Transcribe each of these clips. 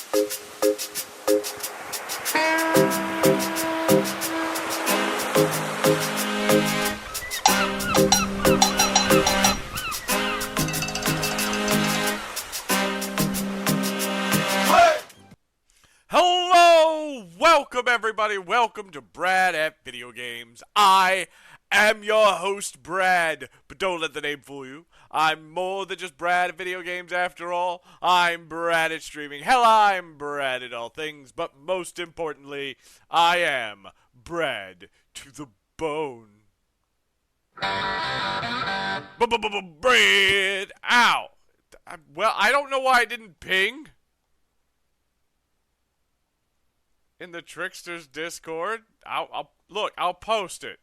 Hello! Welcome everybody, welcome to Brad at Video Games. I am your host, Brad, but don't let the name fool you. I'm more than just Brad at Video Games after all. I'm Brad at Streaming. Hell, I'm Brad at all things, but most importantly, I am Brad to the bone. Bread! Ow! Well, I don't know why I didn't ping in the Tricksters Discord. I'll post it.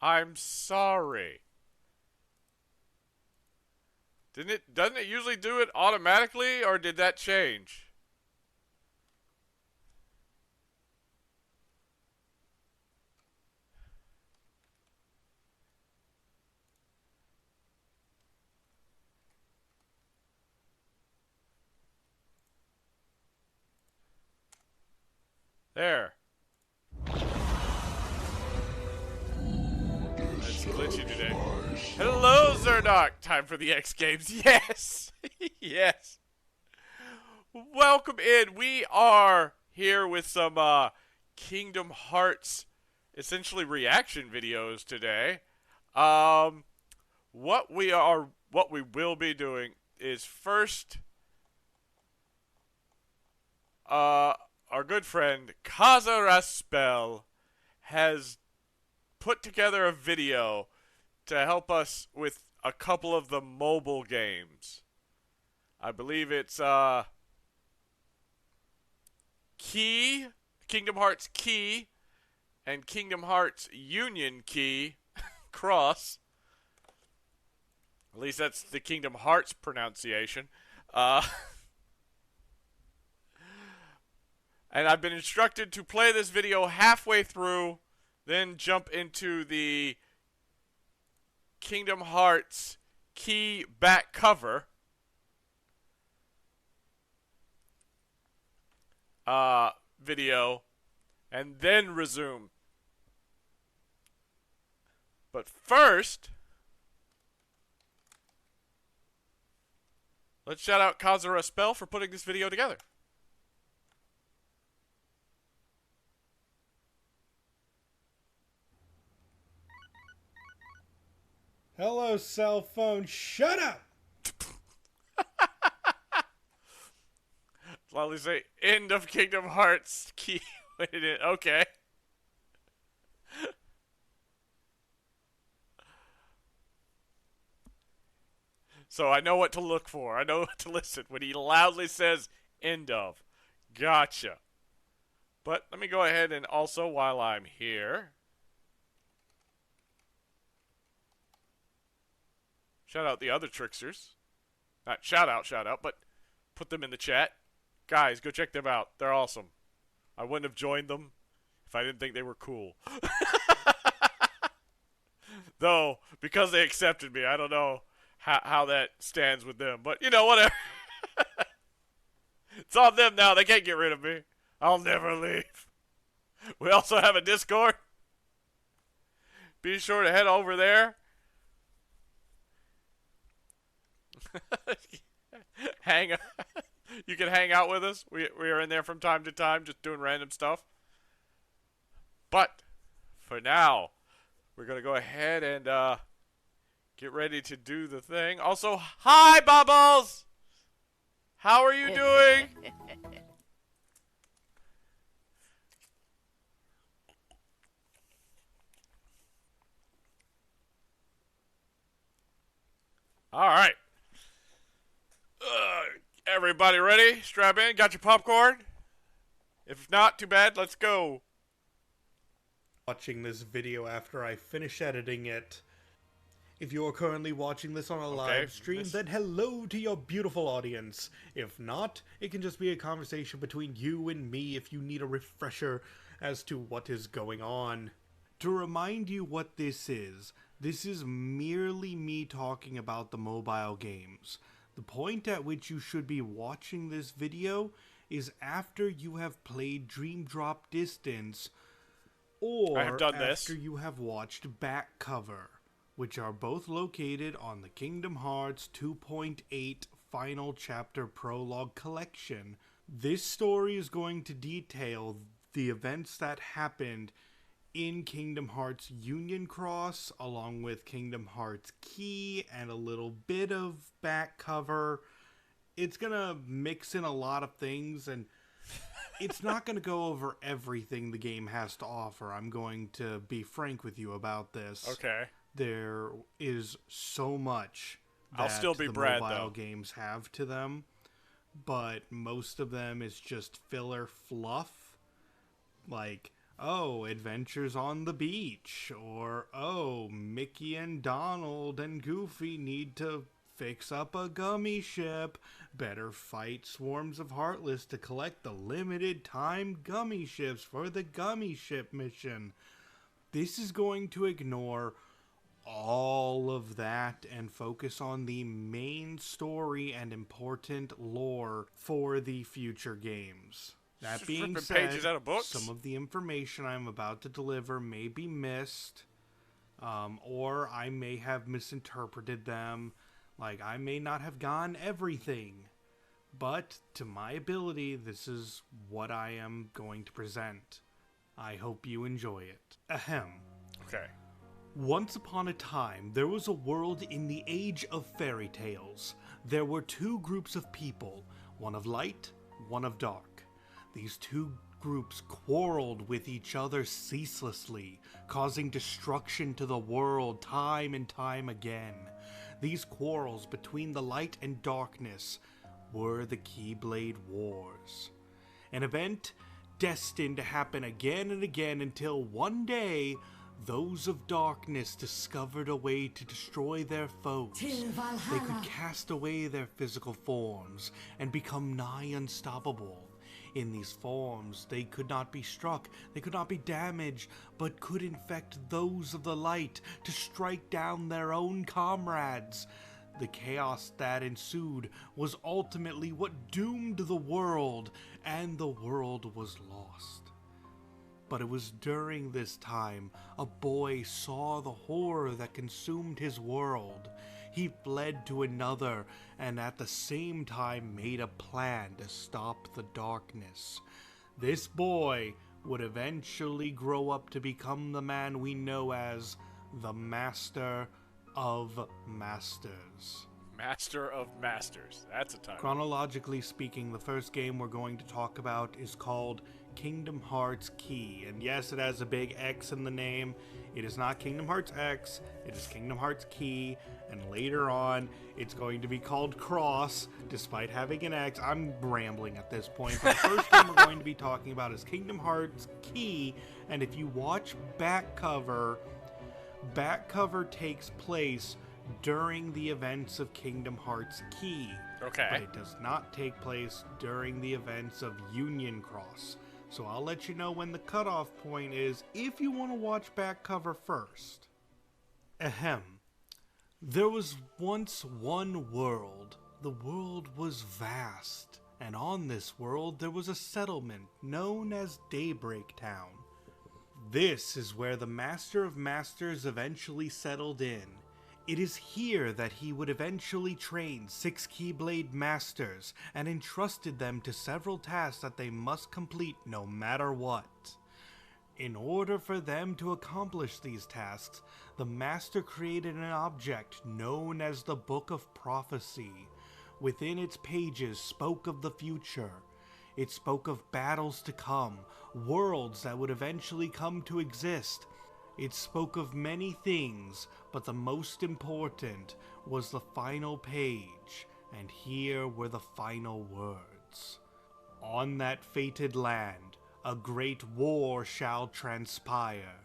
I'm sorry. Doesn't it usually do it automatically, or did that change? There. It's glitchy today. Hello, Zerdok. Time for the X Games. Yes. Yes. Welcome in. We are here with some Kingdom Hearts, essentially reaction videos today. What we will be doing is first, our good friend Qaza has put together a video to help us with a couple of the mobile games. I believe it's Key, Kingdom Hearts Key, and Kingdom Hearts Union Key Cross. At least that's the Kingdom Hearts pronunciation. And I've been instructed to play this video halfway through, then jump into the Kingdom Hearts Key back cover video, and then resume. But first, let's shout out Qaza for putting this video together. Hello, cell phone. Shut up! Lolly say, end of Kingdom Hearts Key. Okay. So I know what to look for. I know what to listen when he loudly says, end of. Gotcha. But let me go ahead and also, while I'm here, shout out the other Tricksters. Not shout out, but put them in the chat. Guys, go check them out. They're awesome. I wouldn't have joined them if I didn't think they were cool. Though, because they accepted me, I don't know how that stands with them. But, you know, whatever. It's on them now. They can't get rid of me. I'll never leave. We also have a Discord. Be sure to head over there. You can hang out with us. We are in there from time to time, just doing random stuff. But for now, we're gonna go ahead and get ready to do the thing. Also, hi Bubbles! How are you doing? All right. Everybody ready? Strap in. Got your popcorn? If not, too bad. Let's go. Watching this video after I finish editing it. If you are currently watching this on a live stream, then hello to your beautiful audience. If not, it can just be a conversation between you and me if you need a refresher as to what is going on. To remind you what this is merely me talking about the mobile games. The point at which you should be watching this video is after you have played Dream Drop Distance, or I have done after this. you have watched Back Cover, which are both located on the Kingdom Hearts 2.8 Final Chapter Prologue Collection. This story is going to detail the events that happened in Kingdom Hearts Union Cross, along with Kingdom Hearts Key and a little bit of Back Cover. It's gonna mix in a lot of things, and it's not gonna go over everything the game has to offer. I'm going to be frank with you about this. Okay. There is so much that I'll still be the Brad, mobile though. games have to them, but most of them is just filler fluff. Like, oh, adventures on the beach, or oh, Mickey and Donald and Goofy need to fix up a gummy ship. Better fight swarms of Heartless to collect the limited time gummy ships for the gummy ship mission. This is going to ignore all of that and focus on the main story and important lore for the future games. That Just being ripping said, pages out of books? some of the information I'm about to deliver may be missed, or I may have misinterpreted them. Like, I may not have gotten everything, but to my ability, this is what I am going to present. I hope you enjoy it. Ahem. Okay. Once upon a time, there was a world in the age of fairy tales. There were two groups of people, one of light, one of dark. These two groups quarreled with each other ceaselessly, causing destruction to the world time and time again. These quarrels between the light and darkness were the Keyblade Wars. An event destined to happen again and again until one day, those of darkness discovered a way to destroy their foes. They could cast away their physical forms and become nigh unstoppable. In these forms, they could not be struck, they could not be damaged, but could infect those of the light to strike down their own comrades. The chaos that ensued was ultimately what doomed the world, and the world was lost. But it was during this time a boy saw the horror that consumed his world. He fled to another and at the same time made a plan to stop the darkness. This boy would eventually grow up to become the man we know as the Master of Masters. Master of Masters. That's a title. Chronologically speaking, the first game we're going to talk about is called Kingdom Hearts Key. And yes, it has a big X in the name. It is not Kingdom Hearts X, it is Kingdom Hearts Key. And later on, it's going to be called Cross, despite having an X. I'm rambling at this point. But the first game we're going to be talking about is Kingdom Hearts Key. And if you watch Back Cover takes place during the events of Kingdom Hearts Key. Okay. But it does not take place during the events of Union Cross. So I'll let you know when the cutoff point is if you want to watch Back Cover first. Ahem. There was once one world. The world was vast, and on this world there was a settlement known as Daybreak Town. This is where the Master of Masters eventually settled in. It is here that he would eventually train 6 Keyblade Masters and entrusted them to several tasks that they must complete no matter what. In order for them to accomplish these tasks, the Master created an object known as the Book of Prophecy. Within its pages spoke of the future. It spoke of battles to come, worlds that would eventually come to exist. It spoke of many things, but the most important was the final page, and here were the final words. On that fated land, a great war shall transpire.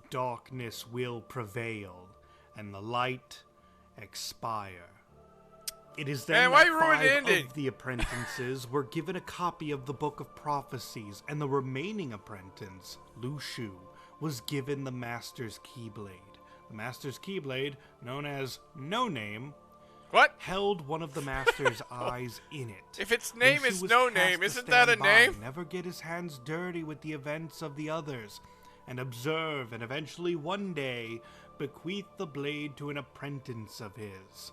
Darkness will prevail, and the light expire. It is then Man, why that you ruin the 5 ending? of the apprentices were given a copy of the Book of Prophecies, and the remaining apprentice, Lushu, was given the Master's Keyblade. The Master's Keyblade, known as No Name, What? held one of the master's eyes in it. If its name Mushu is was no tasked name, to isn't that a stand by, name? never get his hands dirty with the events of the others, and observe, and eventually one day bequeath the blade to an apprentice of his,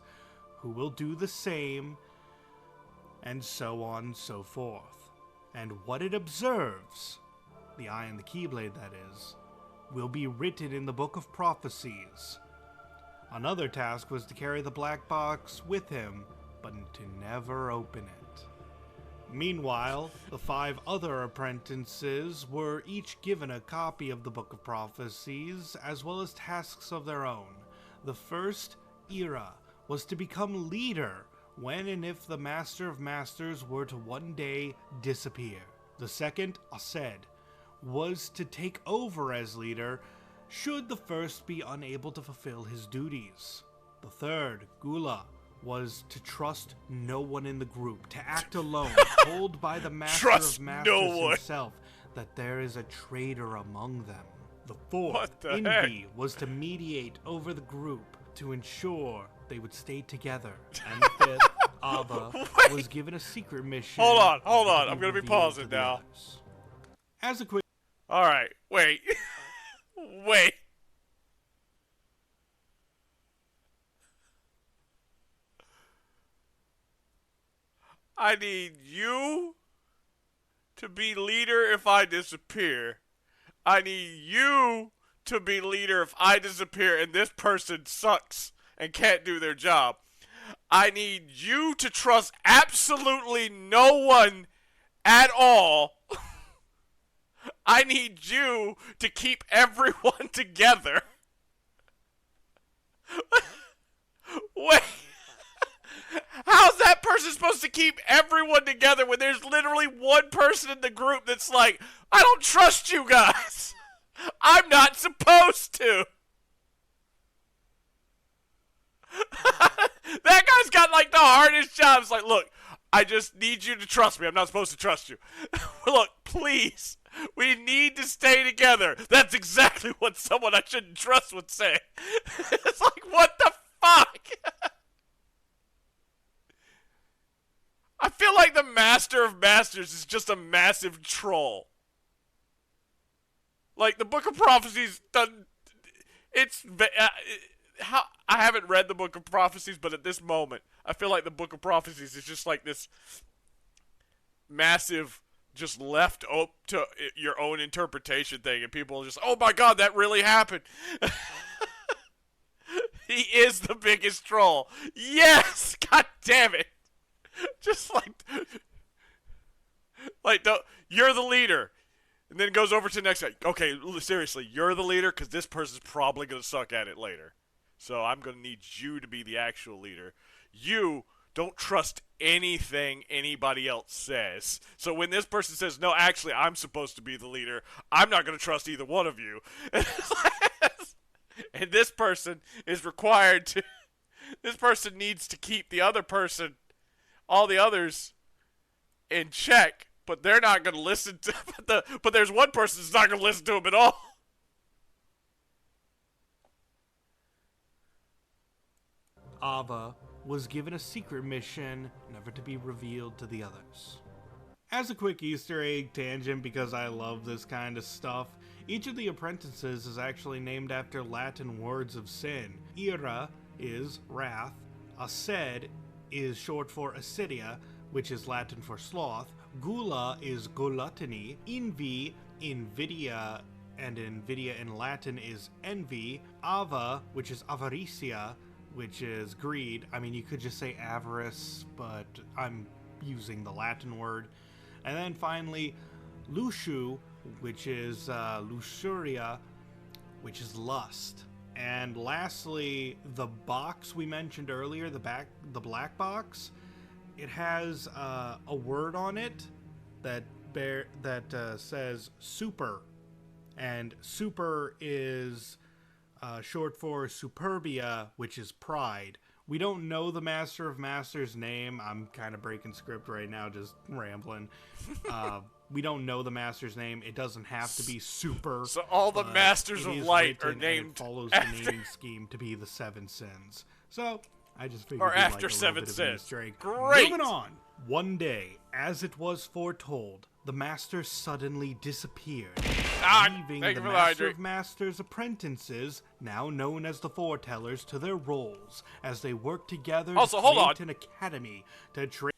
who will do the same, and so on and so forth. And what it observes, the eye and the keyblade that is, will be written in the Book of Prophecies. Another task was to carry the black box with him, but to never open it. Meanwhile, the 5 other apprentices were each given a copy of the Book of Prophecies, as well as tasks of their own. The first, Ira, was to become leader when and if the Master of Masters were to one day disappear. The second, Ased, was to take over as leader should the first be unable to fulfill his duties. The third, Gula, was to trust no one in the group, to act alone, told by the Master of Masters himself that there is a traitor among them. The fourth, Envy, was to mediate over the group to ensure they would stay together. And the fifth, Ava, was given a secret mission. Hold on, I'm gonna be pausing now. As a quick... Alright, wait. Wait. I need you to be leader if I disappear. I need you to be leader if I disappear and this person sucks and can't do their job. I need you to trust absolutely no one at all. I need you to keep everyone together. Wait. How's that person supposed to keep everyone together when there's literally one person in the group that's like, I don't trust you guys. I'm not supposed to. That guy's got like the hardest job. It's like, look, I just need you to trust me. I'm not supposed to trust you. Look, please. We need to stay together. That's exactly what someone I shouldn't trust would say. It's like, what the fuck? I feel like the Master of Masters is just a massive troll. Like, the Book of Prophecies doesn't... I haven't read the Book of Prophecies, but at this moment, I feel like the Book of Prophecies is just like this massive, just left up to your own interpretation thing, and people are just, oh my god, that really happened. He is the biggest troll. Yes! God damn it! Just you're the leader. And then goes over to the next guy. Okay, seriously, you're the leader because this person's probably going to suck at it later. So I'm going to need you to be the actual leader. You don't trust anything anybody else says. So when this person says, no, actually, I'm supposed to be the leader, I'm not going to trust either one of you. And this person is required to... This person needs to keep the other person, all the others, in check. But they're not going to listen to... But there's one person that's not going to listen to him at all. Ava was given a secret mission, never to be revealed to the others. As a quick Easter egg tangent, because I love this kind of stuff, each of the apprentices is actually named after Latin words of sin. Ira is wrath, Ased is short for acedia, which is Latin for sloth, Gula is gluttony, Envy, invidia, and invidia in Latin is envy, Ava, which is avaricia, which is greed. I mean, you could just say avarice, but I'm using the Latin word. And then finally, Lushu, which is luxuria, which is lust. And lastly, the box we mentioned earlier, the black box, it has a word on it that says super, and super is short for superbia, which is pride. We don't know the Master of Masters' name. I'm kind of breaking script right now, just rambling. We don't know the Master's name. It doesn't have to be super. So all the Masters of Light are named. It follows the naming scheme to be the 7 sins. So I just figured or you'd after like a 7 little bit of cents. Easter egg. Great. Moving on. One day, as it was foretold, the master suddenly disappeared, leaving the master of masters' apprentices, now known as the foretellers, to their roles as they work together to create an academy to train.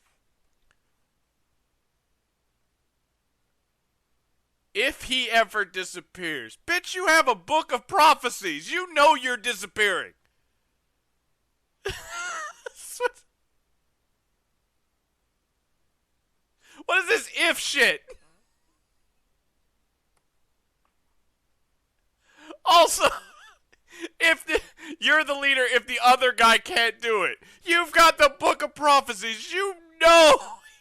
If he ever disappears, bitch, you have a book of prophecies. You know you're disappearing. What is this if shit? Also, you're the leader, if the other guy can't do it, you've got the book of prophecies. You know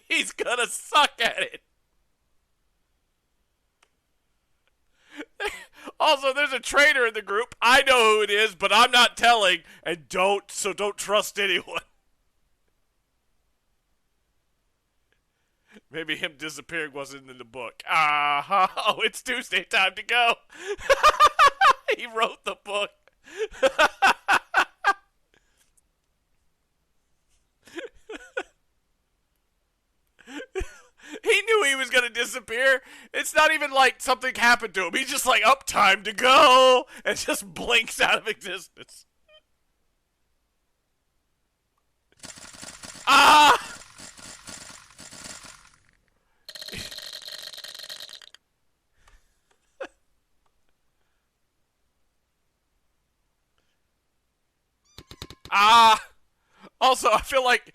he's gonna suck at it. Also, there's a traitor in the group. I know who it is, but I'm not telling, and don't trust anyone. Maybe him disappearing wasn't in the book. Oh, it's Tuesday, time to go. He wrote the book. He knew he was gonna disappear. It's not even like something happened to him. He's just like, up, time to go, and just blinks out of existence. Also, I feel like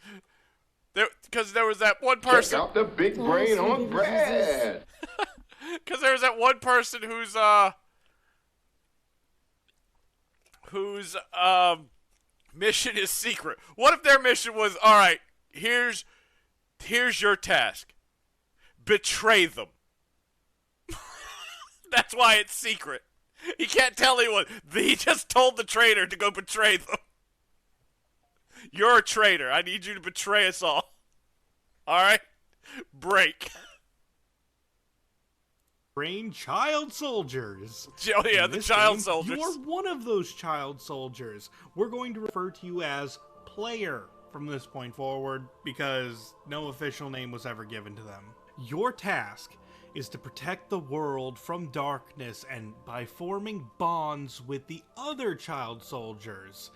because there was that one person. Check out the big brain on Brad. Because there was that one person whose mission is secret. What if their mission was, all right, here's your task. Betray them. That's why it's secret. He can't tell anyone. He just told the traitor to go betray them. You're a traitor. I need you to betray us all. Alright? Break. Train child soldiers. Oh yeah, the child soldiers. You are one of those child soldiers. We're going to refer to you as player from this point forward because no official name was ever given to them. Your task is to protect the world from darkness and by forming bonds with the other child soldiers.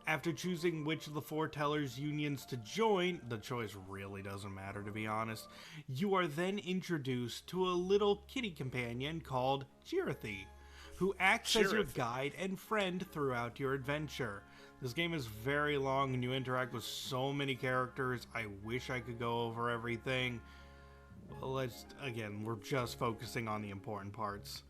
After choosing which of the foretellers' unions to join, the choice really doesn't matter to be honest, you are then introduced to a little kitty companion called Chirithy, who acts as your guide and friend throughout your adventure. This game is very long and you interact with so many characters, I wish I could go over everything. Again, we're just focusing on the important parts.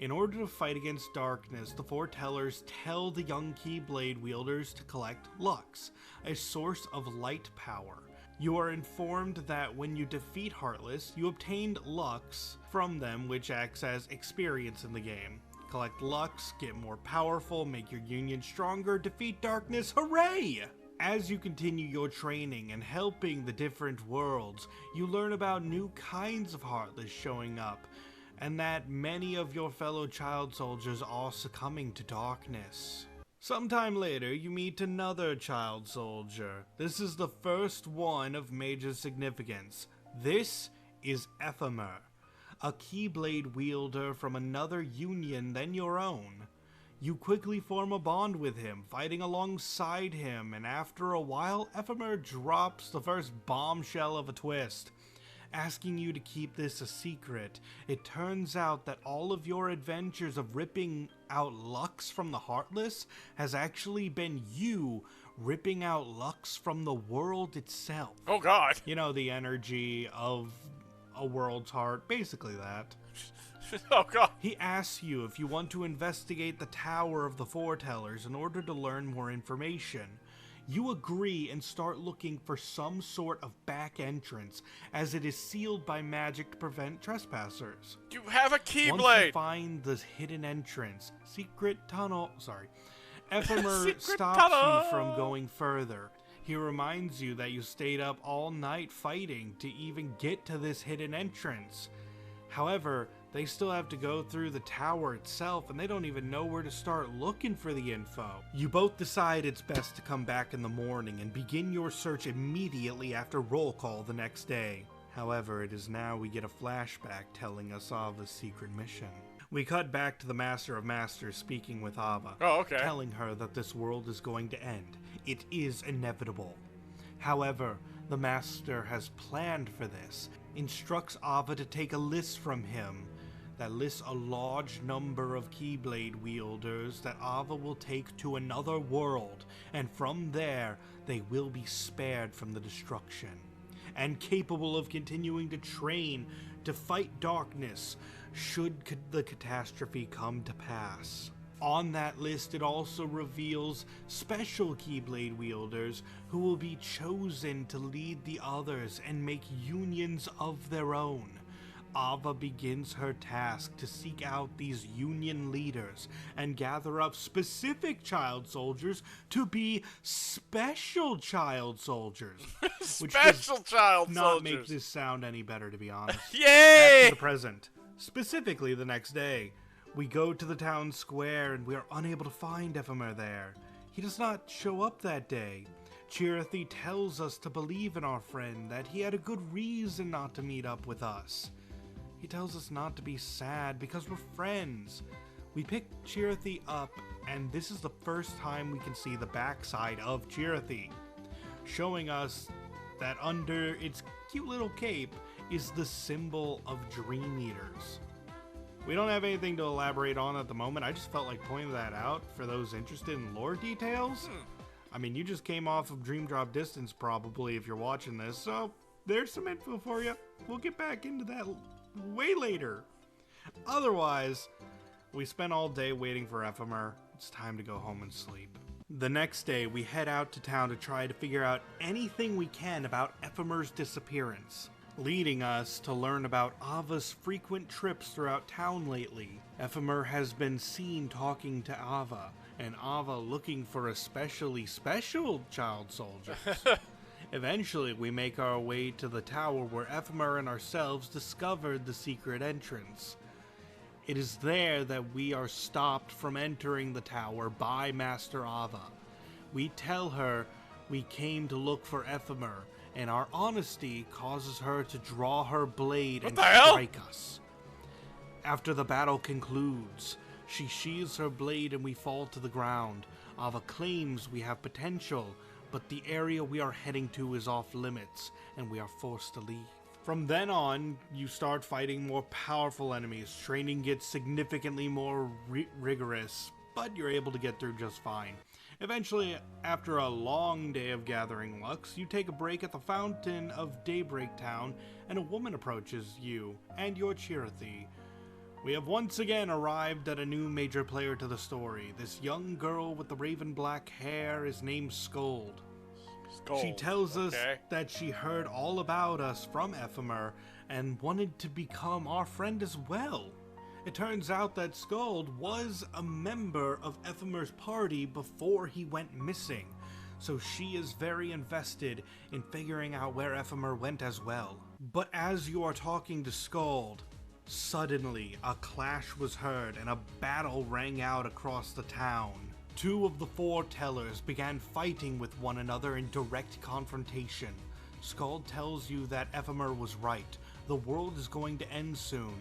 In order to fight against darkness, the foretellers tell the young Keyblade wielders to collect Lux, a source of light power. You are informed that when you defeat Heartless, you obtained Lux from them, which acts as experience in the game. Collect Lux, get more powerful, make your union stronger, defeat darkness, hooray! As you continue your training and helping the different worlds, you learn about new kinds of Heartless showing up, and that many of your fellow child soldiers are succumbing to darkness. Sometime later, you meet another child soldier. This is the first one of major significance. This is Ephemer, a Keyblade wielder from another union than your own. You quickly form a bond with him, fighting alongside him, and after a while, Ephemer drops the first bombshell of a twist, asking you to keep this a secret. It turns out that all of your adventures of ripping out Lux from the Heartless has actually been you ripping out Lux from the world itself. Oh god. You know, the energy of a world's heart, basically that. Oh god. He asks you if you want to investigate the Tower of the Foretellers in order to learn more information. You agree and start looking for some sort of back entrance, as it is sealed by magic to prevent trespassers. You have a Keyblade! Once you find the hidden entrance, Ephemer stops you from going further. He reminds you that you stayed up all night fighting to even get to this hidden entrance. However, They still have to go through the tower itself, and they don't even know where to start looking for the info. You both decide it's best to come back in the morning and begin your search immediately after roll call the next day. However, it is now we get a flashback telling us Ava's secret mission. We cut back to the Master of Masters speaking with Ava, telling her that this world is going to end. It is inevitable. However, the Master has planned for this, instructs Ava to take a list from him that lists a large number of Keyblade wielders that Ava will take to another world, and from there they will be spared from the destruction, and capable of continuing to train to fight darkness should the catastrophe come to pass. On that list, it also reveals special Keyblade wielders who will be chosen to lead the others and make unions of their own. Ava begins her task to seek out these union leaders and gather up specific child soldiers to be special child soldiers. Special child soldiers. Not make this sound any better, to be honest. Yay! Back to the present. Specifically, the next day, we go to the town square and we are unable to find Ephemer there. He does not show up that day. Chirithy tells us to believe in our friend, that he had a good reason not to meet up with us. He tells us not to be sad because we're friends. We pick Chirithy up, and this is the first time we can see the backside of Chirithy, showing us that under its cute little cape is the symbol of Dream Eaters. We don't have anything to elaborate on at the moment. I just felt like pointing that out for those interested in lore details. I mean, you just came off of Dream Drop Distance probably if you're watching this, so there's some info for you. We'll get back into that way later. Otherwise, we spent all day waiting for Ephemer. It's time to go home and sleep. The next day, we head out to town to try to figure out anything we can about Ephemer's disappearance, leading us to learn about Ava's frequent trips throughout town lately. Ephemer has been seen talking to Ava, and Ava looking for especially special child soldiers. Eventually, we make our way to the tower where Ephemer and ourselves discovered the secret entrance. It is there that we are stopped from entering the tower by Master Ava. We tell her we came to look for Ephemer, and our honesty causes her to draw her blade and strike us. After the battle concludes, she sheathes her blade and we fall to the ground. Ava claims we have potential, but the area we are heading to is off limits, and we are forced to leave. From then on, you start fighting more powerful enemies. Training gets significantly more rigorous, but you're able to get through just fine. Eventually, after a long day of gathering Lux, you take a break at the Fountain of Daybreak Town, and a woman approaches you and your Chirithy. We have once again arrived at a new major player to the story. This young girl with the raven black hair is named Scold. She tells us that she heard all about us from Ephemer and wanted to become our friend as well. It turns out that Scold was a member of Ephemer's party before he went missing, so she is very invested in figuring out where Ephemer went as well. But as you are talking to Scold, suddenly a clash was heard and a battle rang out across the town. Two of the foretellers began fighting with one another in direct confrontation. Scold tells you that Ephemer was right. The world is going to end soon,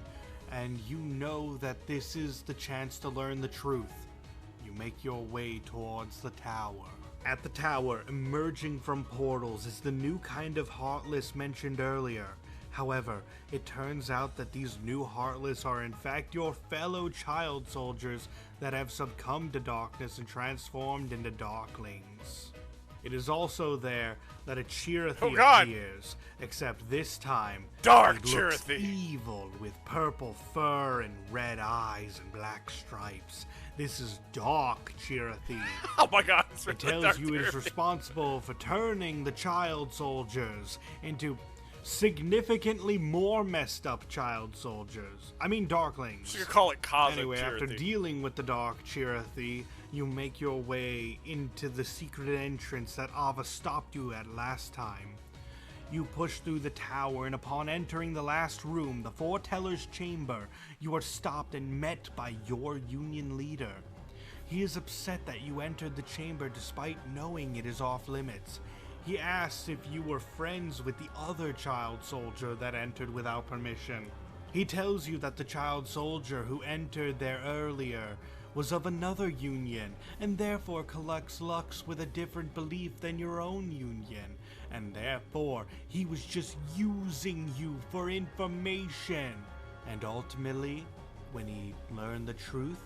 and you know that this is the chance to learn the truth. You make your way towards the tower. At the tower, emerging from portals is the new kind of Heartless mentioned earlier. However, it turns out that these new Heartless are in fact your fellow child soldiers that have succumbed to darkness and transformed into Darklings. It is also there that a Chirithy appears, except this time, Dark it looks Chirithy, evil with purple fur and red eyes and black stripes. This is Dark Chirithy. Oh my god, it tells you it is responsible for turning the child soldiers into significantly more messed up child soldiers. I mean Darklings. So you call it Qaza. Anyway, Chirithy. after dealing with the Dark Chirithy, you make your way into the secret entrance that Ava stopped you at last time. You push through the tower, and upon entering the last room, the Foreteller's Chamber, you are stopped and met by your Union leader. He is upset that you entered the chamber despite knowing it is off limits. He asks if you were friends with the other child soldier that entered without permission. He tells you that the child soldier who entered there earlier was of another union, and therefore collects lux with a different belief than your own union, and therefore he was just using you for information. And ultimately, when he learned the truth,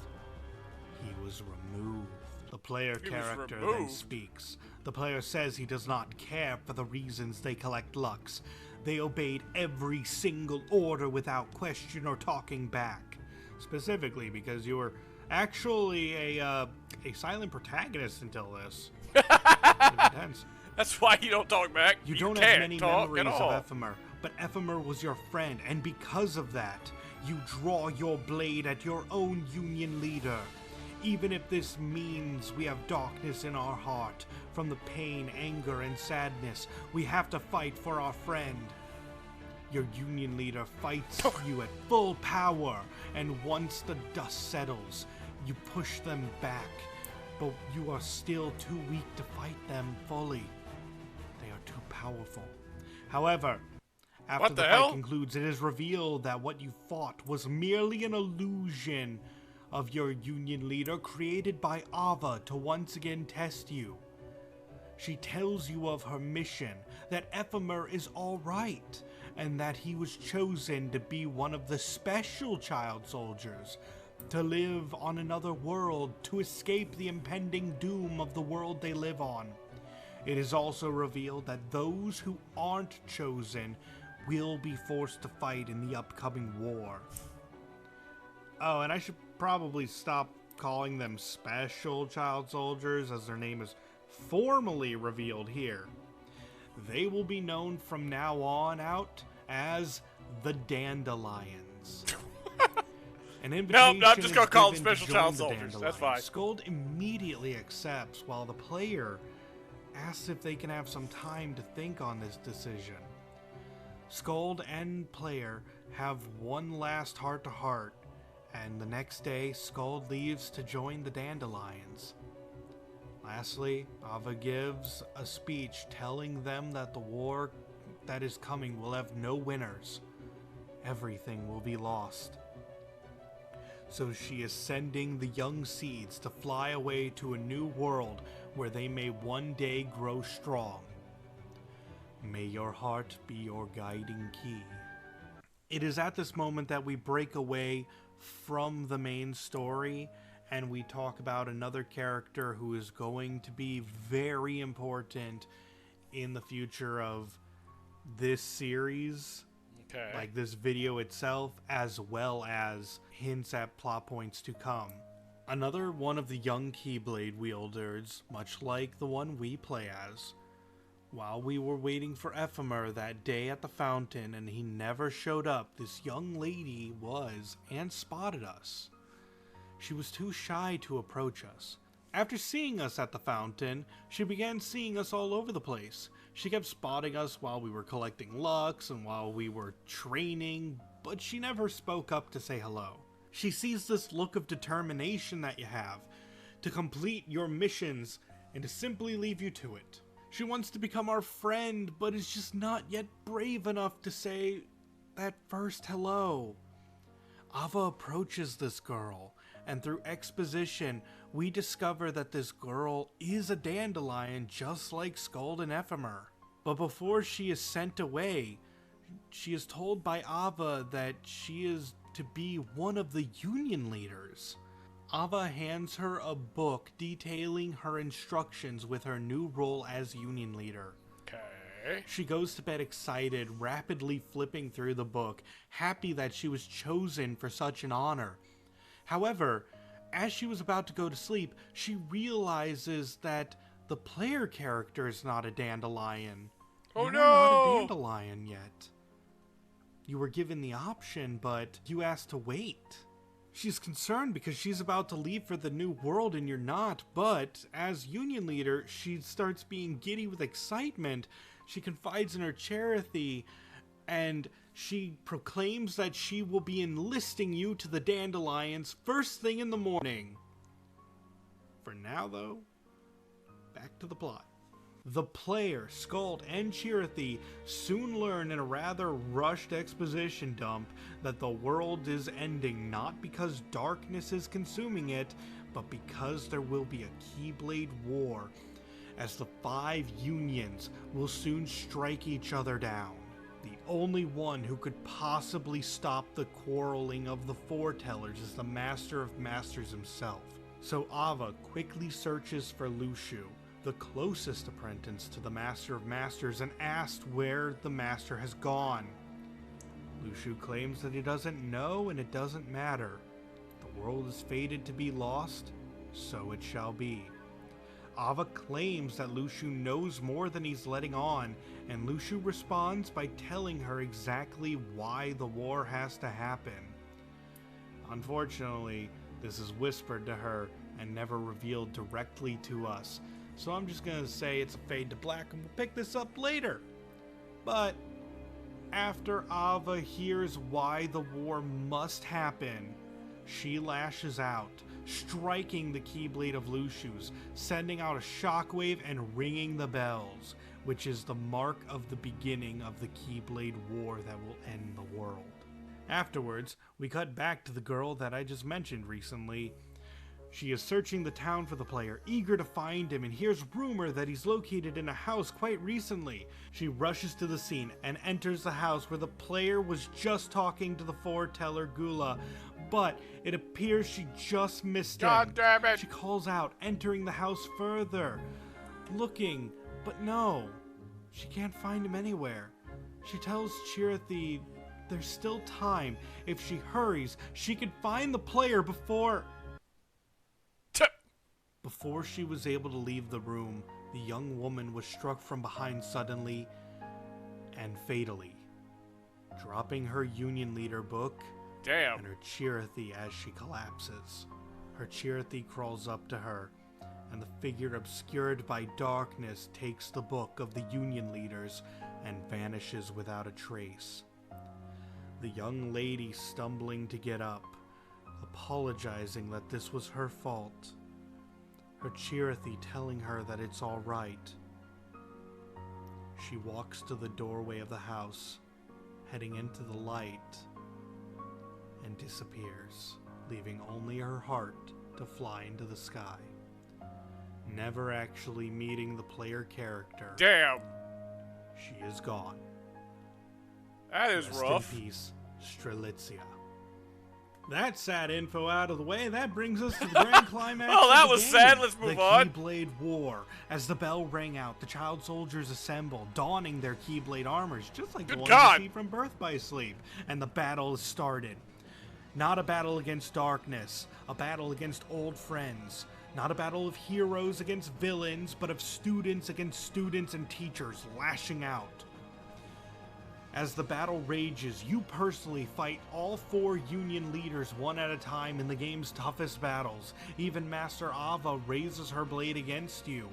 he was removed. The player character then speaks. The player says he does not care for the reasons they collect lux. They obeyed every single order without question or talking back. Specifically because you were actually a silent protagonist until this. Intense. That's why you don't talk back. You don't have many memories of Ephemer, but Ephemer was your friend, and because of that, you draw your blade at your own Union leader. Even if this means we have darkness in our heart, from the pain, anger, and sadness, we have to fight for our friend. Your Union leader fights you at full power, and once the dust settles, you push them back, but you are still too weak to fight them fully. They are too powerful. However, after the fight concludes, it is revealed that what you fought was merely an illusion of your Union leader created by Ava to once again test you. She tells you of her mission, that Ephemer is alright, and that he was chosen to be one of the special child soldiers, to live on another world, to escape the impending doom of the world they live on. It is also revealed that those who aren't chosen will be forced to fight in the upcoming war. Oh, and I should probably stop calling them special child soldiers, as their name is formally revealed here. They will be known from now on out as the Dandelions. An invitation no, I'm just gonna call them given special to child join the soldiers. That's fine. Scold immediately accepts, while the player asks if they can have some time to think on this decision. Scold and player have one last heart-to-heart, and the next day, Scold leaves to join the Dandelions. Lastly, Ava gives a speech telling them that the war that is coming will have no winners. Everything will be lost. So she is sending the young seeds to fly away to a new world where they may one day grow strong. May your heart be your guiding key. It is at this moment that we break away from the main story and we talk about another character who is going to be very important in the future of this series. Okay. Like this video itself, as well as hints at plot points to come. Another one of the young Keyblade wielders, much like the one we play as. While we were waiting for Ephemer that day at the fountain and he never showed up, this young lady was and spotted us. She was too shy to approach us. After seeing us at the fountain, she began seeing us all over the place. She kept spotting us while we were collecting lux and while we were training, but she never spoke up to say hello. She sees this look of determination that you have to complete your missions and to simply leave you to it. She wants to become our friend, but is just not yet brave enough to say that first hello. Ava approaches this girl, and through exposition, we discover that this girl is a dandelion just like Skuld and Ephemer. But before she is sent away, she is told by Ava that she is to be one of the Union leaders. Ava hands her a book detailing her instructions with her new role as Union leader. Okay. She goes to bed excited, rapidly flipping through the book, happy that she was chosen for such an honor. However, as she was about to go to sleep, she realizes that the player character is not a dandelion. Oh You no! are not a dandelion yet. You were given the option, but you asked to wait. She's concerned because she's about to leave for the new world and you're not, but as Union leader, she starts being giddy with excitement She confides in her Cherith, and she proclaims that she will be enlisting you to the Dandelions first thing in the morning. For now, though, back to the plot. The player, Skald, and Cherith soon learn in a rather rushed exposition dump that the world is ending not because darkness is consuming it, but because there will be a Keyblade War, as the 5 unions will soon strike each other down. The only one who could possibly stop the quarreling of the foretellers is the Master of Masters himself. So Ava quickly searches for Lushu, the closest apprentice to the Master of Masters, and asked where the Master has gone. Lushu claims that he doesn't know and it doesn't matter. The world is fated to be lost, so it shall be. Ava claims that Lushu knows more than he's letting on, and Lushu responds by telling her exactly why the war has to happen. Unfortunately, this is whispered to her and never revealed directly to us, so I'm just gonna say it's a fade to black and we'll pick this up later. But after Ava hears why the war must happen, she lashes out, striking the Keyblade of Lushu's, sending out a shockwave and ringing the bells, which is the mark of the beginning of the Keyblade War that will end the world. Afterwards, we cut back to the girl that I just mentioned recently. She is searching the town for the player, eager to find him, and hears rumor that he's located in a house quite recently. She rushes to the scene and enters the house where the player was just talking to the foreteller Gula, but it appears she just missed him. God damn it! She calls out, entering the house further, looking, but no, she can't find him anywhere. She tells Cherith there's still time. If she hurries, she could find the player before she was able to leave the room. The young woman was struck from behind suddenly and fatally, dropping her Union Leader book Damn. and her Cherith as she collapses. Her Cherith crawls up to her, and the figure obscured by darkness takes the book of the Union Leaders and vanishes without a trace. The young lady stumbling to get up, apologizing that this was her fault. Her Cherith telling her that it's all right. She walks to the doorway of the house, heading into the light, and disappears, leaving only her heart to fly into the sky. Never actually meeting the player character. Damn. She is gone. That is Rest rough. in peace, Strelitzia. That sad info out of the way, that brings us to the grand climax. Oh, that of the was game, sad. Let's move on. The Keyblade War. As the bell rang out, the child soldiers assemble, donning their Keyblade armors, just like the ones you see from Birth by Sleep. And the battle is started. Not a battle against darkness, a battle against old friends. Not a battle of heroes against villains, but of students against students and teachers lashing out. As the battle rages, you personally fight all 4 Union leaders one at a time in the game's toughest battles. Even Master Ava raises her blade against you.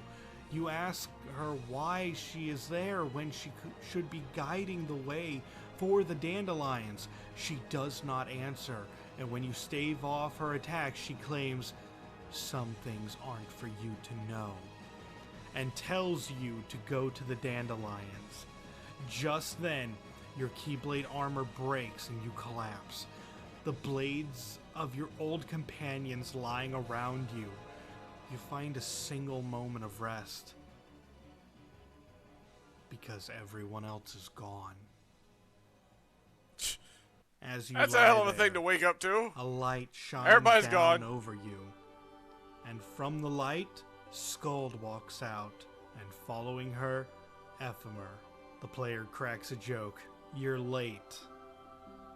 You ask her why she is there when she should be guiding the way for the Dandelions. She does not answer, and when you stave off her attack, she claims, "Some things aren't for you to know," and tells you to go to the Dandelions. Just then, your Keyblade armor breaks and you collapse. The blades of your old companions lying around you. You find a single moment of rest, because everyone else is gone. As you That's a lie hell of a there, thing to wake up to. a light shines Everybody's down gone. over you. And from the light, Skald walks out, and following her, Ephemer. The player cracks a joke. "You're late."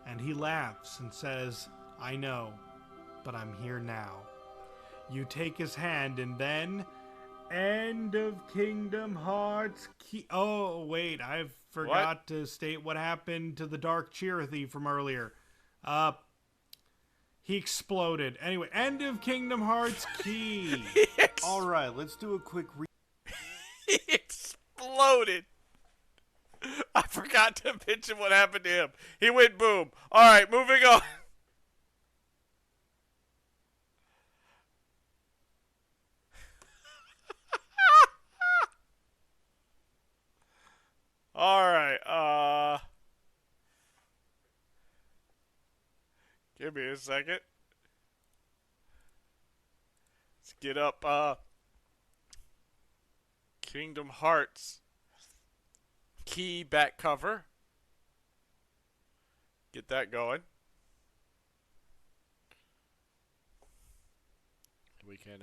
And he laughs and says, "I know, but I'm here now." You take his hand and then... End of Kingdom Hearts Oh, wait, I forgot to state what happened to the Dark Cherith from earlier. He exploded. Anyway, end of Kingdom Hearts key. Alright, let's do a quick He exploded. I forgot to mention what happened to him. He went boom. Alright, moving on. Alright, give me a second. Let's get up, Kingdom Hearts key back cover. Get that going. We can,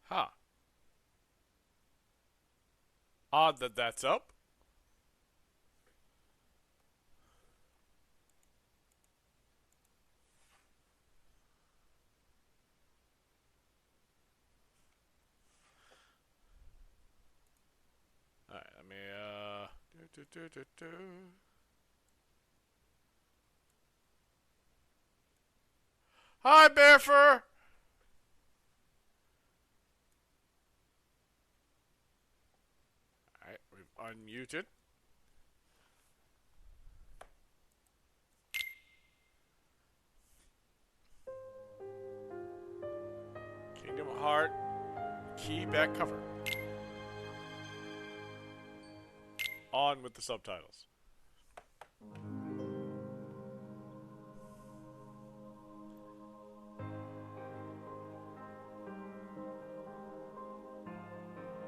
huh. Odd that that's up. Alright, let me, Hi, Bear Fur! Alright, we've unmuted. Kingdom Heart key back cover. On with the subtitles.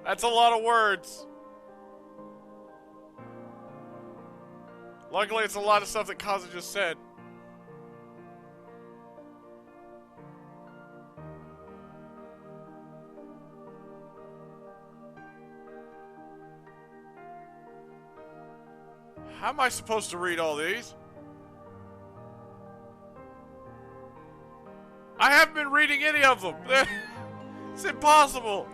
That's a lot of words. Luckily, it's a lot of stuff that Qaza just said. How am I supposed to read all these? I haven't been reading any of them. It's impossible.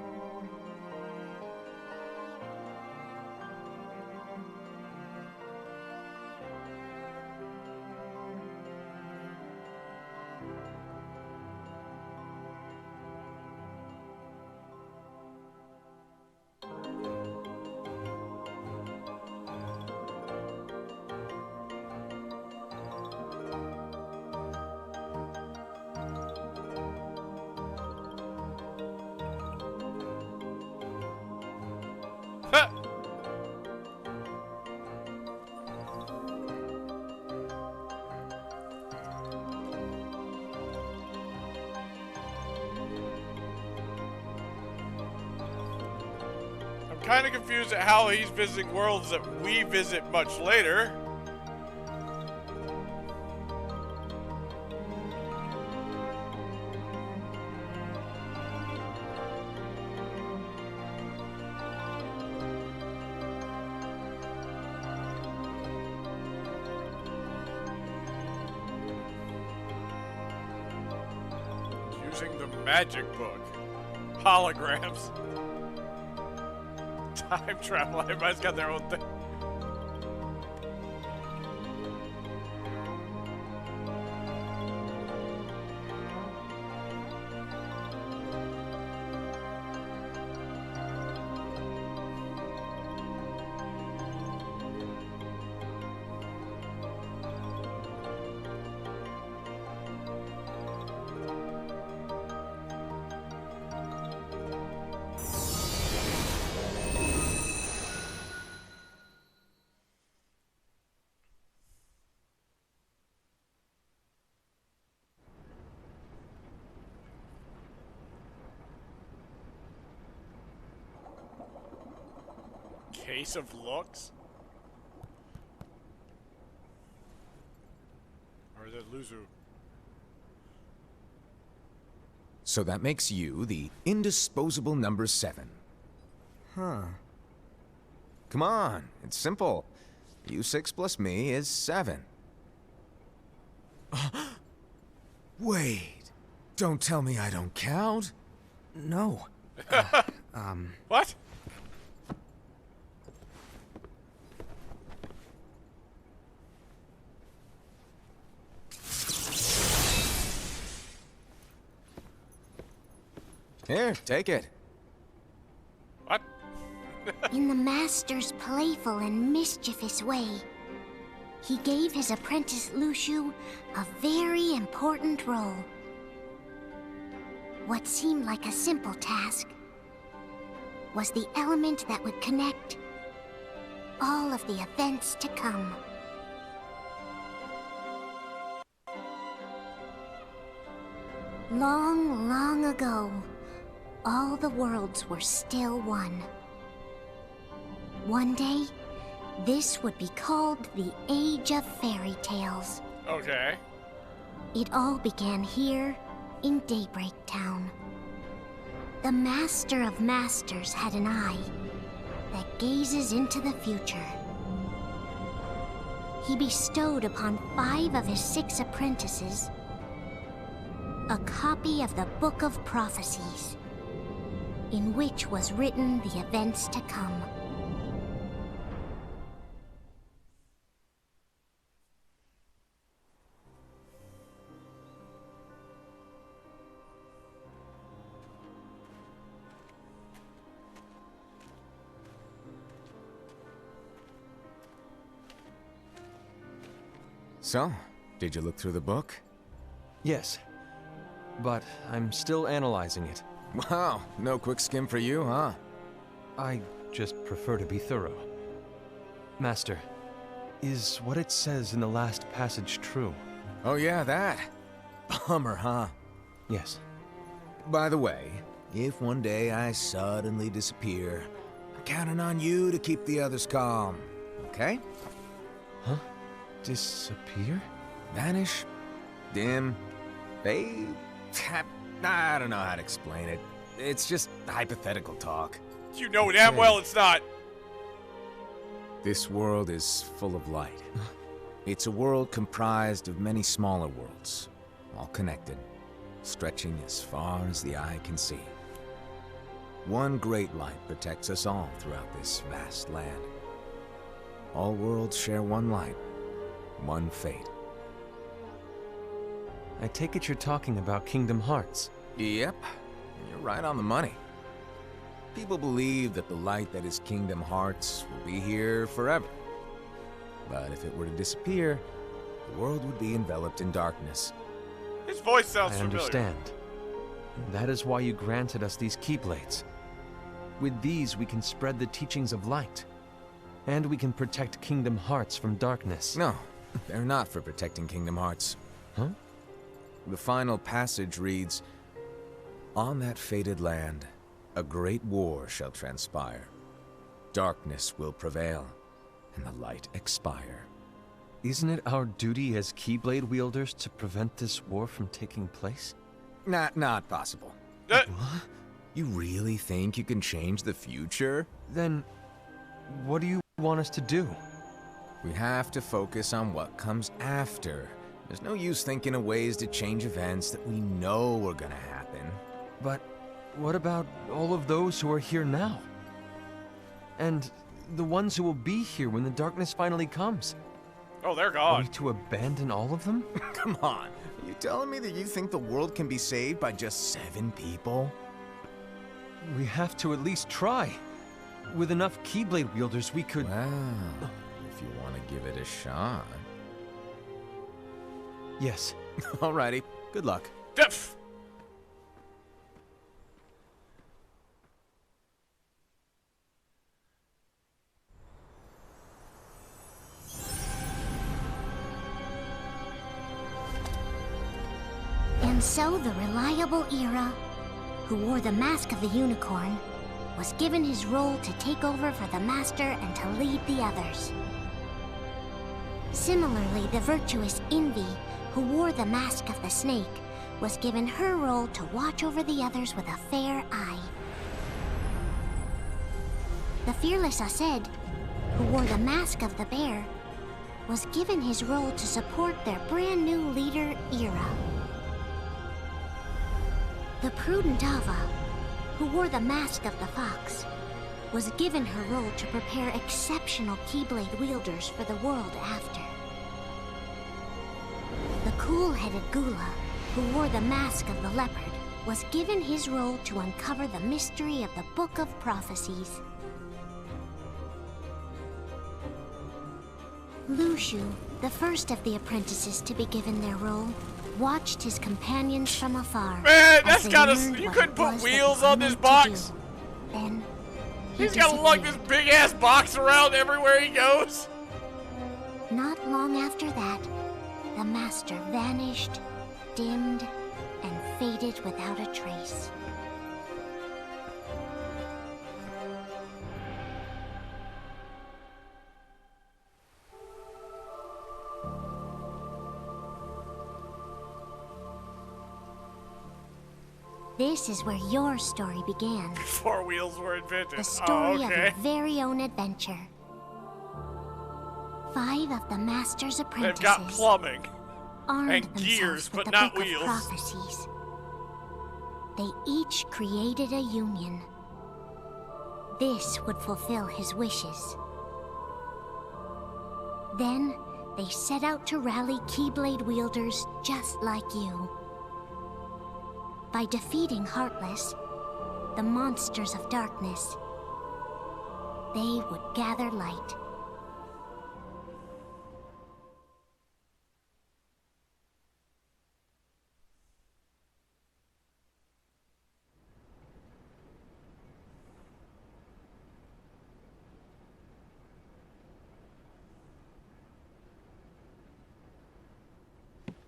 Kind of confused at how he's visiting worlds that we visit much later. Using the magic book. Holograms. Time travel. Everybody's got their own thing. Case of looks? Or is it Luzu? So that makes you the indisposable number 7. Huh. Come on, it's simple. U6 plus me is 7. Wait, don't tell me I don't count. No. What? Here, take it. What? In the Master's playful and mischievous way, he gave his apprentice Luciu a very important role. What seemed like a simple task was the element that would connect all of the events to come. Long, long ago, all the worlds were still one. One day, this would be called the Age of Fairy Tales. Okay. It all began here in Daybreak Town. The Master of Masters had an eye that gazes into the future. He bestowed upon 5 of his 6 apprentices a copy of the Book of Prophecies, in which was written the events to come. So, did you look through the book? Yes, but I'm still analyzing it. Wow, no quick skim for you, huh? I just prefer to be thorough. Master, is what it says in the last passage true? Oh yeah, that. Bummer, huh? Yes. By the way, if one day I suddenly disappear, I'm counting on you to keep the others calm, okay? Huh? Disappear? Vanish? Dim? Fade? I don't know how to explain it. It's just hypothetical talk. You know damn well it's not. This world is full of light. It's a world comprised of many smaller worlds, all connected, stretching as far as the eye can see. One great light protects us all throughout this vast land. All worlds share one light, one fate. I take it you're talking about Kingdom Hearts. Yep, you're right on the money. People believe that the light that is Kingdom Hearts will be here forever. But if it were to disappear, the world would be enveloped in darkness. His voice sounds I familiar. understand. That is why you granted us these Keyblades. With these, we can spread the teachings of light. And we can protect Kingdom Hearts from darkness. No, they're not for protecting Kingdom Hearts. Huh? The final passage reads, "On that fated land, a great war shall transpire. Darkness will prevail, and the light expire." Isn't it our duty as Keyblade wielders to prevent this war from taking place? Not possible. What? You really think you can change the future? Then, what do you want us to do? We have to focus on what comes after. There's no use thinking of ways to change events that we know are gonna happen. But what about all of those who are here now? And the ones who will be here when the darkness finally comes? Oh, they're Are we gone. to abandon all of them? Come on, are you telling me that you think the world can be saved by just 7 people? We have to at least try. With enough Keyblade wielders, we could... Well, if you want to give it a shot. Yes. Alrighty, good luck. Diff. And so the reliable Era, who wore the mask of the unicorn, was given his role to take over for the Master and to lead the others. Similarly, the virtuous Envy, who wore the mask of the snake, was given her role to watch over the others with a fair eye. The fearless Aced, who wore the mask of the bear, was given his role to support their brand new leader, Era. The prudent Ava, who wore the mask of the fox, was given her role to prepare exceptional Keyblade wielders for the world after. The cool-headed Gula, who wore the mask of the leopard, was given his role to uncover the mystery of the Book of Prophecies. Lushu, the first of the apprentices to be given their role, watched his companions from afar. Man, that's gotta. You couldn't put wheels on this box. Then He's gotta lug this big ass box around everywhere he goes. Not long after that, the master vanished, dimmed, and faded without a trace. This is where your story began. Before wheels were invented. The story oh, of okay. your very own adventure. 5 of the master's apprentices. They've got plumbing armed and gears, themselves with but the not Book wheels. Of prophecies. They each created a union. This would fulfill his wishes. Then, they set out to rally Keyblade wielders just like you. By defeating Heartless, the monsters of darkness, they would gather light.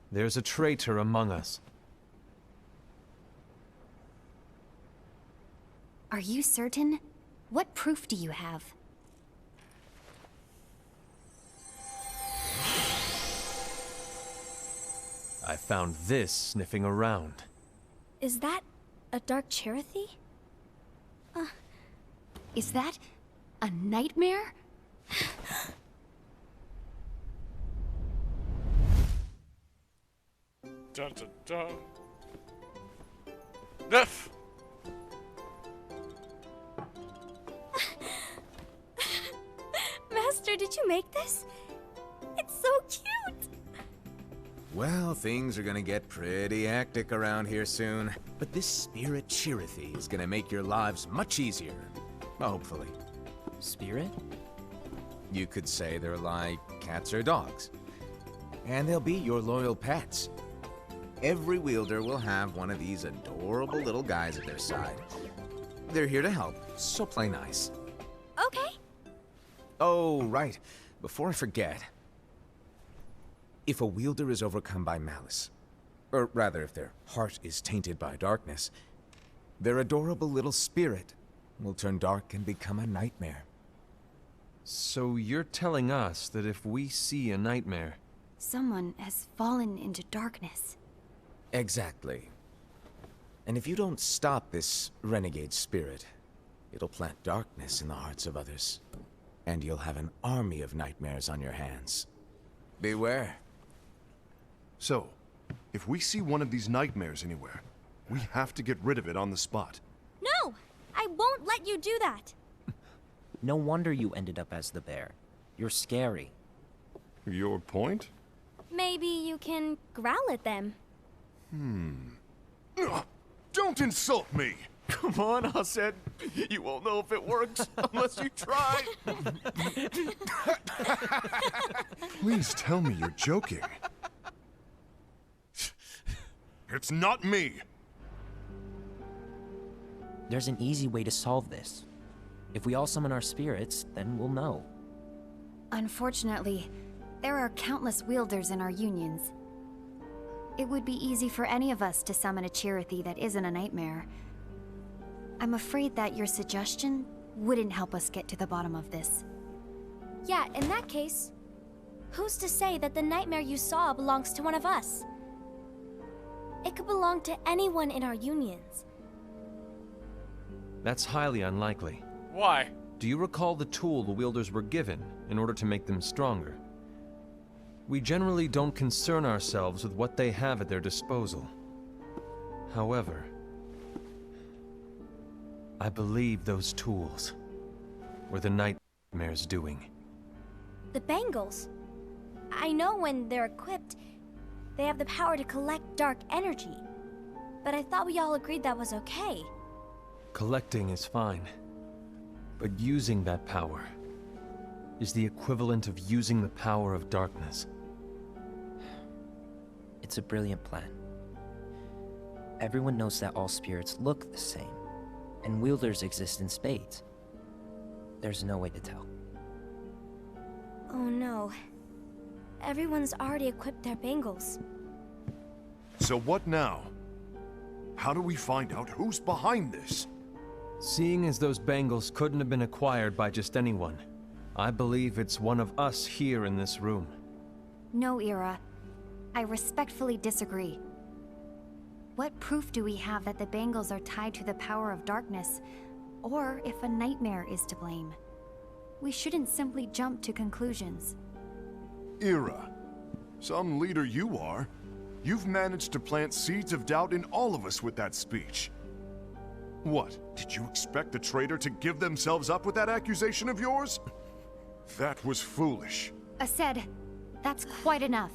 There's a traitor among us. Are you certain? What proof do you have? I found this sniffing around. Is that a dark Cherothy? Is that a nightmare? Dun dun dun. Nuff. Master, did you make this? It's so cute! Well, things are gonna get pretty hectic around here soon. But this spirit Cherothy is gonna make your lives much easier. Hopefully. Spirit? You could say they're like cats or dogs. And they'll be your loyal pets. Every wielder will have one of these adorable little guys at their side. They're here to help, so play nice. Okay. Oh, right. Before I forget. If a wielder is overcome by malice, or rather if their heart is tainted by darkness, their adorable little spirit will turn dark and become a nightmare. So you're telling us that if we see a nightmare... Someone has fallen into darkness. Exactly. And if you don't stop this renegade spirit, it'll plant darkness in the hearts of others. And you'll have an army of nightmares on your hands. Beware. So, if we see one of these nightmares anywhere, we have to get rid of it on the spot. No! I won't let you do that! No wonder you ended up as the bear. You're scary. Your point? Maybe you can growl at them. Don't insult me! Come on, Hassan. You won't know if it works unless you try. Please tell me you're joking. It's not me! There's an easy way to solve this. If we all summon our spirits, then we'll know. Unfortunately, there are countless wielders in our unions. It would be easy for any of us to summon a Cherothy that isn't a nightmare. I'm afraid that your suggestion wouldn't help us get to the bottom of this. Yeah, in that case, who's to say that the nightmare you saw belongs to one of us? It could belong to anyone in our unions. That's highly unlikely. Why? Do you recall the tool the wielders were given in order to make them stronger? We generally don't concern ourselves with what they have at their disposal. However, I believe those tools were the nightmare's doing. The bangles. I know when they're equipped, they have the power to collect dark energy. but I thought we all agreed that was okay. Collecting is fine, but using that power is the equivalent of using the power of darkness. It's a brilliant plan. Everyone knows that all spirits look the same, and wielders exist in spades. There's no way to tell. Oh no. Everyone's already equipped their bangles. So what now? How do we find out who's behind this? Seeing as those bangles couldn't have been acquired by just anyone, I believe it's one of us here in this room. No, Ira. I respectfully disagree. What proof do we have that the bangles are tied to the power of darkness, or if a nightmare is to blame? We shouldn't simply jump to conclusions. Ira, some leader you are. You've managed to plant seeds of doubt in all of us with that speech. What, did you expect the traitor to give themselves up with that accusation of yours? That was foolish. Aced, that's quite enough.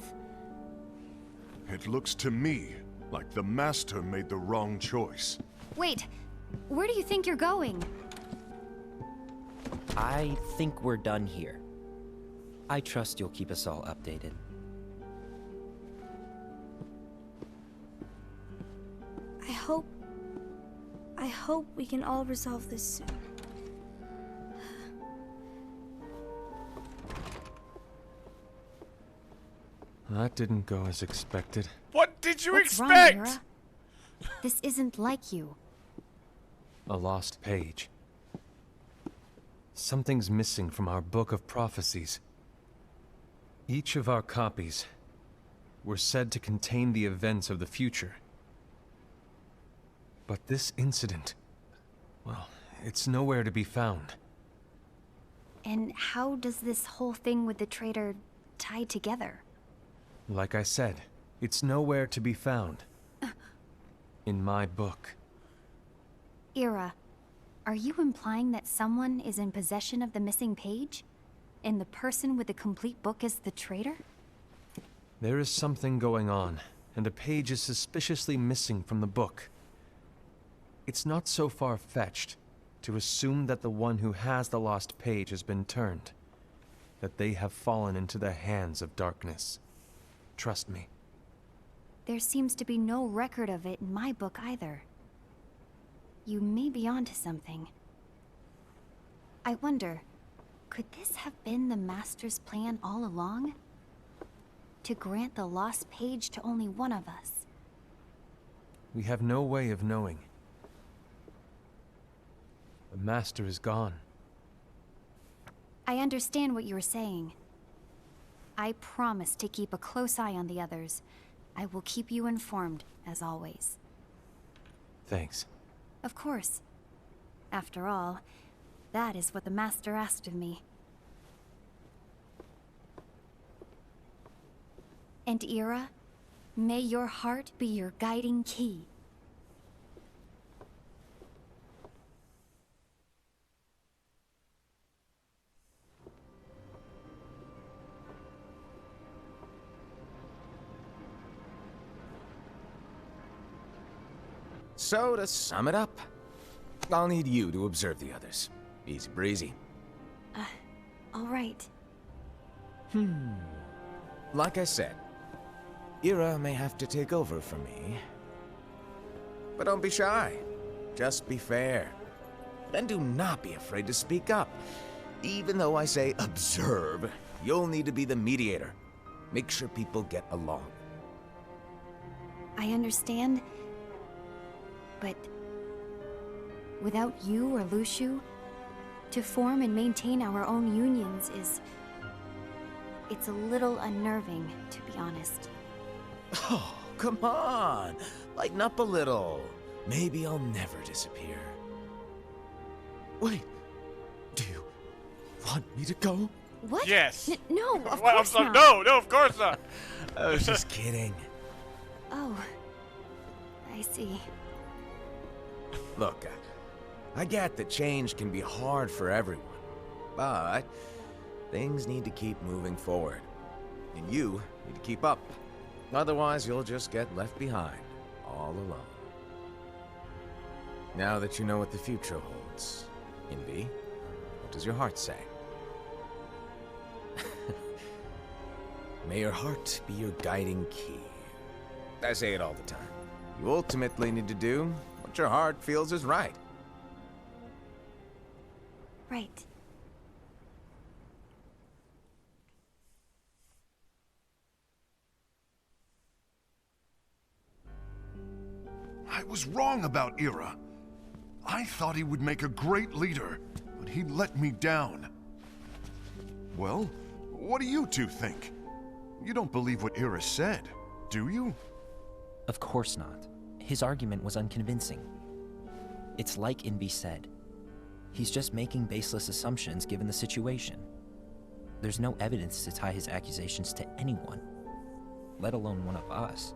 It looks to me like the Master made the wrong choice. Wait, where do you think you're going? I think we're done here. I trust you'll keep us all updated. I hope we can all resolve this soon. That didn't go as expected. What did you What's expect? wrong, Ira? This isn't like you. A lost page. Something's missing from our book of prophecies. Each of our copies were said to contain the events of the future. But this incident, well, it's nowhere to be found. And how does this whole thing with the traitor tie together? Like I said, it's nowhere to be found. In my book. Ira, are you implying that someone is in possession of the missing page? And the person with the complete book is the traitor? There is something going on, and a page is suspiciously missing from the book. It's not so far-fetched to assume that the one who has the lost page has been turned, that they have fallen into the hands of darkness. Trust me. There seems to be no record of it in my book either. You may be onto something. I wonder, could this have been the Master's plan all along? To grant the lost page to only one of us? We have no way of knowing. The Master is gone. I understand what you were saying. I promise to keep a close eye on the others. I will keep you informed, as always. Thanks. Of course. After all, that is what the Master asked of me. And Ira, may your heart be your guiding key. So, to sum it up, I'll need you to observe the others. Easy breezy. All right. Like I said, Ira may have to take over for me. But don't be shy. Just be fair. And do not be afraid to speak up. Even though I say observe, you'll need to be the mediator. Make sure people get along. I understand. But without you or Luciu, to form and maintain our own unions is... it's a little unnerving, to be honest. Oh, come on. Lighten up a little. Maybe I'll never disappear. Wait. Do you want me to go? What? Yes. No, of Well, course not. No, of course not. I was just kidding. Oh, I see. Look, I get that change can be hard for everyone, but things need to keep moving forward. And you need to keep up. Otherwise, you'll just get left behind, all alone. Now that you know what the future holds, Envy, what does your heart say? May your heart be your guiding key. I say it all the time. You ultimately need to do what your heart feels is right. Right. I was wrong about Ira. I thought he would make a great leader, but he let me down. Well, what do you two think? You don't believe what Ira said, do you? Of course not. His argument was unconvincing. It's like Envy said. He's just making baseless assumptions given the situation. There's no evidence to tie his accusations to anyone, let alone one of us.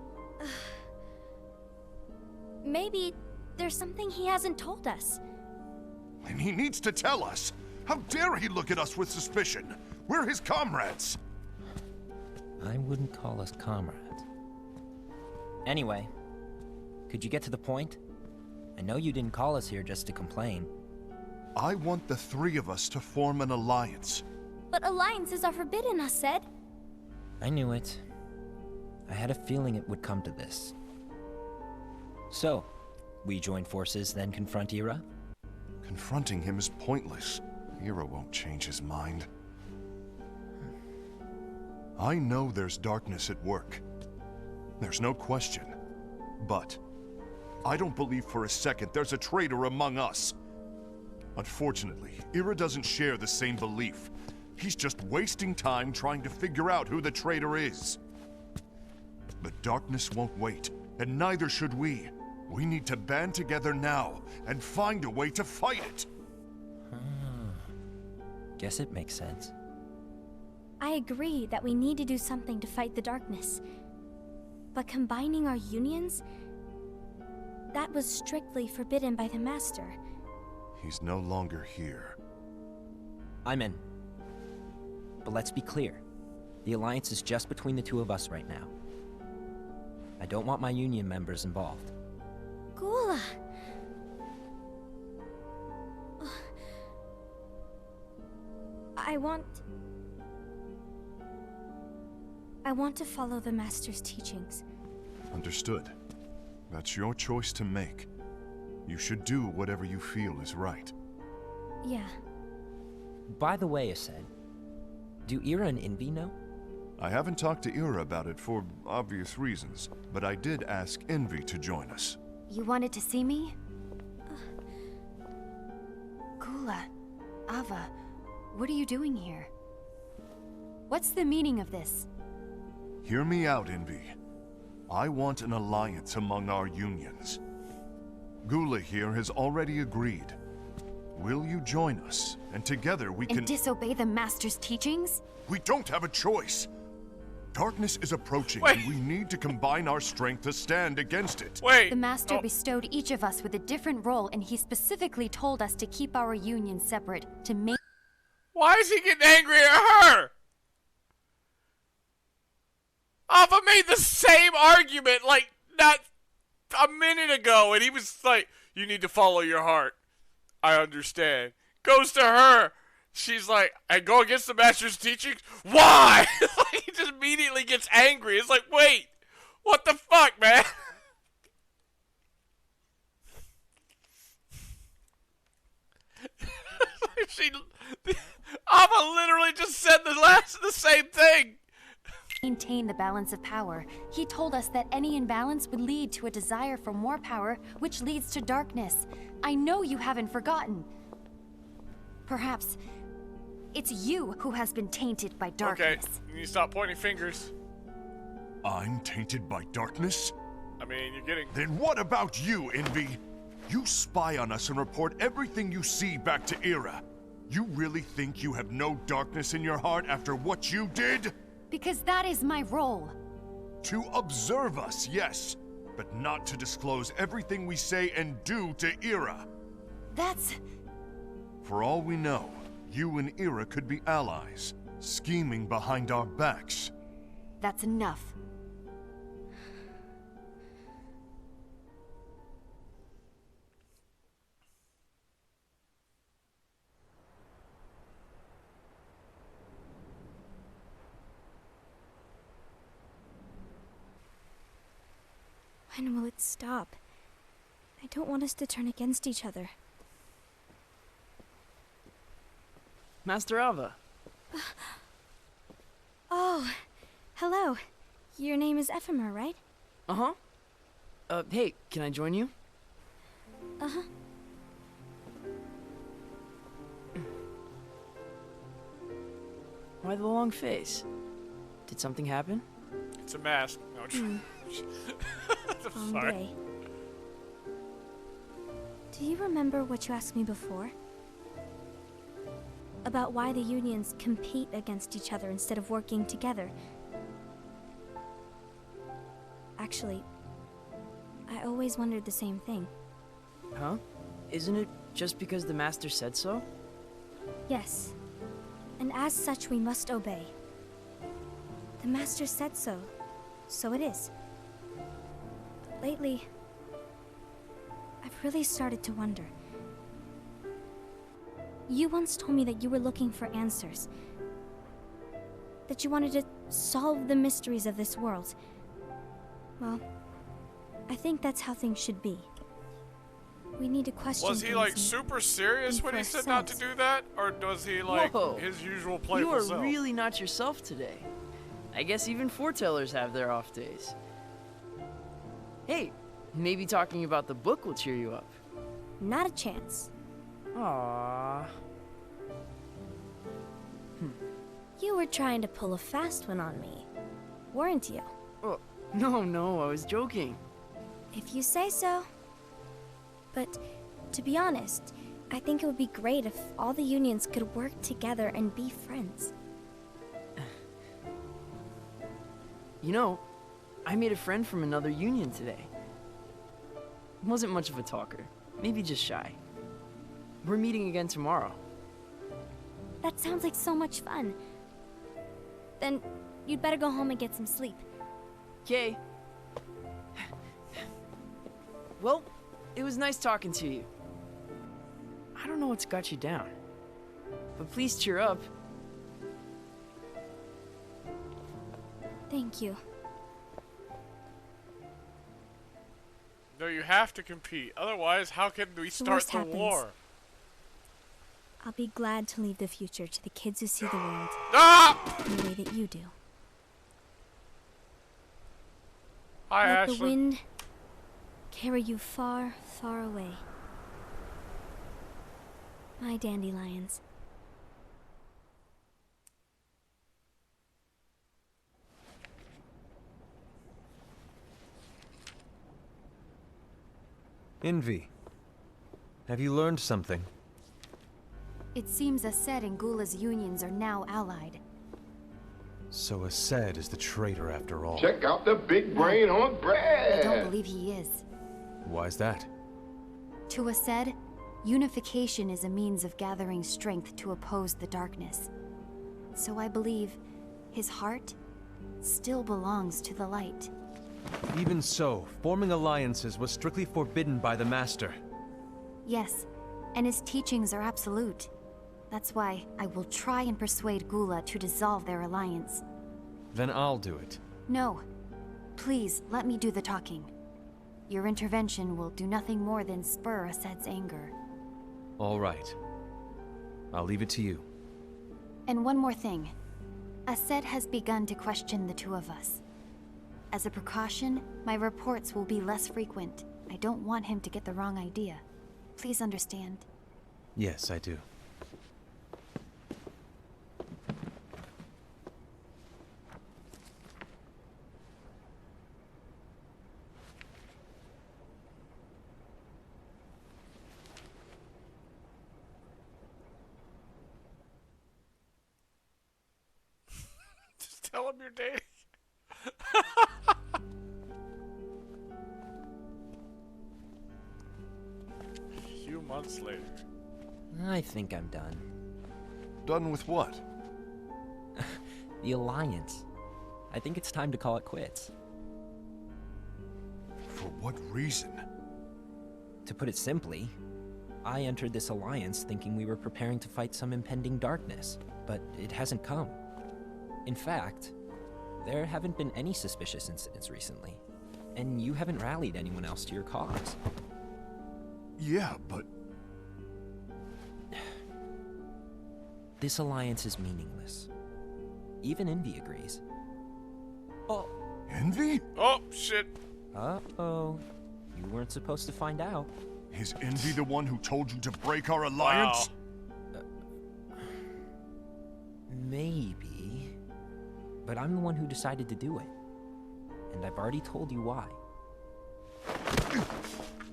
Maybe there's something he hasn't told us. And he needs to tell us. How dare he look at us with suspicion? We're his comrades. I wouldn't call us comrades. Anyway, could you get to the point? I know you didn't call us here just to complain. I want the three of us to form an alliance. But alliances are forbidden, us said. I knew it. I had a feeling it would come to this. So, we join forces, then confront Ira? Confronting him is pointless. Ira won't change his mind. I know there's darkness at work. There's no question. But I don't believe for a second there's a traitor among us. Unfortunately, Ira doesn't share the same belief. He's just wasting time trying to figure out who the traitor is. But darkness won't wait, and neither should we. We need to band together now and find a way to fight it. Guess it makes sense. I agree that we need to do something to fight the darkness. But combining our unions? That was strictly forbidden by the Master. He's no longer here. I'm in. But let's be clear. The alliance is just between the two of us right now. I don't want my union members involved. Gula! I want to follow the Master's teachings. Understood. That's your choice to make. You should do whatever you feel is right. Yeah. By the way, Ased, do Ira and Envy know? I haven't talked to Ira about it for obvious reasons, but I did ask Envy to join us. You wanted to see me? Gula, Ava, what are you doing here? What's the meaning of this? Hear me out, Envy. I want an alliance among our unions. Gula here has already agreed. Will you join us? And together we can... And disobey the Master's teachings? We don't have a choice! Darkness is approaching, Wait. and we need to combine our strength to stand against it. Wait! The Master bestowed each of us with a different role, and he specifically told us to keep our union separate, to make... Why is he getting angry at her? Ava made the same argument, like, not a minute ago, and he was like, you need to follow your heart. I understand. Goes to her. She's like, I go against the Master's teachings? Why? He just immediately gets angry. It's like, wait, what the fuck, man? Ava literally just said the same thing. maintain the balance of power. He told us that any imbalance would lead to a desire for more power, which leads to darkness. I know you haven't forgotten. Perhaps it's you who has been tainted by darkness. Okay, you stop pointing fingers. I'm tainted by darkness? I mean, you're getting... Then what about you, Envy? You spy on us and report everything you see back to Ira. You really think you have no darkness in your heart after what you did? Because that is my role. To observe us, yes, but not to disclose everything we say and do to Ira. That's... For all we know, you and Ira could be allies, scheming behind our backs. That's enough. When will it stop? I don't want us to turn against each other. Master Ava. Oh, hello. Your name is Ephemer, right? Uh-huh. Hey, can I join you? Uh-huh. Why the long face? Did something happen? It's a mask. No, I'm Long sorry. day. Do you remember what you asked me before? About why the unions compete against each other instead of working together. Actually, I always wondered the same thing. Huh? Isn't it just because the Master said so? Yes. And as such, we must obey. The Master said so, so it is. But lately, I've really started to wonder. You once told me that you were looking for answers. That you wanted to solve the mysteries of this world. Well, I think that's how things should be. We need to question. Was he like super serious when he said not to do that, or was he like his usual playful You are self? really not yourself today. I guess even foretellers have their off days. Hey, maybe talking about the book will cheer you up. Not a chance. Aww. You were trying to pull a fast one on me, weren't you? Oh, no, I was joking. If you say so. But, to be honest, I think it would be great if all the unions could work together and be friends. You know, I made a friend from another union today. Wasn't much of a talker, maybe just shy. We're meeting again tomorrow. That sounds like so much fun. Then, you'd better go home and get some sleep. Okay. Well, it was nice talking to you. I don't know what's got you down, but please cheer up. Thank you. No, you have to compete. Otherwise, how can we start worst the happens. war? I'll be glad to leave the future to the kids who see the world in the way that you do. Hi, Let the Ashley. wind carry you far, far away. My dandelions. Envy. Have you learned something? It seems Ased and Gula's unions are now allied. So Ased is the traitor after all. Check out the big brain on I Brad. don't believe he is. Why's that? To Ased, unification is a means of gathering strength to oppose the darkness. So I believe his heart still belongs to the light. Even so, forming alliances was strictly forbidden by the Master. Yes, and his teachings are absolute. That's why I will try and persuade Gula to dissolve their alliance. Then I'll do it. No. Please, let me do the talking. Your intervention will do nothing more than spur Ased's anger. All right. I'll leave it to you. And one more thing. Ased has begun to question the two of us. As a precaution, my reports will be less frequent. I don't want him to get the wrong idea. Please understand. Yes, I do. Just tell him you're dating. A few months later. I think I'm done. Done with what? The Alliance. I think it's time to call it quits. For what reason? To put it simply, I entered this alliance thinking we were preparing to fight some impending darkness, but it hasn't come. In fact, there haven't been any suspicious incidents recently. and you haven't rallied anyone else to your cause. Yeah, but... This alliance is meaningless. Even Envy agrees. Oh. Envy? Oh, shit. Uh-oh. You weren't supposed to find out. Is Envy the one who told you to break our alliance? Wow. Maybe. But I'm the one who decided to do it. And I've already told you why.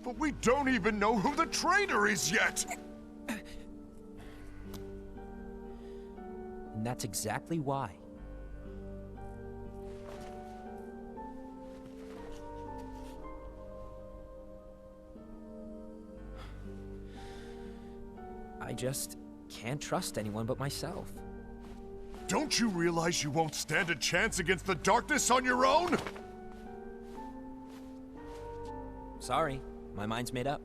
But we don't even know who the traitor is yet! And that's exactly why. I just can't trust anyone but myself. Don't you realize you won't stand a chance against the darkness on your own? Sorry, my mind's made up.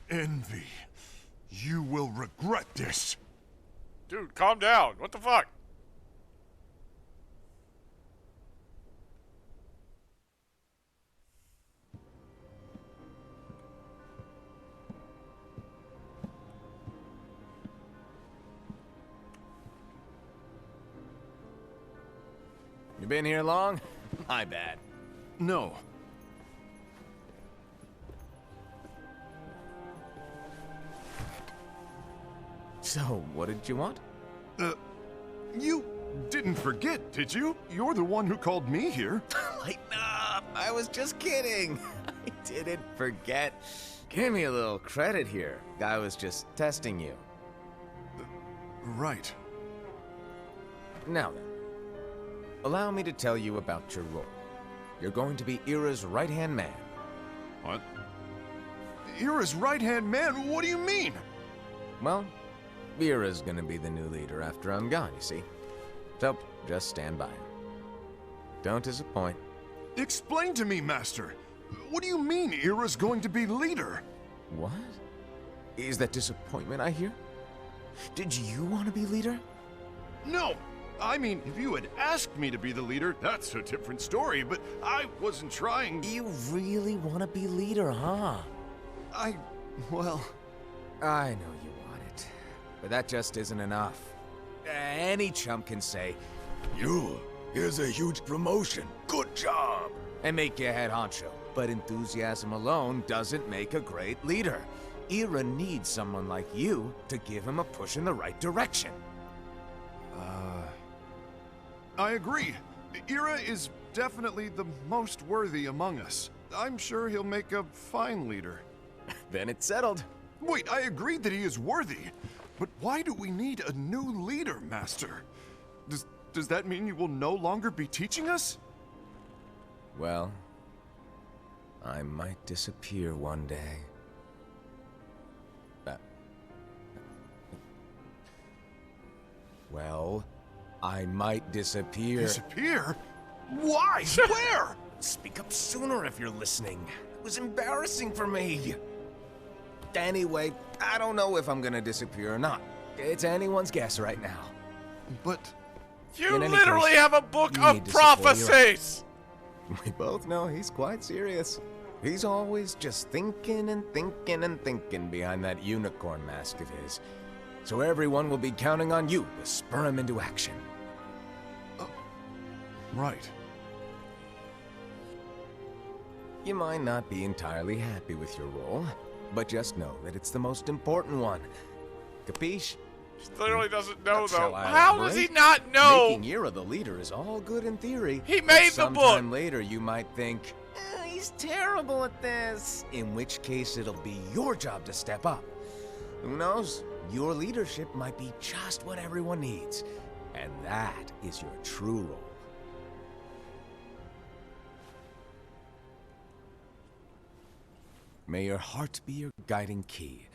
Envy, you will regret this. Dude, calm down. What the fuck? You been here long? My bad. No. So, what did you want? You didn't forget, did you? You're the one who called me here. Lighten up! I was just kidding. I didn't forget. Give me a little credit here. I was just testing you. Right. Now then, allow me to tell you about your role. You're going to be Ira's right-hand man. What? Ira's right-hand man? What do you mean? Well, Ira's gonna be the new leader after I'm gone, you see. So, just stand by her. Don't disappoint. Explain to me, Master. What do you mean Ira's going to be leader? What? Is that disappointment I hear? Did you want to be leader? No! I mean, if you had asked me to be the leader, that's a different story, but I wasn't trying... You really want to be leader, huh? Well... I know you want it, but that just isn't enough. Any chump can say, here's a huge promotion, good job, and make you head honcho. But enthusiasm alone doesn't make a great leader. Ira needs someone like you to give him a push in the right direction. I agree. Ira is definitely the most worthy among us. I'm sure he'll make a fine leader. Then it's settled. Wait, I agreed that he is worthy. But why do we need a new leader, Master? Does that mean you will no longer be teaching us? Well, I might disappear one day. Well, I might disappear. Disappear? Why? Where? Speak up sooner if you're listening. It was embarrassing for me. Anyway, I don't know if I'm gonna disappear or not. It's anyone's guess right now. But... You literally have a book of prophecies! We both know he's quite serious. He's always just thinking and thinking and thinking behind that unicorn mask of his. So everyone will be counting on you to spur him into action. Right. You might not be entirely happy with your role, but just know that it's the most important one. Capiche? He literally doesn't know, Shall though. I How does he not know? Making Ira the leader is all good in theory. He made but the book! Sometime later you might think, he's terrible at this. In which case it'll be your job to step up. Who knows? Your leadership might be just what everyone needs. And that is your true role. May your heart be your guiding key.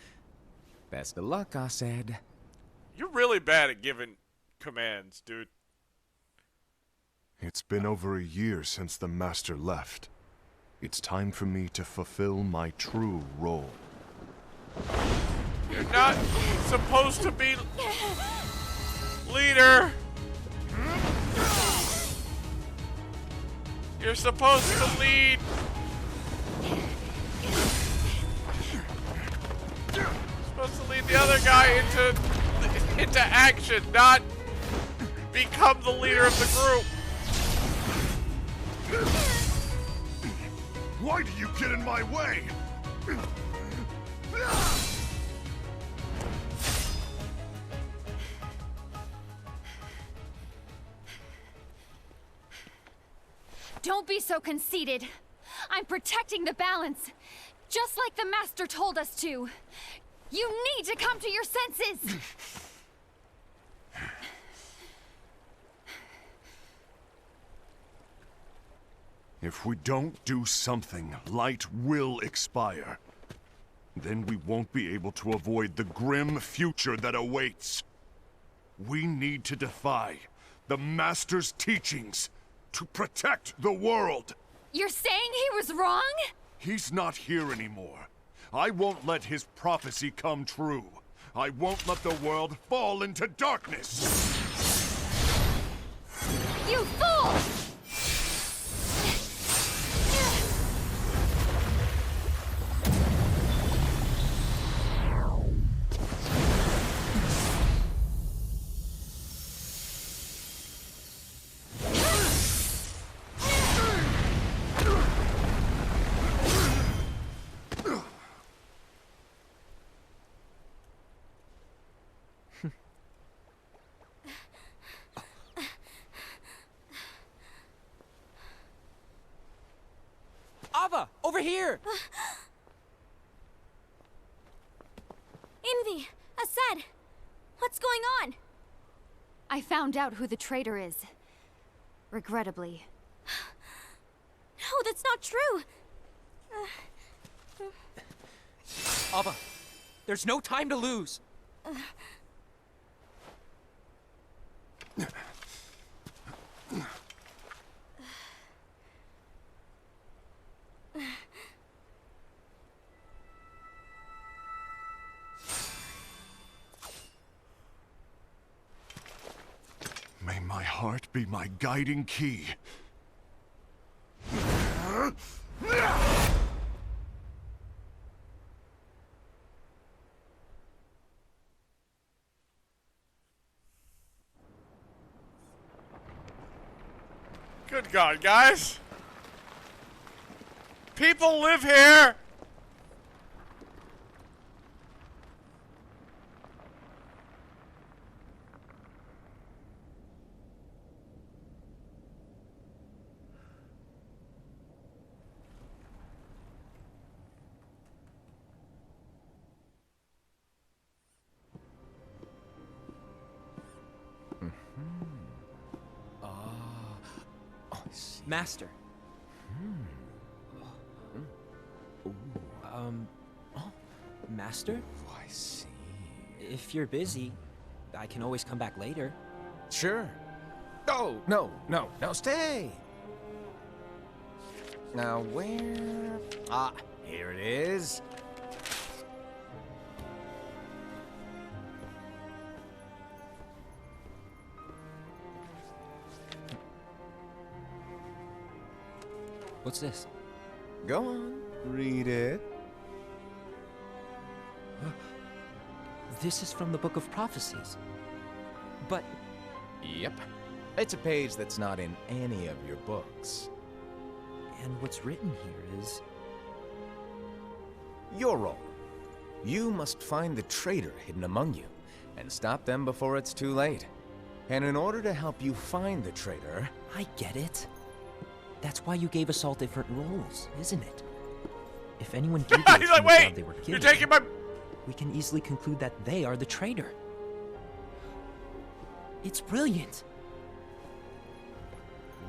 Best of luck, I said. You're really bad at giving commands, dude. It's been over a year since the Master left. It's time for me to fulfill my true role. You're not supposed to be leader. You're supposed to lead. You're supposed to lead the other guy into action, not become the leader of the group. Why do you get in my way? Don't be so conceited. I'm protecting the balance, just like the Master told us to. You need to come to your senses! If we don't do something, light will expire. Then we won't be able to avoid the grim future that awaits. We need to defy the Master's teachings to protect the world. You're saying he was wrong? He's not here anymore. I won't let his prophecy come true. I won't let the world fall into darkness. You fool! Ava, over here! Envy! Asad! What's going on? I found out who the traitor is. Regrettably. No, that's not true! Ava, there's no time to lose! May my heart be my guiding key. Good God, guys. People live here. Master. Master? Oh, I see. If you're busy, I can always come back later. Sure. Oh, no, stay! Now, where... Ah, here it is. What's this? Go on, read it. This is from the Book of Prophecies. But... Yep. It's a page that's not in any of your books. And what's written here is... Your role. You must find the traitor hidden among you, and stop them before it's too late. And in order to help you find the traitor... I get it. That's why you gave us all different roles, isn't it? If anyone deviates He's from like, the wait! job they were given, You're taking my... we can easily conclude that they are the traitor. It's brilliant.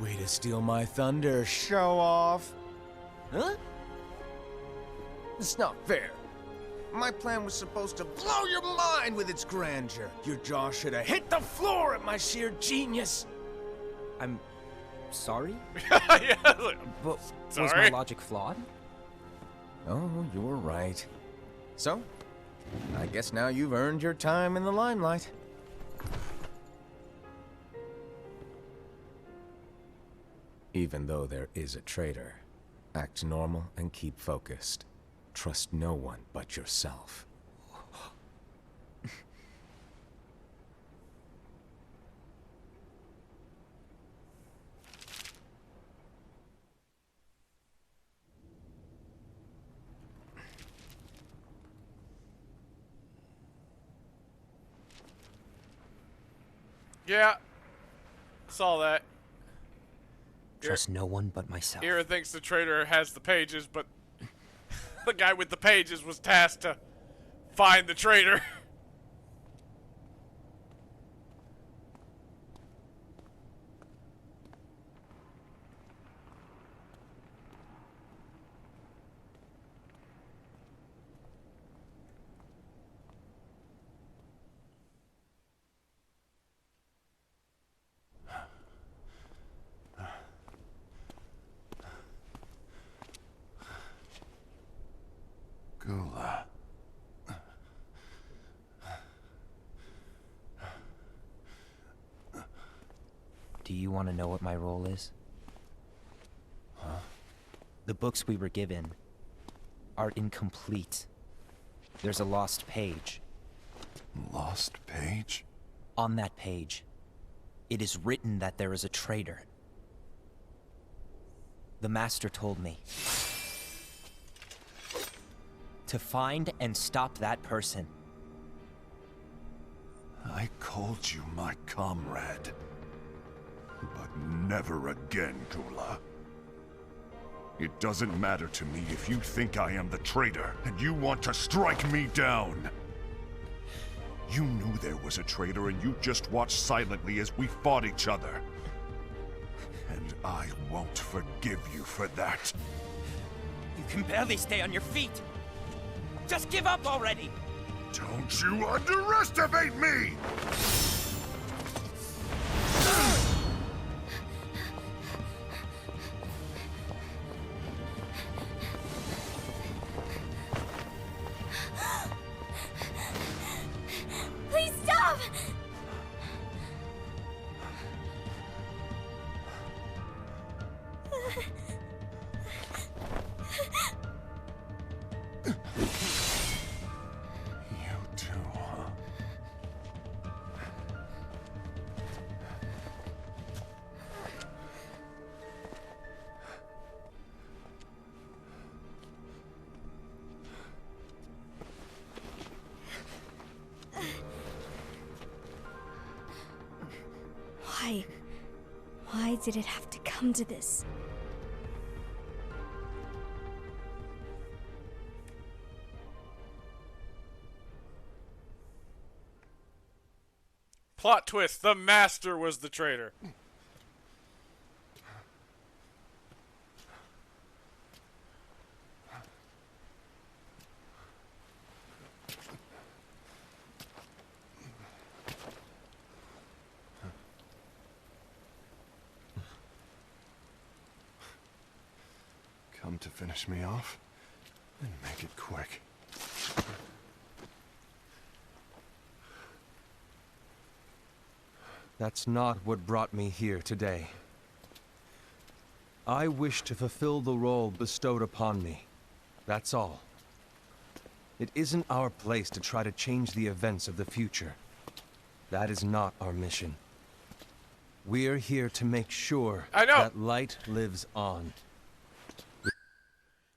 Way to steal my thunder, show off. Huh? It's not fair. My plan was supposed to blow your mind with its grandeur. Your jaw should have hit the floor at my sheer genius. I'm sorry? Yeah, like, But was sorry? my logic flawed? Oh, you're right. So, I guess now you've earned your time in the limelight. Even though there is a traitor, act normal and keep focused. Trust no one but yourself. Yeah, saw that. Trust no one but myself. Ira thinks the traitor has the pages, but the guy with the pages was tasked to find the traitor. Gula. Do you want to know what my role is? Huh? The books we were given are incomplete. There's a lost page. Lost page? On that page, it is written that there is a traitor. The Master told me to find and stop that person. I called you my comrade. But never again, Gula. It doesn't matter to me if you think I am the traitor, and you want to strike me down. You knew there was a traitor, and you just watched silently as we fought each other. And I won't forgive you for that. You can barely stay on your feet. Just give up already! Don't you underestimate me! Please stop! You too, huh? Why? Why did it have to come to this? Plot twist, the Master was the traitor. Come to finish me off? Then make it quick. That's not what brought me here today. I wish to fulfill the role bestowed upon me. That's all. It isn't our place to try to change the events of the future. That is not our mission. We're here to make sure that light lives on.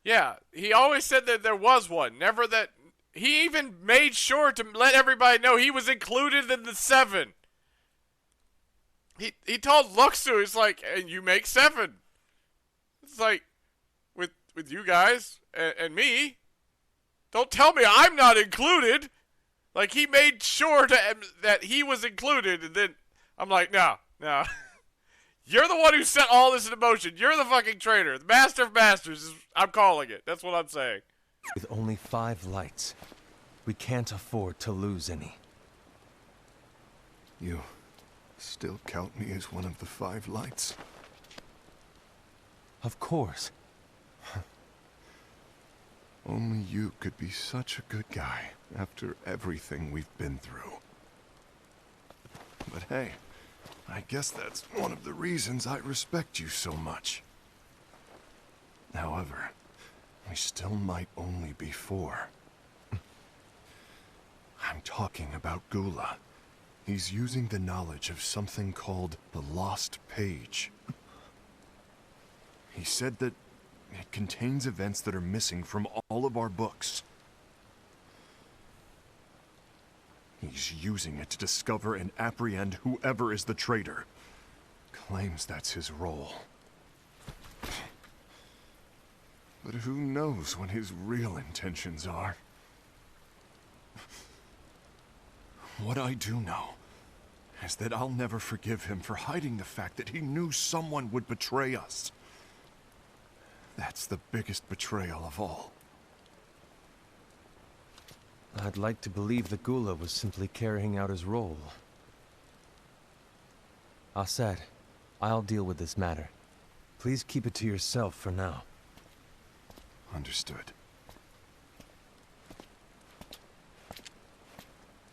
Yeah, he always said that there was one, never that... He even made sure to let everybody know he was included in the 7. He told Luxu, he's like, and you make 7. It's like, with you guys and me, don't tell me I'm not included. Like, he made sure that he was included, and then I'm like, no. You're the one who set all this in motion. You're the fucking traitor. The Master of Masters, I'm calling it. That's what I'm saying. With only 5 lights, we can't afford to lose any. You still count me as one of the 5 lights? Of course. Only you could be such a good guy after everything we've been through. But hey, I guess that's one of the reasons I respect you so much. However, we still might only be four. I'm talking about Gula. He's using the knowledge of something called the Lost Page. He said that it contains events that are missing from all of our books. He's using it to discover and apprehend whoever is the traitor. Claims that's his role. But who knows what his real intentions are? What I do know is that I'll never forgive him for hiding the fact that he knew someone would betray us. That's the biggest betrayal of all. I'd like to believe that Gula was simply carrying out his role. Assad, I'll deal with this matter. Please keep it to yourself for now. Understood.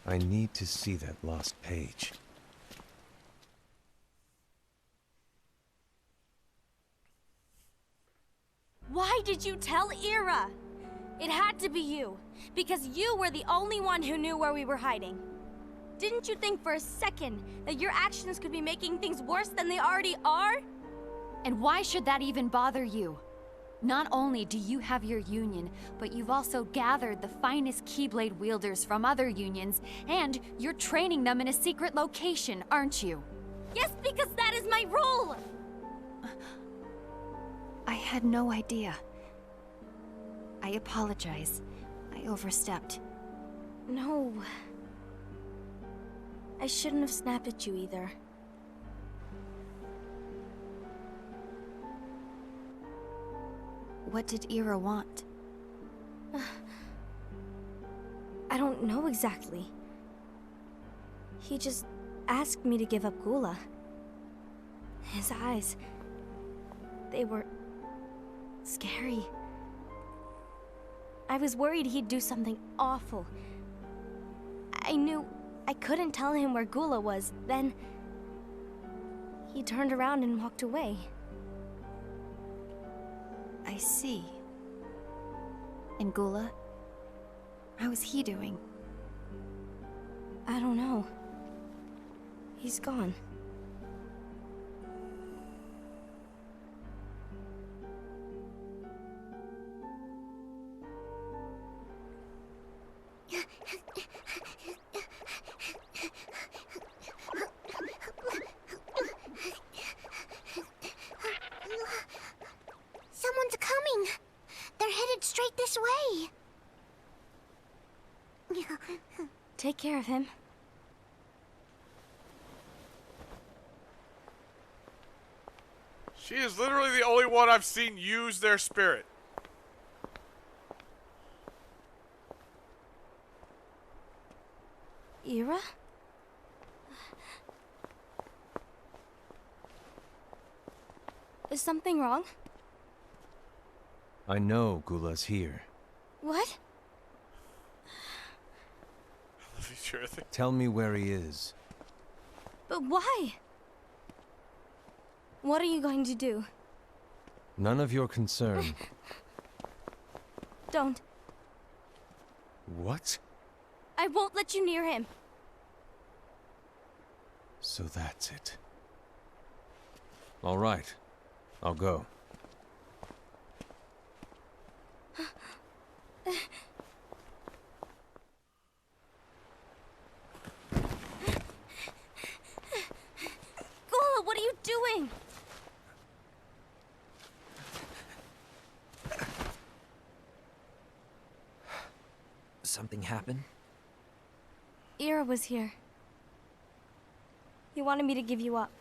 I need to see that lost page. Why did you tell Ira? It had to be you, because you were the only one who knew where we were hiding. Didn't you think for a second that your actions could be making things worse than they already are? And why should that even bother you? Not only do you have your union, but you've also gathered the finest Keyblade wielders from other unions, and you're training them in a secret location, aren't you? Yes, because that is my role! I had no idea. I apologize. I overstepped. No. I shouldn't have snapped at you either. What did Ira want? I don't know exactly. He just asked me to give up Gula. His eyes... they were... scary. I was worried he'd do something awful. I knew I couldn't tell him where Gula was. Then... he turned around and walked away. I see. And Gula? How is he doing? I don't know. He's gone. Someone's coming. They're headed straight this way. Take care of him. She is literally the only one I've seen use their spirit. Ira? Is something wrong? I know Gula's here. What? Tell me where he is. But why? What are you going to do? None of your concern. Don't. What? I won't let you near him. So that's it. All right. I'll go. Gula, what are you doing? Something happened? Ira was here. He wanted me to give you up.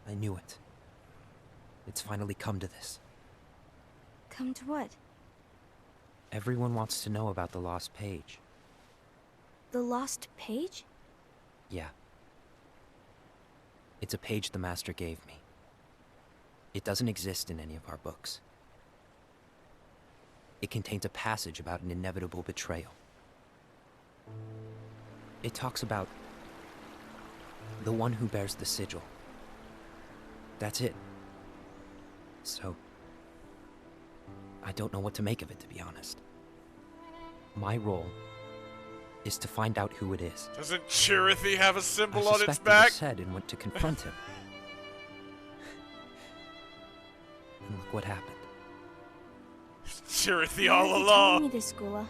I knew it. It's finally come to this. Come to what? Everyone wants to know about the lost page. The lost page? Yeah. It's a page the Master gave me. It doesn't exist in any of our books. It contains a passage about an inevitable betrayal. It talks about the one who bears the sigil. That's it. So, I don't know what to make of it, to be honest. My role is to find out who it is. Doesn't Chirithy have a symbol I on its suspected back? the said and went to confront him. And look what happened. Chirithy Why all are you along. telling me this, Gula?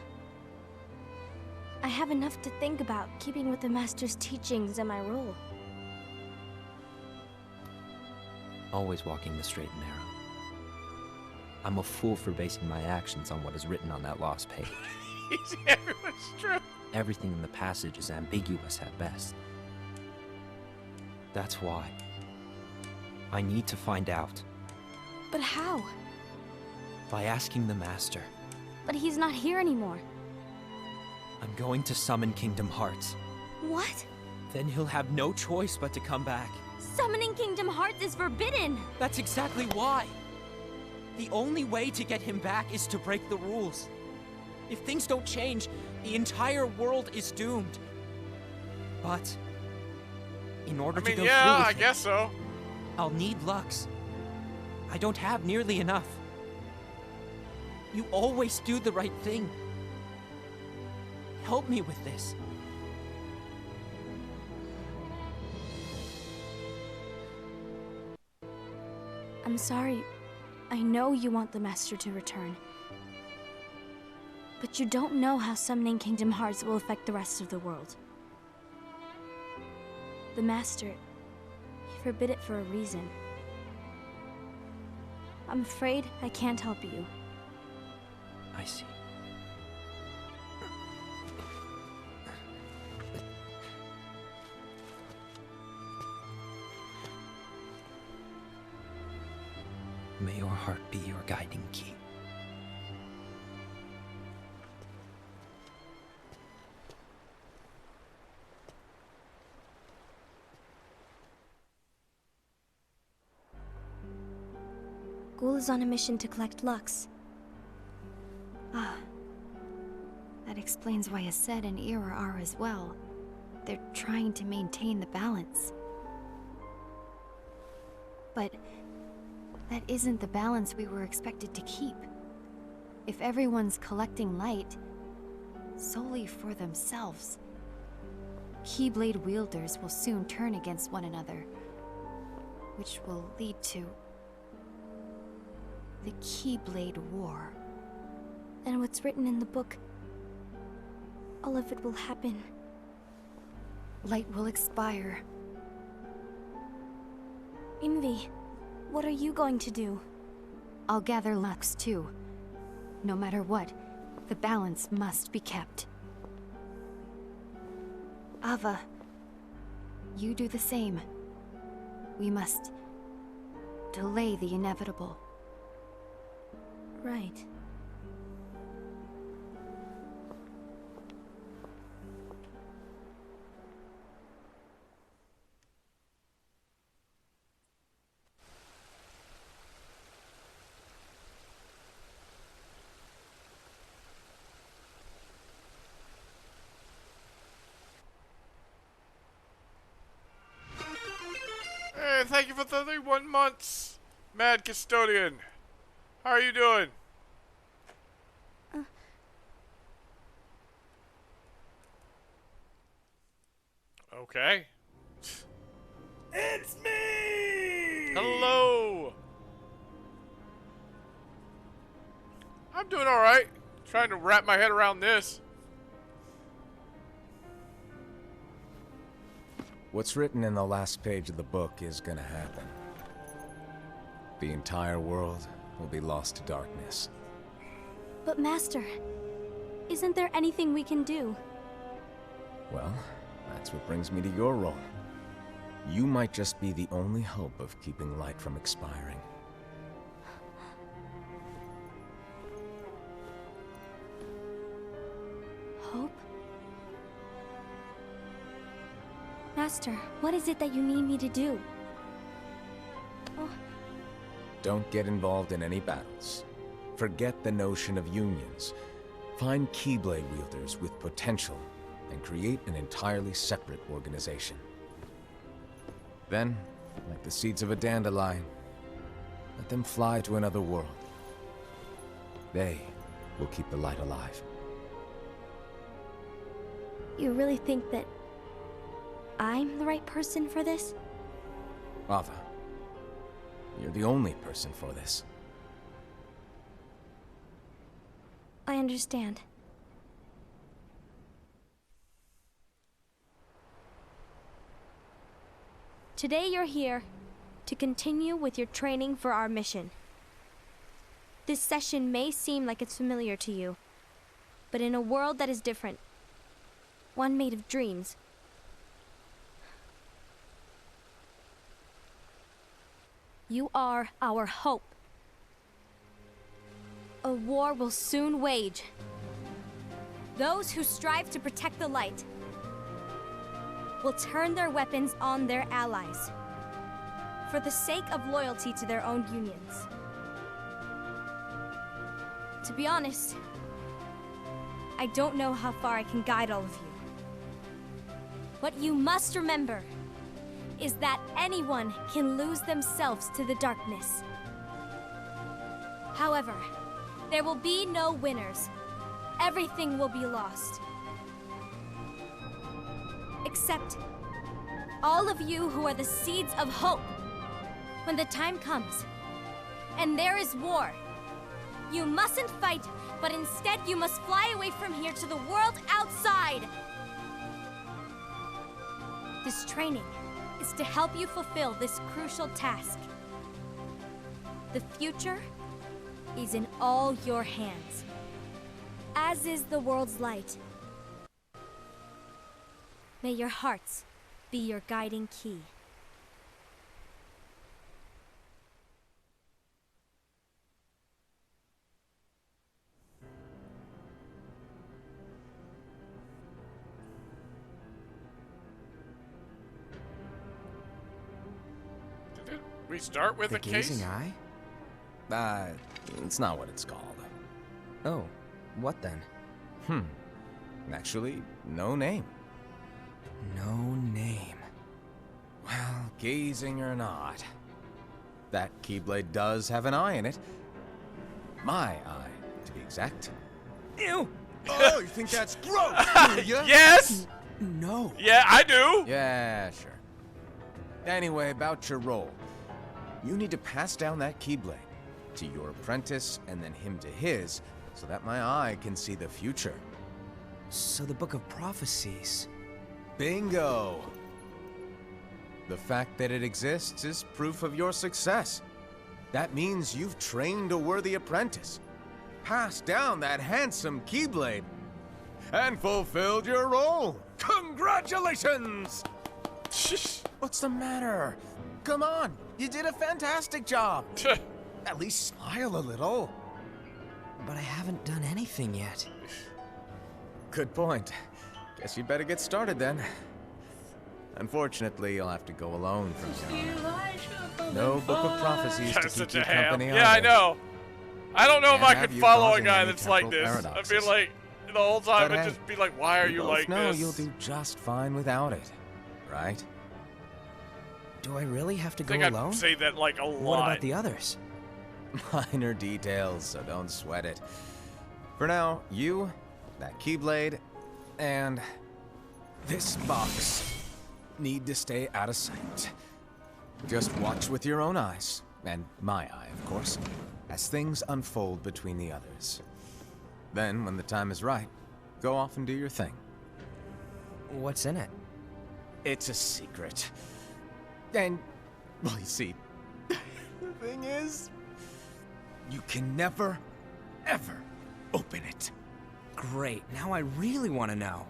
I have enough to think about, keeping with the Master's teachings and my role. Always walking the straight and narrow. I'm a fool for basing my actions on what is written on that lost page. Everyone's true. Everything in the passage is ambiguous at best. That's why I need to find out. But how? By asking the Master. But he's not here anymore. I'm going to summon Kingdom Hearts. What? Then he'll have no choice but to come back. Summoning Kingdom Hearts is forbidden! That's exactly why. The only way to get him back is to break the rules. If things don't change, the entire world is doomed. But in order to go through with I it, guess so. I'll need Lux. I don't have nearly enough. You always do the right thing. Help me with this. I'm sorry. I know you want the Master to return. But you don't know how summoning Kingdom Hearts will affect the rest of the world. The Master, he forbid it for a reason. I'm afraid I can't help you. I see. May your heart be your guiding key. Ghoul is on a mission to collect Lux. Ah. That explains why Aced and Ira are as well. They're trying to maintain the balance. But that isn't the balance we were expected to keep. If everyone's collecting light solely for themselves, Keyblade wielders will soon turn against one another, which will lead to the Keyblade War. And what's written in the book, all of it will happen. Light will expire. Envy, what are you going to do? I'll gather Lux too. No matter what, the balance must be kept. Ava, you do the same. We must delay the inevitable. Right. Hey, thank you for 31 months, Mad Custodian. How are you doing? Okay. It's me! Hello. I'm doing all right. Trying to wrap my head around this. What's written in the last page of the book is gonna happen. The entire world will be lost to darkness. But Master, isn't there anything we can do? Well, that's what brings me to your role. You might just be the only hope of keeping light from expiring. Hope? Master, what is it that you need me to do? Oh. Don't get involved in any battles. forget the notion of unions. Find Keyblade wielders with potential and create an entirely separate organization. Then, like the seeds of a dandelion, let them fly to another world. They will keep the light alive. You really think that I'm the right person for this? Ava, you're the only person for this. I understand. Today you're here to continue with your training for our mission. This session may seem like it's familiar to you, but in a world that is different, one made of dreams, you are our hope. A war will soon wage. Those who strive to protect the light will turn their weapons on their allies for the sake of loyalty to their own unions. To be honest, I don't know how far I can guide all of you. What you must remember is that anyone can lose themselves to the darkness. However, there will be no winners. Everything will be lost. Except all of you who are the seeds of hope. When the time comes, and there is war, you mustn't fight, but instead you must fly away from here to the world outside. This training is to help you fulfill this crucial task. The future is in all your hands, as is the world's light. May your hearts be your guiding key. We start with the a case? gazing eye? It's not what it's called. Oh, what then? Actually, no name. No name. Well, gazing or not, that Keyblade does have an eye in it. My eye, to be exact. Ew! Oh, you think that's gross, do ya? Yes! No. Yeah, I do! Yeah, sure. Anyway, about your role. You need to pass down that Keyblade to your apprentice and then him to his, so that my eye can see the future. So the Book of Prophecies. Bingo! The fact that it exists is proof of your success. That means you've trained a worthy apprentice, passed down that handsome Keyblade, and fulfilled your role. Congratulations! What's the matter? Come on, you did a fantastic job. At least smile a little. But I haven't done anything yet. Good point. Guess you'd better get started then. Unfortunately, you'll have to go alone from here on. No Book of Prophecies to keep you company Yeah, I either. know. I don't know if I Can't could have you follow a causing guy any that's like temporal this. I paradoxes. feel like the whole time But I'd hey, just be like, why are you both like know this? you'll do just fine without it, right? Do I really have to I go think alone? I'd say that like a lot. What about the others? Minor details, so don't sweat it. For now, you, that Keyblade, and this box need to stay out of sight. Just watch with your own eyes, and my eye, of course, as things unfold between the others. Then, when the time is right, go off and do your thing. What's in it? It's a secret. And, well, you see, the thing is, you can never, ever open it. Great, now I really want to know.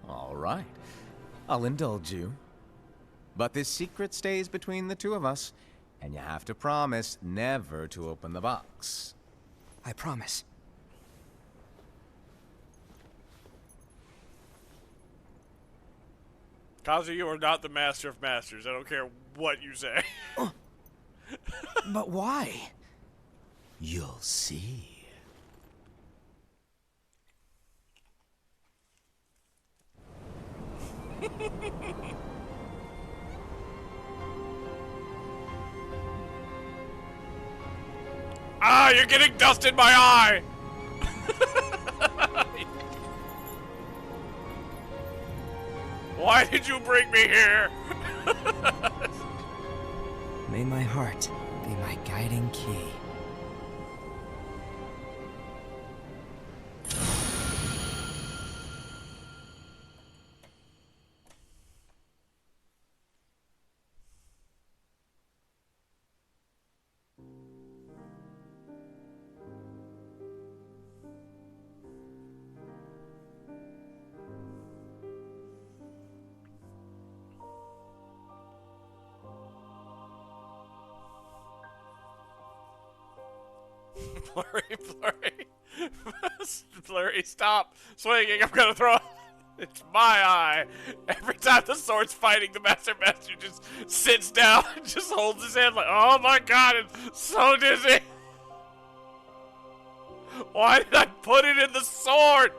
All right. I'll indulge you. But this secret stays between the two of us, and you have to promise never to open the box. I promise. Qaza, you are not the master of masters. I don't care what you say. But why? You'll see. Ah, you're getting dust in my eye! Why did you bring me here? May my heart be my guiding key. Blurry, stop swinging. I'm gonna throw. It's my eye. Every time the sword's fighting, the Master just sits down and just holds his hand like, oh my god, it's so dizzy. Why did I put it in the sword?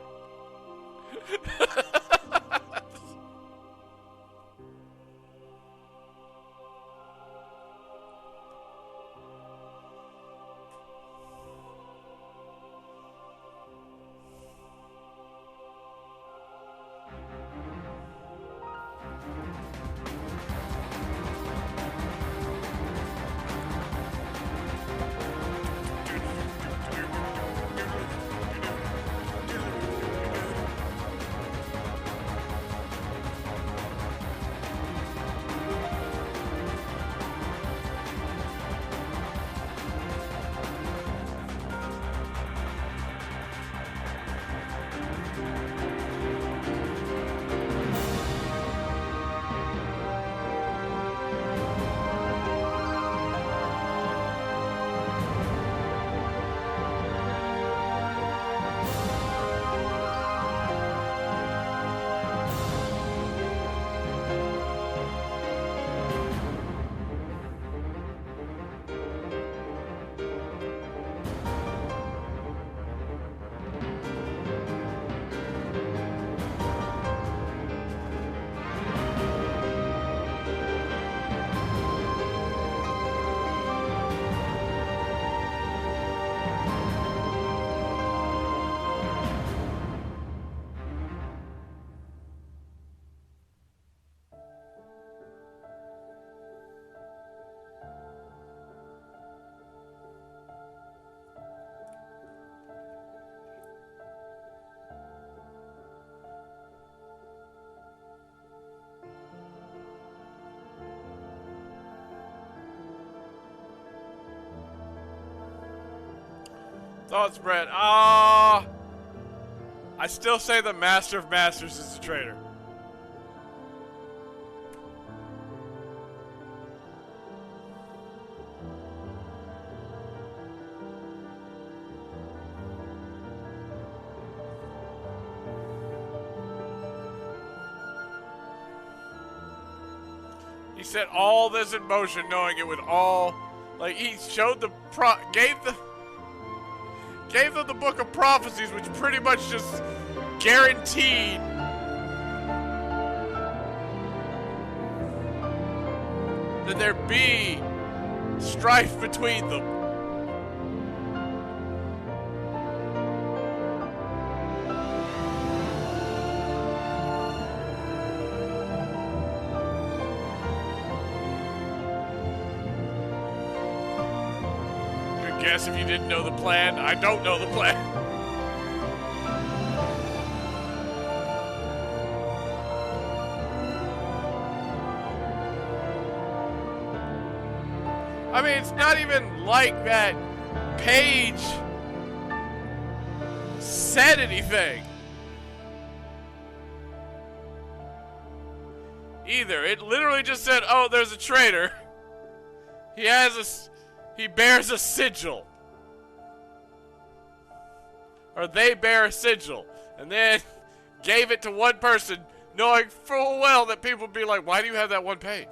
Thoughts, Brett. I still say the Master of Masters is the traitor. He set all this in motion knowing it would all, like, he showed the gave them the Book of Prophecies, which pretty much just guaranteed that there be strife between them. Guess if you didn't know the plan, I don't know the plan. I mean, it's not even like that page said anything. Either. It literally just said, oh, there's a traitor. He bears a sigil. Or they bear a sigil. And then gave it to one person, knowing full well that people would be like, why do you have that one page?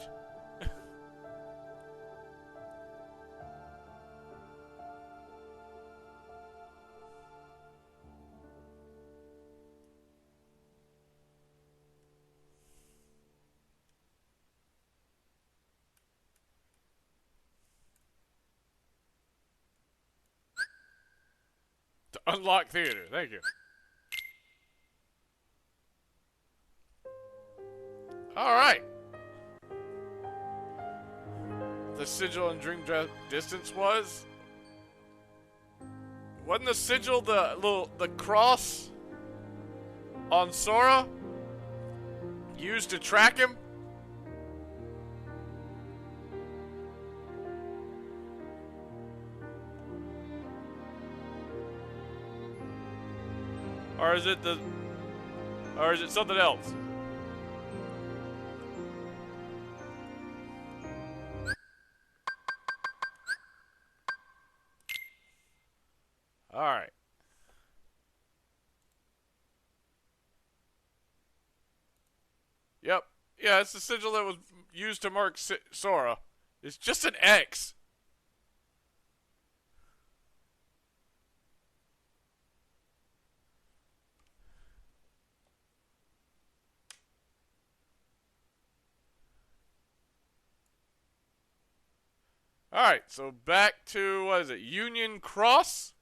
Unlock theater. Thank you. Alright. The sigil in Dream Distance was? Wasn't the sigil the cross on Sora used to track him? Or is it something else? All right. Yep. Yeah, it's the sigil that was used to mark Sora. It's just an X. Alright, so back to, what is it, Union Cross?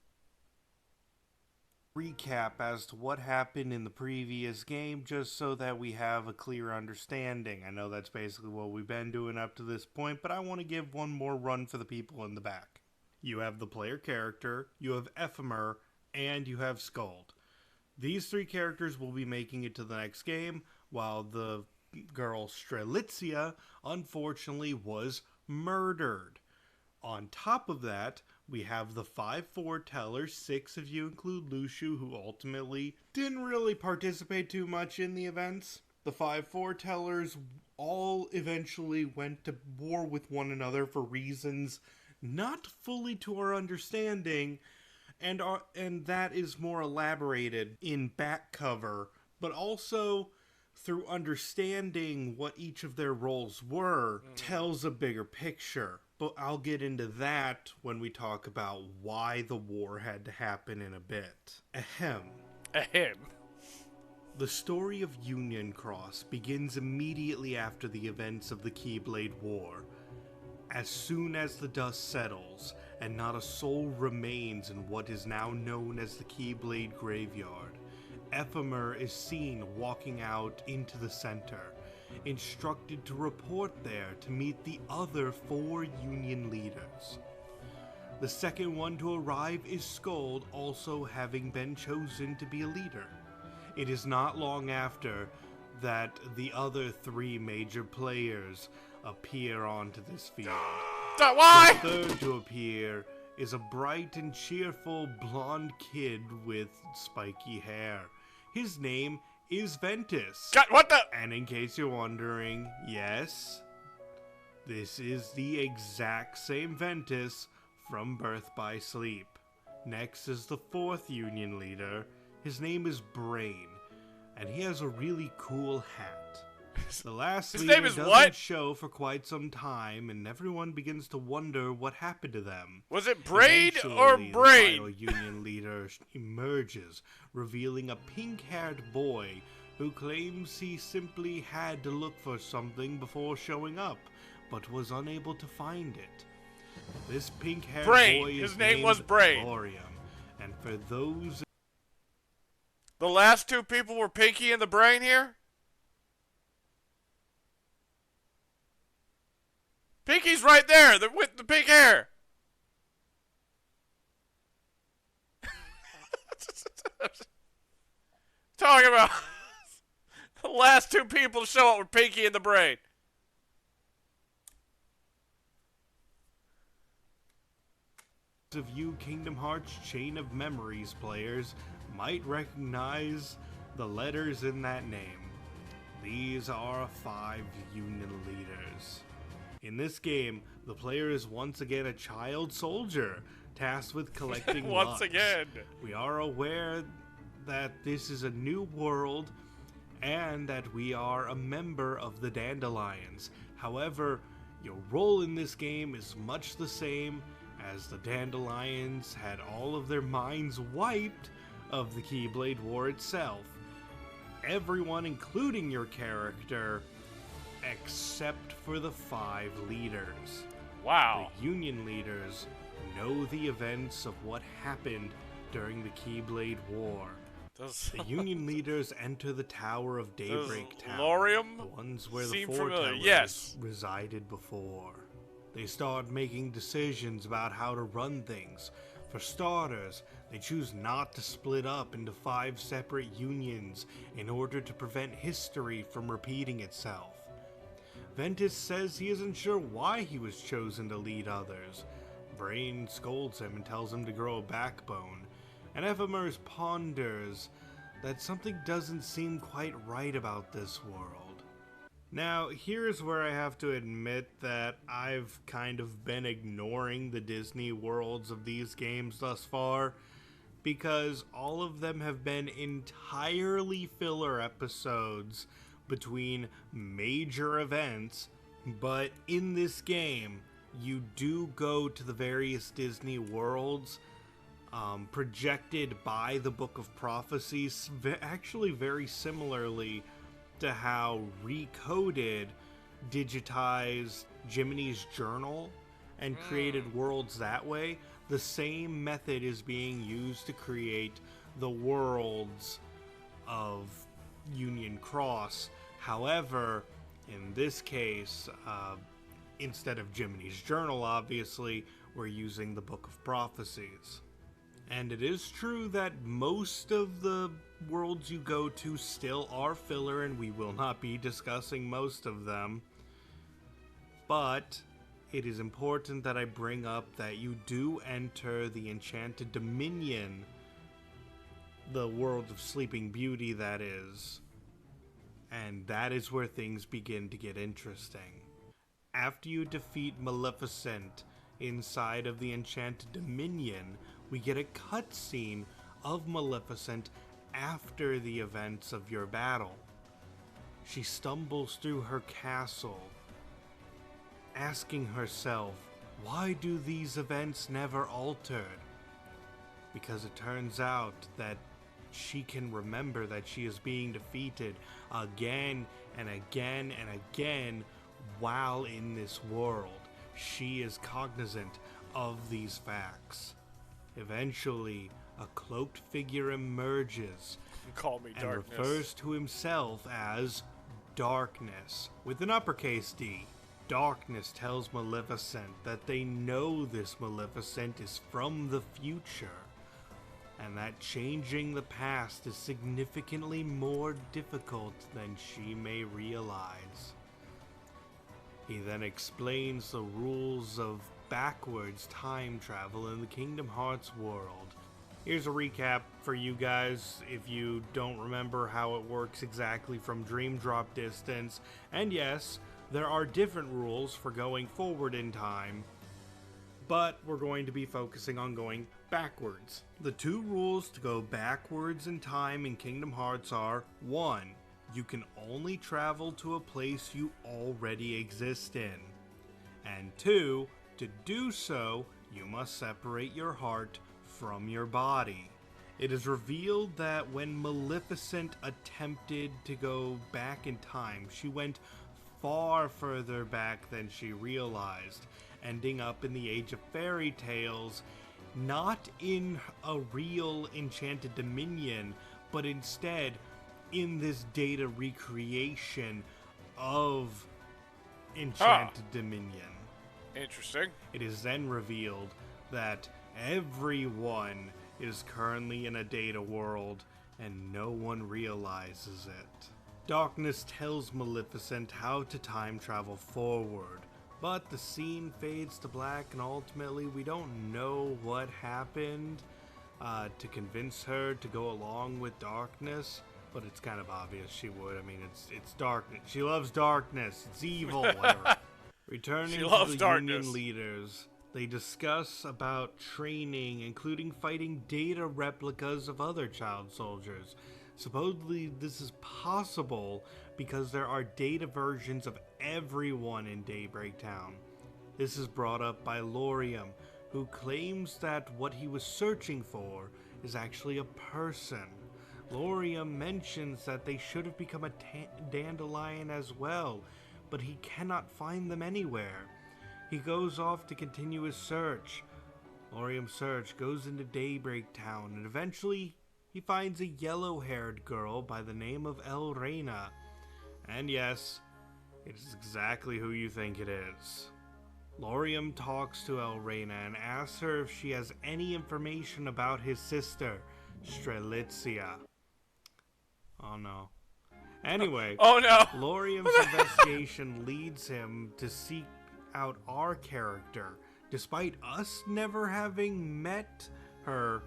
Recap as to what happened in the previous game, just so that we have a clear understanding. I know that's basically what we've been doing up to this point, but I want to give one more run for the people in the back. You have the player character, you have Ephemer, and you have Skuld. These three characters will be making it to the next game, while the girl Strelitzia, unfortunately, was murdered. On top of that, we have the 5 foretellers. 6 of you include Lushu, who ultimately didn't really participate too much in the events. The 5 foretellers all eventually went to war with one another for reasons not fully to our understanding, and that is more elaborated in back cover, but also through understanding what each of their roles were, tells a bigger picture. But I'll get into that when we talk about why the war had to happen in a bit. Ahem. Ahem. The story of Union Cross begins immediately after the events of the Keyblade War. As soon as the dust settles, and not a soul remains in what is now known as the Keyblade Graveyard, Ephemer is seen walking out into the center, instructed to report there to meet the other 4 Union leaders. The second one to arrive is Skuld, also having been chosen to be a leader. It is not long after that the other 3 major players appear onto this field. Why? The third to appear is a bright and cheerful blonde kid with spiky hair. His name is Ventus. What the? And in case you're wondering, yes, this is the exact same Ventus from Birth by Sleep. Next is the 4th Union leader. His name is Brain, and he has a really cool hat. The last His leader name is doesn't what? show for quite some time, and everyone begins to wonder what happened to them. Was it Braid or Eventually, Braid? The final Union leader emerges, revealing a pink-haired boy who claims he simply had to look for something before showing up, but was unable to find it. This pink-haired boy is His name was named Braid. Thorium, and for those... The last 2 people were Pinky and the Brain here? Pinky's right there, with the pink hair. Talking about the last 2 people to show up were Pinky and the Brain. of you Kingdom Hearts Chain of Memories players might recognize the letters in that name. These are 5 Union leaders. In this game, the player is once again a child soldier, tasked with collecting Once logs. again. We are aware that this is a new world, and that we are a member of the Dandelions. However, your role in this game is much the same, as the Dandelions had all of their minds wiped of the Keyblade War itself. Everyone, including your character, except for the 5 leaders. Wow. The Union leaders know the events of what happened during the Keyblade War. The Union leaders enter the Tower of Daybreak Town, Lorium the ones where the seem Four familiar. Towers Yes. resided before. They start making decisions about how to run things. For starters, they choose not to split up into 5 separate unions in order to prevent history from repeating itself. Ventus says he isn't sure why he was chosen to lead others. Brain scolds him and tells him to grow a backbone. And Ephemers ponders that something doesn't seem quite right about this world. Now, here's where I have to admit that I've kind of been ignoring the Disney worlds of these games thus far, because all of them have been entirely filler episodes between major events, but in this game, you do go to the various Disney worlds projected by the Book of Prophecies, actually very similarly to how Recoded digitized Jiminy's journal and created worlds that way. The same method is being used to create the worlds of Union Cross. However, in this case, instead of Jiminy's journal, obviously, we're using the Book of Prophecies. And it is true that most of the worlds you go to still are filler, and we will not be discussing most of them. But it is important that I bring up that you do enter the Enchanted Dominion, the world of Sleeping Beauty, that is. And that is where things begin to get interesting. After you defeat Maleficent inside of the Enchanted Dominion, we get a cutscene of Maleficent after the events of your battle. She stumbles through her castle, asking herself, why do these events never altered? Because it turns out that she can remember that she is being defeated again and again and again while in this world. She is cognizant of these facts. Eventually, a cloaked figure emerges Call me and Darkness. refers to himself as Darkness, with an uppercase D. Darkness tells Maleficent that they know this Maleficent is from the future, and that changing the past is significantly more difficult than she may realize. He then explains the rules of backwards time travel in the Kingdom Hearts world. Here's a recap for you guys if you don't remember how it works exactly from Dream Drop Distance. And yes, there are different rules for going forward in time, but we're going to be focusing on going backwards. The 2 rules to go backwards in time in Kingdom Hearts are: 1, you can only travel to a place you already exist in, and 2, to do so, you must separate your heart from your body. It is revealed that when Maleficent attempted to go back in time, she went far further back than she realized, ending up in the Age of Fairy Tales, not in a real Enchanted Dominion, but instead in this data recreation of Enchanted Dominion. Interesting. It is then revealed that everyone is currently in a data world and no one realizes it. Darkness tells Maleficent how to time travel forward, but the scene fades to black and ultimately we don't know what happened to convince her to go along with Darkness, but it's kind of obvious she would. I mean, it's Darkness. She loves darkness. It's evil, whatever. Returning to the Union leaders, they discuss about training, including fighting data replicas of other child soldiers. Supposedly, this is possible because there are data versions of everyone in Daybreak Town. This is brought up by Lorium, who claims that what he was searching for is actually a person. Lorium mentions that they should have become a dandelion as well, but he cannot find them anywhere. He goes off to continue his search, Laurium's search goes into Daybreak Town, and eventually he finds a yellow-haired girl by the name of Elrena. And yes, it is exactly who you think it is. Laurium talks to Elrena and asks her if she has any information about his sister, Strelitzia. Oh no. Anyway, oh no! Laurium's investigation leads him to seek out our character. Despite us never having met her,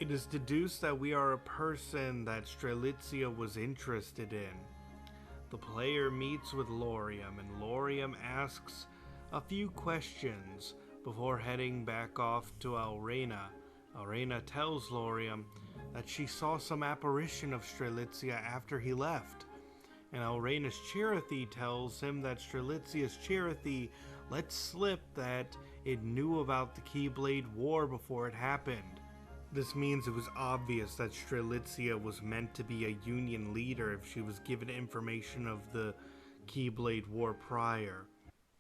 it is deduced that we are a person that Strelitzia was interested in. The player meets with Laurium, and Laurium asks a few questions before heading back off to Elrena. Elrena tells Laurium that she saw some apparition of Strelitzia after he left, and Elrena's Cherethy tells him that Strelitzia's Cherethy let slip that it knew about the Keyblade War before it happened. This means it was obvious that Strelitzia was meant to be a Union leader if she was given information of the Keyblade War prior.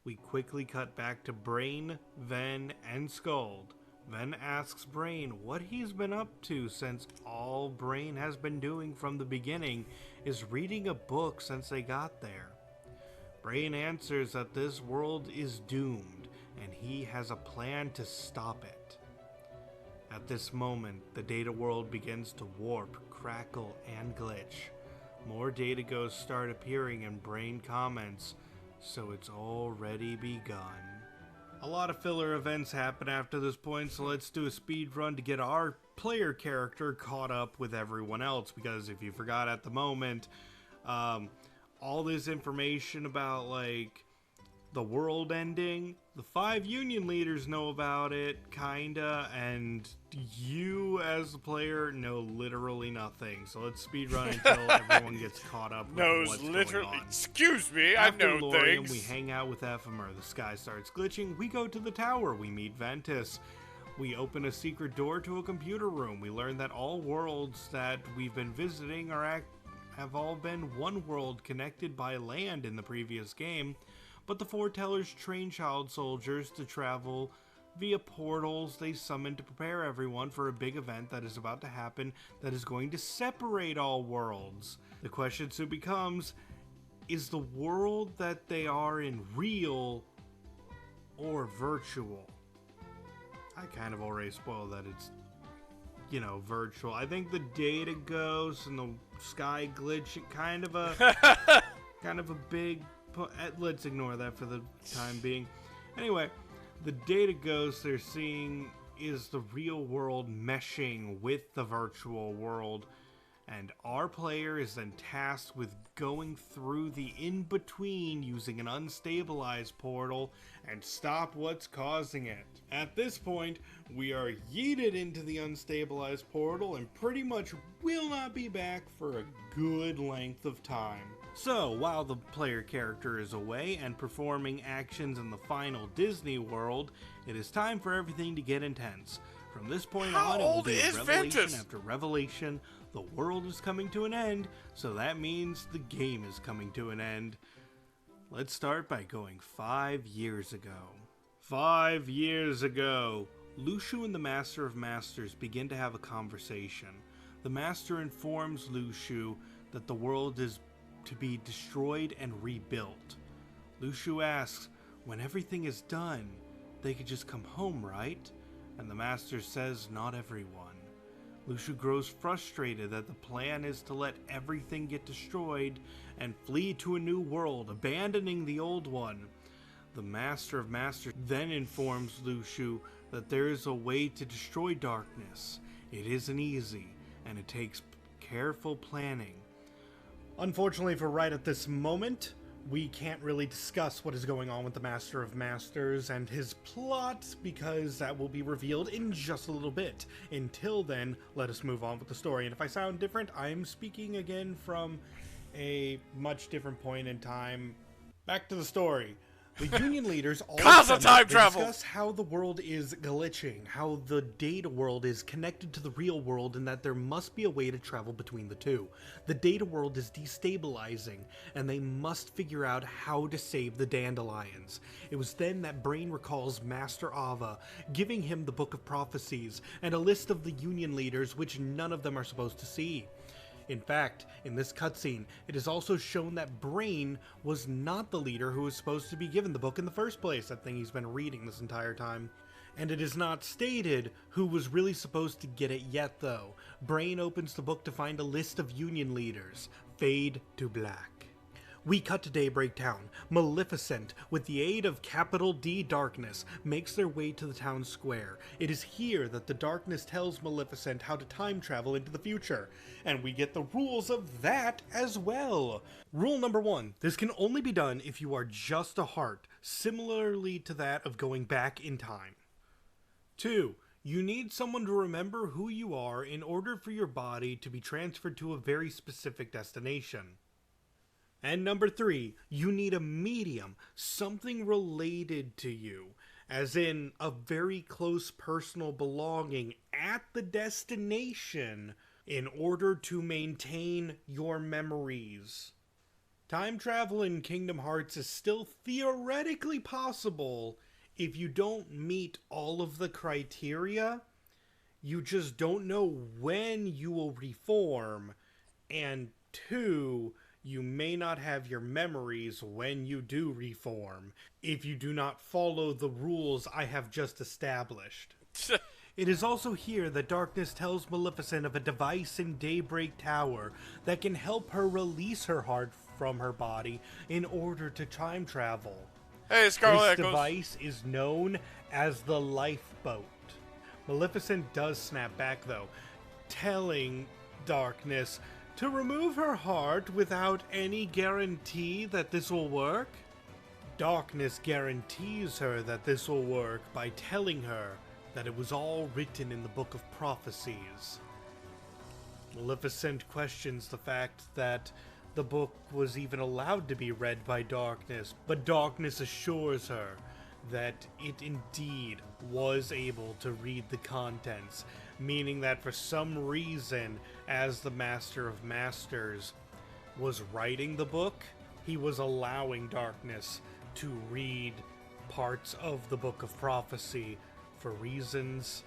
We quickly cut back to Brain, Ven, and Skuld. Ven asks Brain what he's been up to since all Brain has been doing from the beginning is reading a book since they got there. Brain answers that this world is doomed and he has a plan to stop it. At this moment, the data world begins to warp, crackle, and glitch. More data ghosts start appearing and Brain comments, "So it's already begun." A lot of filler events happen after this point, so let's do a speed run to get our player character caught up with everyone else, because if you forgot at the moment, all this information about, like, the world ending, the 5 Union leaders know about it, kinda, and you as the player know literally nothing. So let's speedrun until everyone gets caught up with what's going on. Excuse me, After I know Laurium, things. we hang out with Ephemer. The sky starts glitching. We go to the tower. We meet Ventus. We open a secret door to a computer room. We learn that all worlds that we've been visiting have all been one world connected by land in the previous game. But the foretellers train child soldiers to travel via portals they summon to prepare everyone for a big event that is about to happen that is going to separate all worlds. The question soon becomes, is the world that they are in real or virtual? I kind of already spoiled that it's, you know, virtual. I think the data ghosts and the sky glitch, kind of a big... Let's ignore that for the time being. Anyway, the data ghosts they're seeing is the real world meshing with the virtual world, and our player is then tasked with going through the in-between using an unstabilized portal and stop what's causing it. At this point, we are yeeted into the unstabilized portal and pretty much will not be back for a good length of time. So, while the player character is away and performing actions in the final Disney world, it is time for everything to get intense. From this point on, it will be revelation after revelation. The world is coming to an end, so that means the game is coming to an end. Let's start by going 5 years ago. 5 years ago, Luxu and the Master of Masters begin to have a conversation. The Master informs Luxu that the world is to be destroyed and rebuilt. Luxu asks, when everything is done, they could just come home, right? And the Master says, not everyone. Luxu grows frustrated that the plan is to let everything get destroyed and flee to a new world, abandoning the old one. The Master of Masters then informs Luxu that there is a way to destroy darkness. It isn't easy, and it takes careful planning. Unfortunately for right at this moment, we can't really discuss what is going on with the Master of Masters and his plot, because that will be revealed in just a little bit. Until then, let us move on with the story. And if I sound different, I'm speaking again from a much different point in time. Back to the story. The Union leaders all Qaza time travel! discuss how the world is glitching, how the data world is connected to the real world, and that there must be a way to travel between the two. The data world is destabilizing, and they must figure out how to save the dandelions. It was then that Brain recalls Master Ava, giving him the Book of Prophecies, and a list of the Union leaders which none of them are supposed to see. In fact, in this cutscene, it is also shown that Brain was not the leader who was supposed to be given the book in the first place, that thing he's been reading this entire time. And it is not stated who was really supposed to get it yet, though. Brain opens the book to find a list of Union leaders. Fade to black. We cut to Daybreak Town. Maleficent, with the aid of capital D Darkness, makes their way to the town square. It is here that the Darkness tells Maleficent how to time travel into the future, and we get the rules of that as well. Rule number 1, this can only be done if you are just a heart, similarly to that of going back in time. 2, you need someone to remember who you are in order for your body to be transferred to a very specific destination. And number 3, you need a medium, something related to you, as in a very close personal belonging at the destination in order to maintain your memories. Time travel in Kingdom Hearts is still theoretically possible if you don't meet all of the criteria. You just don't know when you will reform, and 2, you may not have your memories when you do reform, if you do not follow the rules I have just established. It is also here that Darkness tells Maleficent of a device in Daybreak Tower that can help her release her heart from her body in order to time travel. Hey, Scarlet This device is known as the Lifeboat. Maleficent does snap back, though, telling Darkness to remove her heart without any guarantee that this will work. Darkness guarantees her that this will work by telling her that it was all written in the Book of Prophecies. Maleficent questions the fact that the book was even allowed to be read by Darkness, but Darkness assures her that it indeed was able to read the contents, meaning that for some reason, as the Master of Masters was writing the book, he was allowing Darkness to read parts of the Book of Prophecy for reasons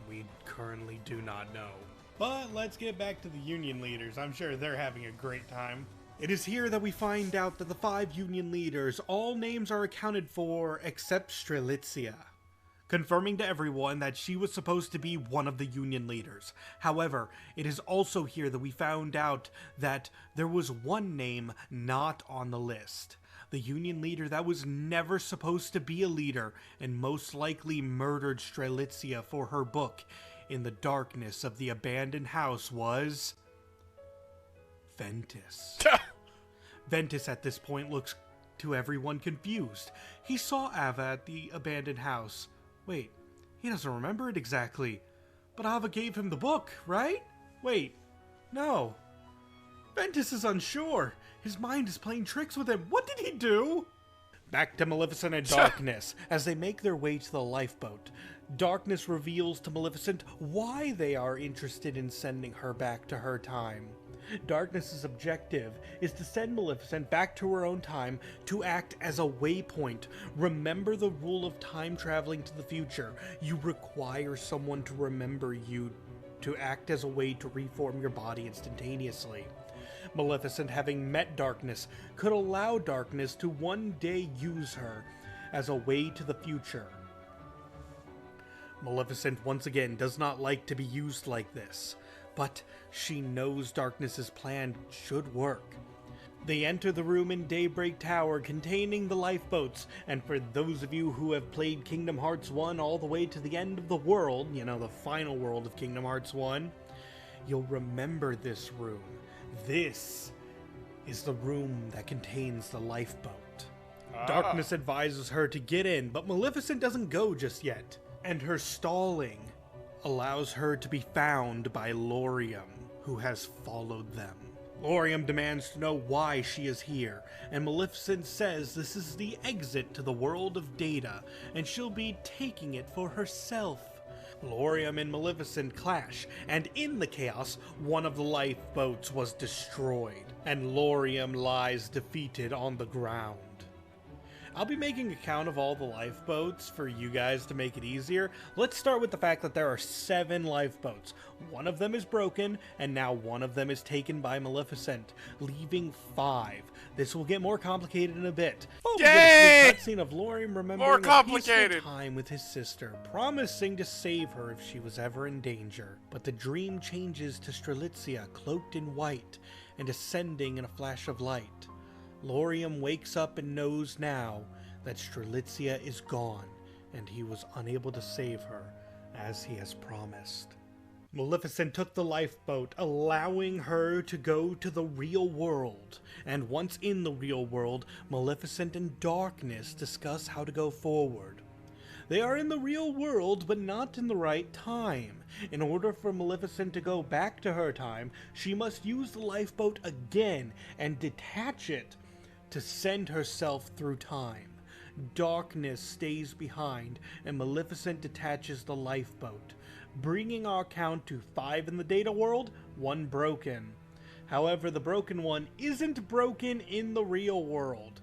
we currently do not know. But let's get back to the Union leaders. I'm sure they're having a great time. It is here that we find out that the 5 Union leaders, all names are accounted for except Strelitzia, confirming to everyone that she was supposed to be one of the Union leaders. However, it is also here that we found out that there was one name not on the list. The Union leader that was never supposed to be a leader and most likely murdered Strelitzia for her book in the darkness of the abandoned house was Ventus. Ventus at this point looks to everyone confused. He saw Ava at the abandoned house. Wait, he doesn't remember it exactly. But Ava gave him the book, right? Wait, no. Ventus is unsure. His mind is playing tricks with him. What did he do? Back to Maleficent and Darkness. As they make their way to the lifeboat, Darkness reveals to Maleficent why they are interested in sending her back to her time. Darkness's objective is to send Maleficent back to her own time to act as a waypoint. Remember the rule of time traveling to the future. You require someone to remember you to act as a way to reform your body instantaneously. Maleficent, having met Darkness, could allow Darkness to one day use her as a way to the future. Maleficent once again does not like to be used like this, but she knows Darkness's plan should work. They enter the room in Daybreak Tower containing the lifeboats, and for those of you who have played Kingdom Hearts 1 all the way to the end of the world, you know, the final world of Kingdom Hearts 1, you'll remember this room. This is the room that contains the lifeboat. Darkness advises her to get in, but Maleficent doesn't go just yet, and her stalling allows her to be found by Lorium, who has followed them. Laurium demands to know why she is here, and Maleficent says this is the exit to the world of Data, and she'll be taking it for herself. Laurium and Maleficent clash, and in the chaos, one of the lifeboats was destroyed, and Laurium lies defeated on the ground. I'll be making a count of all the lifeboats for you guys to make it easier. Let's start with the fact that there are 7 lifeboats. One of them is broken, and now one of them is taken by Maleficent, leaving 5. This will get more complicated in a bit. Oh, Yay! A cutscene of Laurium remembering More complicated. a peaceful time with his sister, promising to save her if she was ever in danger. But the dream changes to Strelitzia, cloaked in white, and ascending in a flash of light. Laurium wakes up and knows now that Strelitzia is gone, and he was unable to save her, as he has promised. Maleficent took the lifeboat, allowing her to go to the real world, and once in the real world, Maleficent and Darkness discuss how to go forward. They are in the real world, but not in the right time. In order for Maleficent to go back to her time, she must use the lifeboat again and detach it to send herself through time. Darkness stays behind, and Maleficent detaches the lifeboat, bringing our count to 5 in the Data world, 1 broken. However, the broken one isn't broken in the real world,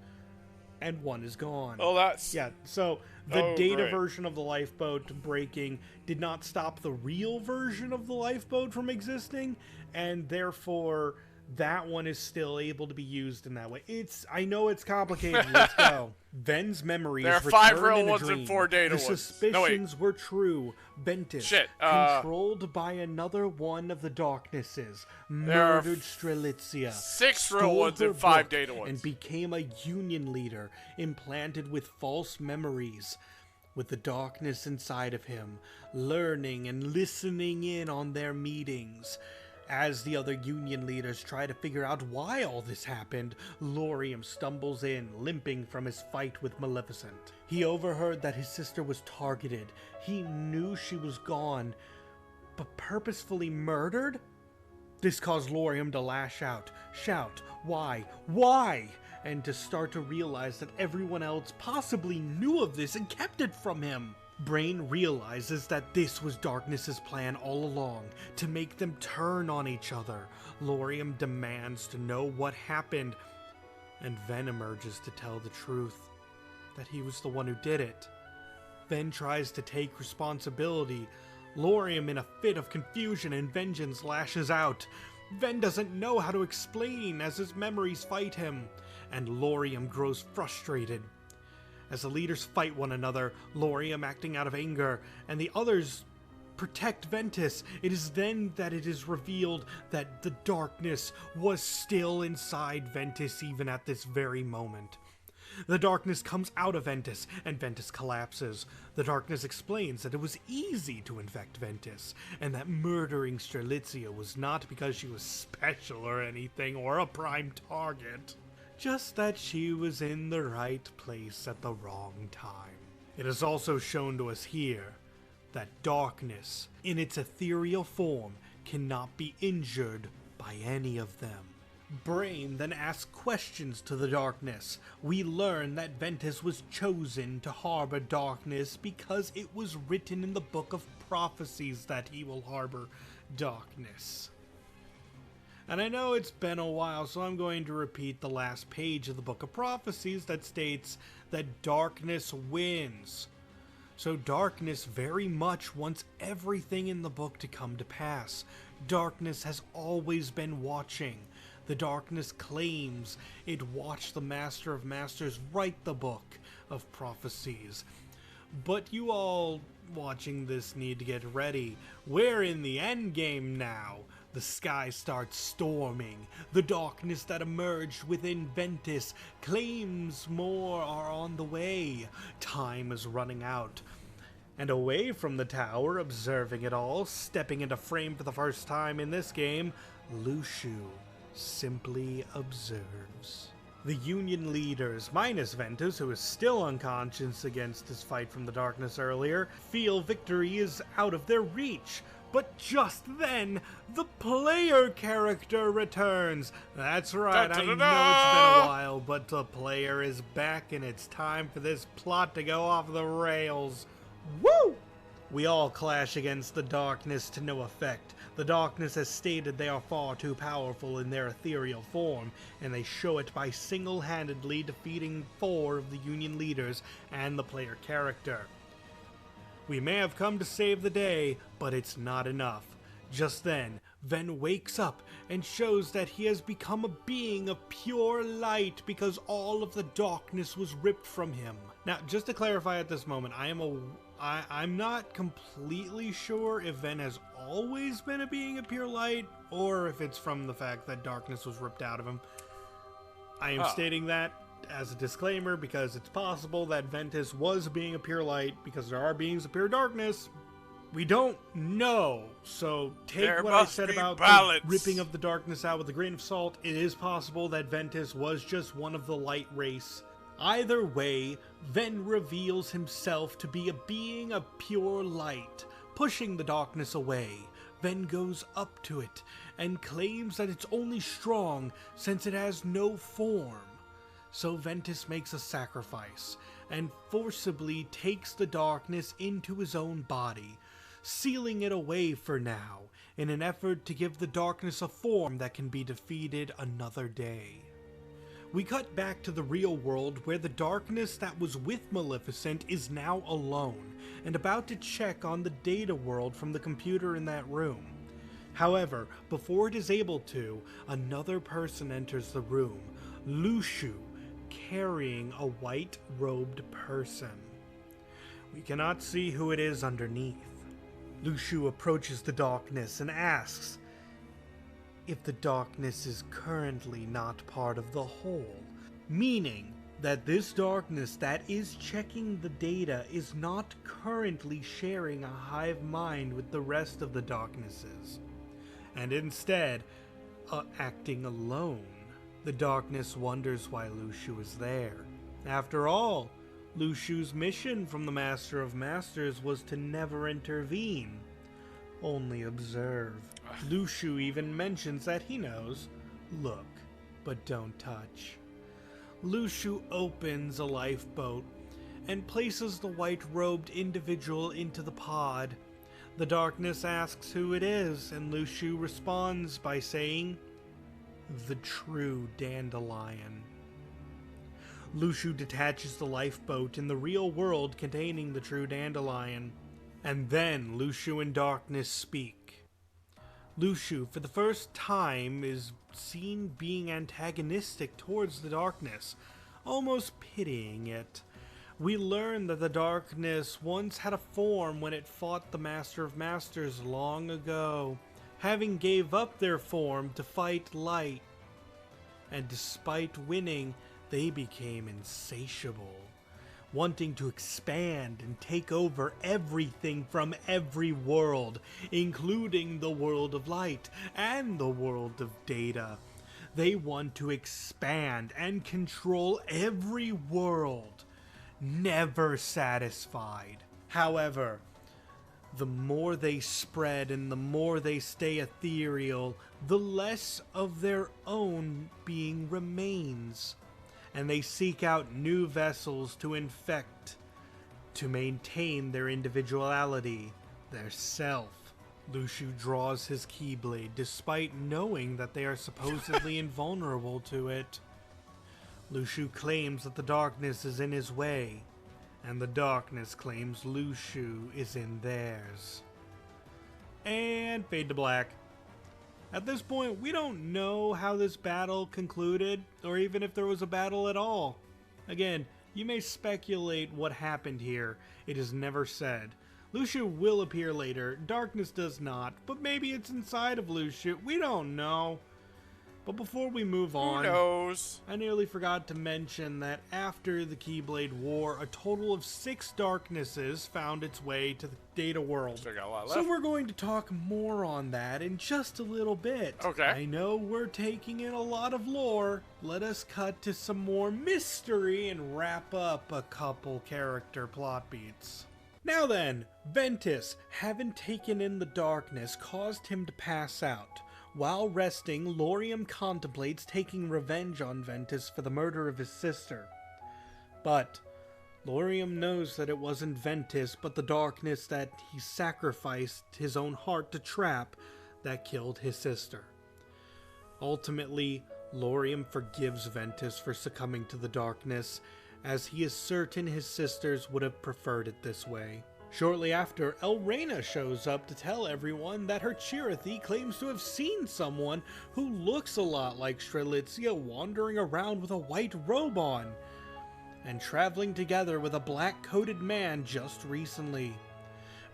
and 1 is gone. Oh, that's... Yeah, so the Data great. version of the lifeboat breaking did not stop the real version of the lifeboat from existing, and therefore that one is still able to be used in that way. I know it's complicated. Let's go. Ven's memories There are 5 real in a ones dream. and 4 Data the ones. Suspicions were true. Ventus, Shit, controlled by another one of the Darknesses, murdered Strelitzia, 6 real stole ones her and 5 book, Data ones. and became a Union leader, implanted with false memories. With the darkness inside of him, learning and listening in on their meetings. As the other Union leaders try to figure out why all this happened, Laurium stumbles in, limping from his fight with Maleficent. He overheard that his sister was targeted. He knew she was gone, but purposefully murdered? This caused Laurium to lash out, shout, "Why? Why?" and to start to realize that everyone else possibly knew of this and kept it from him. Brain realizes that this was Darkness's plan all along, to make them turn on each other. Laurium demands to know what happened, and Ven emerges to tell the truth, that he was the one who did it. Ven tries to take responsibility. Laurium, in a fit of confusion and vengeance, lashes out. Ven doesn't know how to explain as his memories fight him, and Laurium grows frustrated. As the leaders fight one another, Laurium acting out of anger, and the others protect Ventus, it is then that it is revealed that the darkness was still inside Ventus even at this very moment. The darkness comes out of Ventus, and Ventus collapses. The darkness explains that it was easy to infect Ventus, and that murdering Strelitzia was not because she was special or anything, or a prime target. Just that she was in the right place at the wrong time. It is also shown to us here that darkness, in its ethereal form, cannot be injured by any of them. Brain then asks questions to the darkness. We learn that Ventus was chosen to harbor darkness because it was written in the Book of Prophecies that he will harbor darkness. And I know it's been a while, so I'm going to repeat the last page of the Book of Prophecies that states that darkness wins. So darkness very much wants everything in the book to come to pass. Darkness has always been watching. The darkness claims it watched the Master of Masters write the Book of Prophecies. But you all watching this need to get ready. We're in the endgame now. The sky starts storming. The darkness that emerged within Ventus claims more are on the way. Time is running out. And away from the tower, observing it all, stepping into frame for the first time in this game, Luciu simply observes. The Union leaders, minus Ventus, who is still unconscious against his fight from the darkness earlier, feel victory is out of their reach. But just then, the player character returns. That's right, I know it's been a while, but the player is back and it's time for this plot to go off the rails. Woo! We all clash against the darkness to no effect. The darkness has stated they are far too powerful in their ethereal form, and they show it by single-handedly defeating 4 of the Union leaders and the player character. We may have come to save the day, but it's not enough. Just then, Ven wakes up and shows that he has become a being of pure light because all of the darkness was ripped from him. Now, just to clarify at this moment, I'm not completely sure if Ven has always been a being of pure light, or if it's from the fact that darkness was ripped out of him. I am stating that as a disclaimer because it's possible that Ventus was a being of pure light because there are beings of pure darkness. We don't know, so take what I said about the ripping of the darkness out with a grain of salt. It is possible that Ventus was just one of the light race. Either way, Ven reveals himself to be a being of pure light. Pushing the darkness away, Ven goes up to it and claims that it's only strong since it has no form. So Ventus makes a sacrifice and forcibly takes the darkness into his own body, sealing it away for now in an effort to give the darkness a form that can be defeated another day. We cut back to the real world where the darkness that was with Maleficent is now alone and about to check on the data world from the computer in that room. However, before it is able to, another person enters the room, Luxu, carrying a white-robed person. We cannot see who it is underneath. Luxu approaches the darkness and asks if the darkness is currently not part of the whole, meaning that this darkness that is checking the data is not currently sharing a hive mind with the rest of the darknesses, and instead acting alone. The darkness wonders why Luxu is there. After all, Luxu's mission from the Master of Masters was to never intervene, only observe. Luxu even mentions that he knows, look, but don't touch. Luxu opens a lifeboat and places the white-robed individual into the pod. The darkness asks who it is, and Luxu responds by saying, the true dandelion. Luxu detaches the lifeboat in the real world containing the true dandelion, and then Luxu and darkness speak. Luxu, for the first time, is seen being antagonistic towards the darkness, almost pitying it. We learn that the darkness once had a form when it fought the Master of Masters long ago, having gave up their form to fight light. And despite winning, they became insatiable, wanting to expand and take over everything from every world, including the world of light and the world of data. They want to expand and control every world, never satisfied. However, the more they spread and the more they stay ethereal, the less of their own being remains. And they seek out new vessels to infect, to maintain their individuality, their self. Luxu draws his keyblade despite knowing that they are supposedly invulnerable to it. Luxu claims that the darkness is in his way, and the darkness claims Luxu is in theirs. And fade to black. At this point, we don't know how this battle concluded, or even if there was a battle at all. Again, you may speculate what happened here. It is never said. Luxu will appear later, darkness does not, but maybe it's inside of Luxu. We don't know. But before we move on, who knows? I nearly forgot to mention that after the Keyblade War, a total of 6 darknesses found its way to the data world. Still got a lot left. So we're going to talk more on that in just a little bit. Okay. I know we're taking in a lot of lore. Let us cut to some more mystery and wrap up a couple character plot beats. Now then, Ventus, having taken in the darkness, caused him to pass out. While resting, Laurium contemplates taking revenge on Ventus for the murder of his sister. But Laurium knows that it wasn't Ventus, but the darkness that he sacrificed his own heart to trap that killed his sister. Ultimately, Laurium forgives Ventus for succumbing to the darkness, as he is certain his sisters would have preferred it this way. Shortly after, Elrena shows up to tell everyone that her Chirithy claims to have seen someone who looks a lot like Strelitzia wandering around with a white robe on, and traveling together with a black-coated man just recently.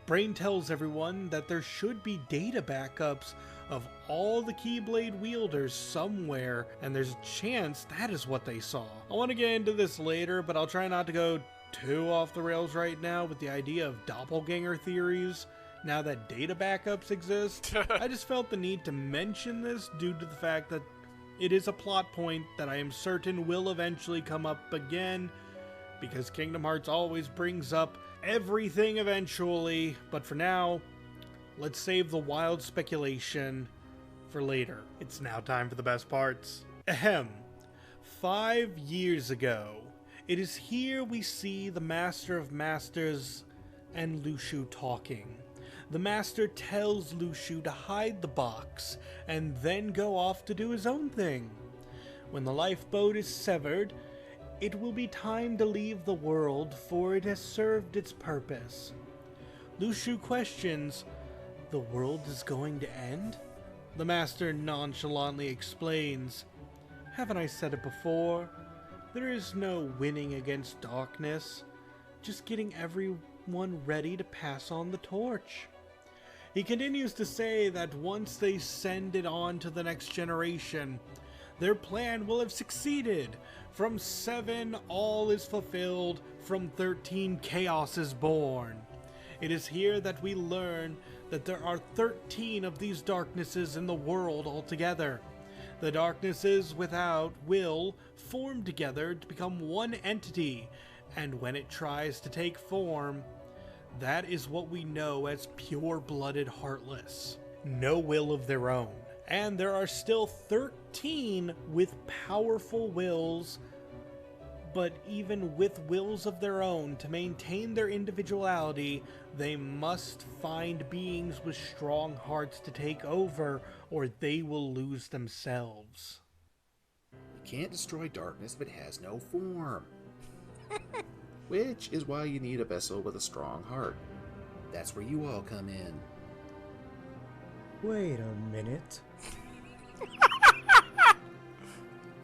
Brain tells everyone that there should be data backups of all the Keyblade wielders somewhere, and there's a chance that is what they saw. I want to get into this later, but I'll try not to go too off the rails right now with the idea of doppelganger theories now that data backups exist. I just felt the need to mention this due to the fact that it is a plot point that I am certain will eventually come up again, because Kingdom Hearts always brings up everything eventually. But for now, let's save the wild speculation for later. It's now time for the best parts. Ahem. 5 years ago, it is here we see the Master of Masters and Luxu talking. The Master tells Luxu to hide the box and then go off to do his own thing. When the lifeboat is severed, it will be time to leave the world, for it has served its purpose. Luxu questions, "The world is going to end?" The Master nonchalantly explains, "Haven't I said it before? There is no winning against darkness, just getting everyone ready to pass on the torch." He continues to say that once they send it on to the next generation, their plan will have succeeded. From 7, all is fulfilled. From 13, chaos is born. It is here that we learn that there are 13 of these darknesses in the world altogether. The darknesses without will form together to become one entity, and when it tries to take form, that is what we know as pure-blooded Heartless. No will of their own. And there are still 13 with powerful wills, but even with wills of their own, to maintain their individuality, they must find beings with strong hearts to take over, or they will lose themselves. You can't destroy darkness if it has no form. Which is why you need a vessel with a strong heart. That's where you all come in. Wait a minute.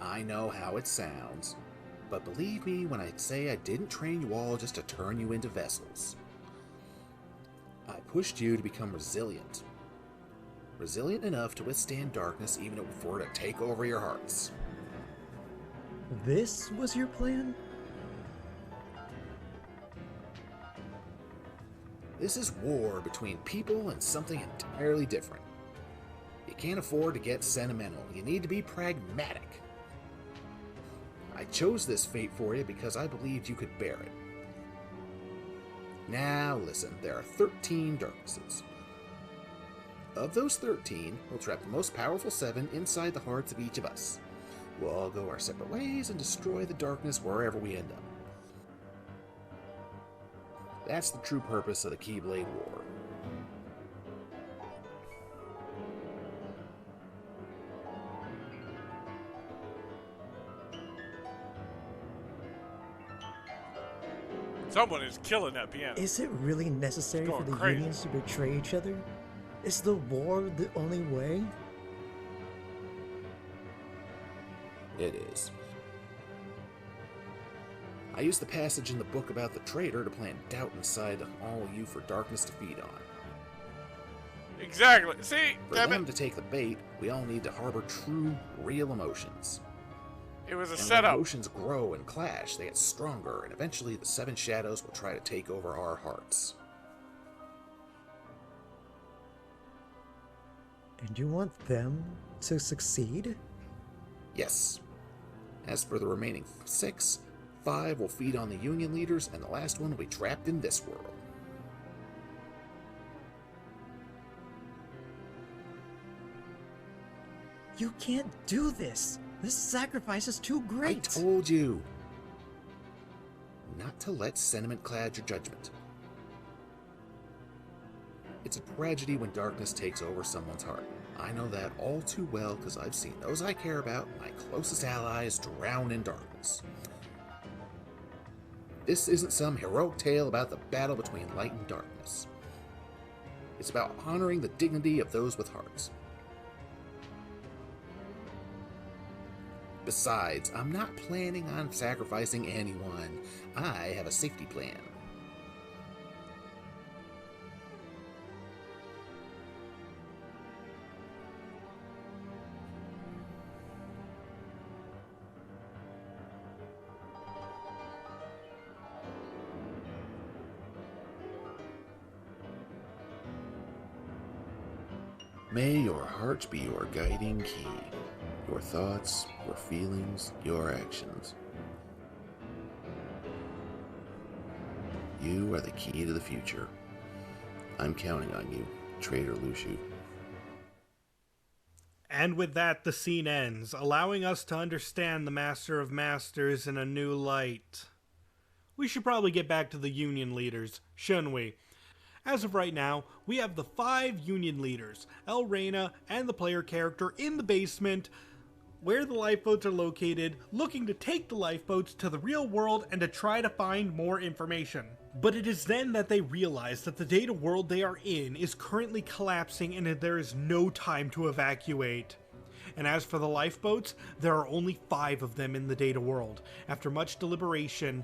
I know how it sounds, but believe me when I say I didn't train you all just to turn you into vessels. I pushed you to become resilient. Resilient enough to withstand darkness even for it to take over your hearts. This was your plan? This is war between people and something entirely different. You can't afford to get sentimental. You need to be pragmatic. I chose this fate for you because I believed you could bear it. Now listen, there are 13 darknesses. Of those 13, we'll trap the most powerful 7 inside the hearts of each of us. We'll all go our separate ways and destroy the darkness wherever we end up. That's the true purpose of the Keyblade War. Someone is killing that piano. Is it really necessary for the crazy. unions to betray each other? Is the war the only way? It is. I used the passage in the book about the traitor to plant doubt inside all of you for darkness to feed on. Exactly. See, for them to take the bait, we all need to harbor true, real emotions. It was a and setup. When emotions grow and clash, they get stronger, and eventually the 7 shadows will try to take over our hearts. And you want them to succeed? Yes. As for the remaining 6, 5 will feed on the Union leaders, and the last one will be trapped in this world. You can't do this. This sacrifice is too great. I told you not to let sentiment cloud your judgment. It's a tragedy when darkness takes over someone's heart. I know that all too well because I've seen those I care about, my closest allies, drown in darkness. This isn't some heroic tale about the battle between light and darkness. It's about honoring the dignity of those with hearts. Besides, I'm not planning on sacrificing anyone. I have a safety plan. May your heart be your guiding key. Your thoughts, your feelings, your actions. You are the key to the future. I'm counting on you, Traitor Luciu. And with that, the scene ends, allowing us to understand the Master of Masters in a new light. We should probably get back to the Union leaders, shouldn't we? As of right now, we have the 5 Union leaders, Elrena and the player character in the basement, where the lifeboats are located, looking to take the lifeboats to the real world and to try to find more information. But it is then that they realize that the data world they are in is currently collapsing and that there is no time to evacuate. And as for the lifeboats, there are only 5 of them in the data world. After much deliberation,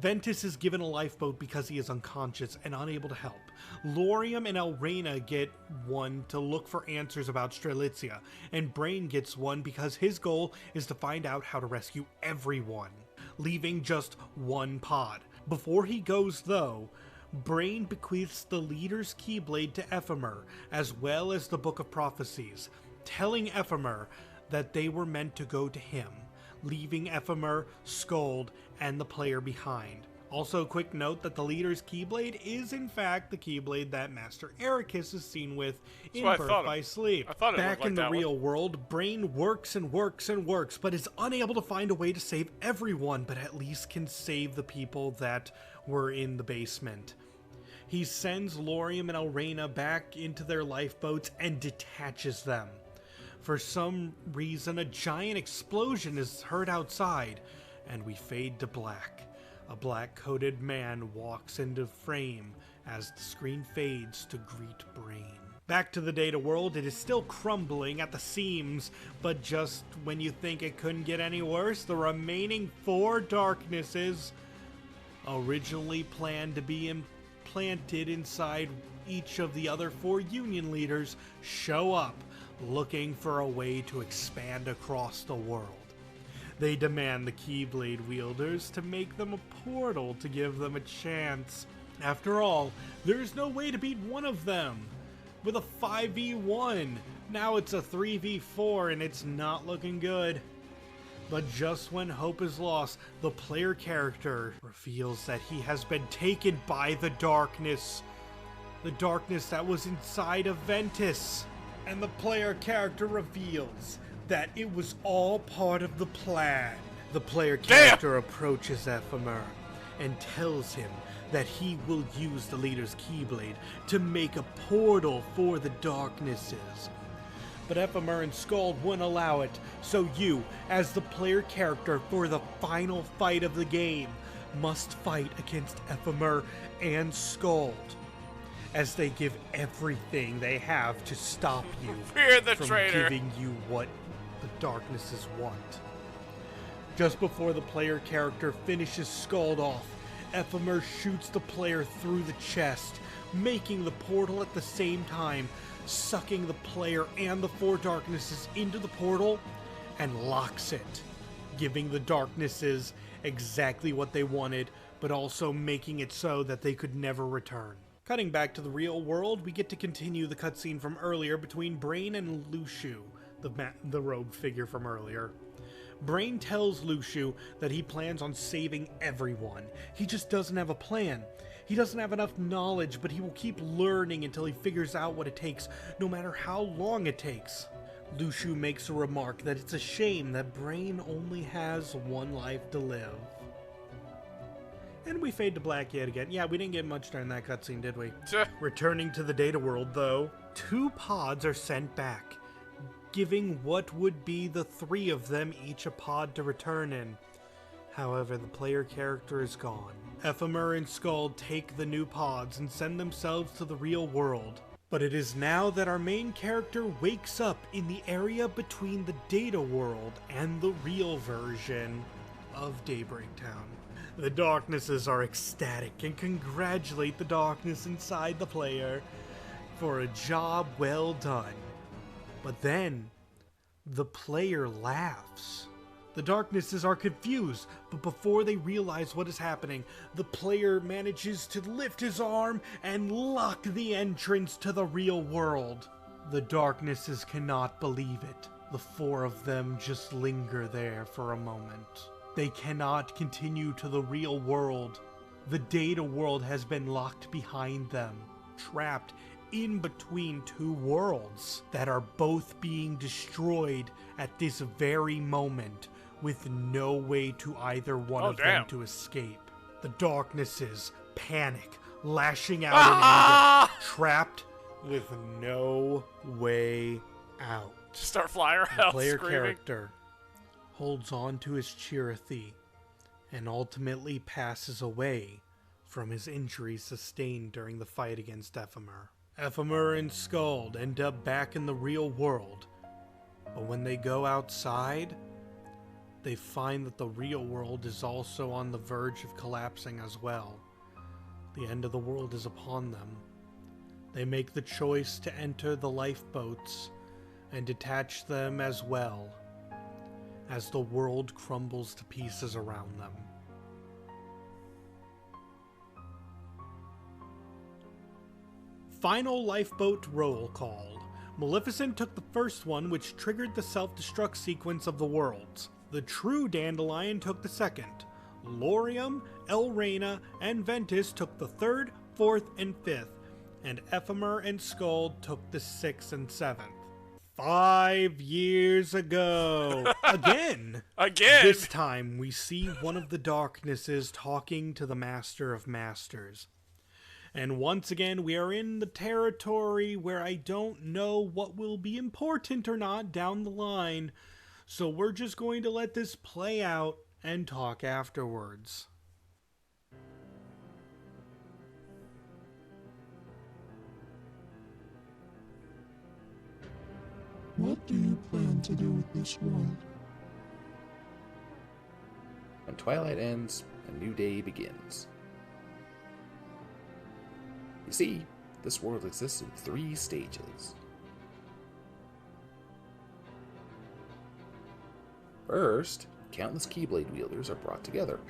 Ventus is given a lifeboat because he is unconscious and unable to help. Laurium and Elrena get one to look for answers about Strelitzia, and Brain gets one because his goal is to find out how to rescue everyone, leaving just one pod. Before he goes, though, Brain bequeaths the leader's Keyblade to Ephemer, as well as the Book of Prophecies, telling Ephemer that they were meant to go to him, leaving Ephemer, Skuld, and the player behind. Also, quick note that the leader's Keyblade is in fact the Keyblade that Master Ericus is seen with in Birth by Sleep. Back in the real world, Brain works and works and works, but is unable to find a way to save everyone, but at least can save the people that were in the basement. He sends Laurium and Elrena back into their lifeboats and detaches them. For some reason, a giant explosion is heard outside, and we fade to black. A black-coated man walks into frame as the screen fades to greet Brain. Back to the data world, it is still crumbling at the seams, but just when you think it couldn't get any worse, the remaining 4 darknesses, originally planned to be implanted inside each of the other 4 Union leaders, show up, looking for a way to expand across the world. They demand the Keyblade wielders to make them a portal to give them a chance. After all, there's no way to beat one of them. With a 5v1, now it's a 3v4 and it's not looking good. But just when hope is lost, the player character reveals that he has been taken by the darkness that was inside of Ventus. And the player character reveals that it was all part of the plan. The player character approaches Ephemer and tells him that he will use the leader's Keyblade to make a portal for the darknesses. But Ephemer and Skuld wouldn't allow it, so you, as the player character for the final fight of the game, must fight against Ephemer and Skuld, as they give everything they have to stop you from giving you what the darknesses want. Just before the player character finishes Skuld off, Ephemer shoots the player through the chest, making the portal at the same time, sucking the player and the 4 darknesses into the portal, and locks it, giving the darknesses exactly what they wanted, but also making it so that they could never return. Cutting back to the real world, we get to continue the cutscene from earlier between Brain and Luciu, the robed figure from earlier. Brain tells Luciu that he plans on saving everyone. He just doesn't have a plan. He doesn't have enough knowledge, but he will keep learning until he figures out what it takes, no matter how long it takes. Luciu makes a remark that it's a shame that Brain only has one life to live. And we fade to black yet again. Yeah, we didn't get much during that cutscene, did we? Returning to the data world, though, 2 pods are sent back, giving what would be the 3 of them each a pod to return in. However, the player character is gone. Ephemer and Skull take the new pods and send themselves to the real world. But it is now that our main character wakes up in the area between the data world and the real version of Daybreak Town. The Darknesses are ecstatic and congratulate the Darkness inside the player for a job well done. But then, the player laughs. The Darknesses are confused, but before they realize what is happening, the player manages to lift his arm and lock the entrance to the real world. The Darknesses cannot believe it. The 4 of them just linger there for a moment. They cannot continue to the real world. The data world has been locked behind them, trapped in between 2 worlds that are both being destroyed at this very moment, with no way to either one of them to escape. The Darknesses panic, lashing out in anger, trapped with no way out. Just start flying around, the player screaming. Character holds on to his Chirithy and ultimately passes away from his injuries sustained during the fight against Ephemer. Ephemer and Skuld end up back in the real world, but when they go outside, they find that the real world is also on the verge of collapsing as well. The end of the world is upon them. They make the choice to enter the lifeboats and detach them as well, as the world crumbles to pieces around them. Final lifeboat roll call. Maleficent took the first one, which triggered the self-destruct sequence of the worlds. The true Dandelion took the second. Lorium, Elrena, and Ventus took the 3rd, 4th, and 5th, and Ephemer and Skuld took the 6th and 7th. 5 years ago. Again! This time we see one of the Darknesses talking to the Master of Masters. And once again we are in the territory where I don't know what will be important or not down the line, so we're just going to let this play out and talk afterwards. What do you plan to do with this world? When twilight ends, a new day begins. You see, this world exists in 3 stages. First, countless Keyblade wielders are brought together.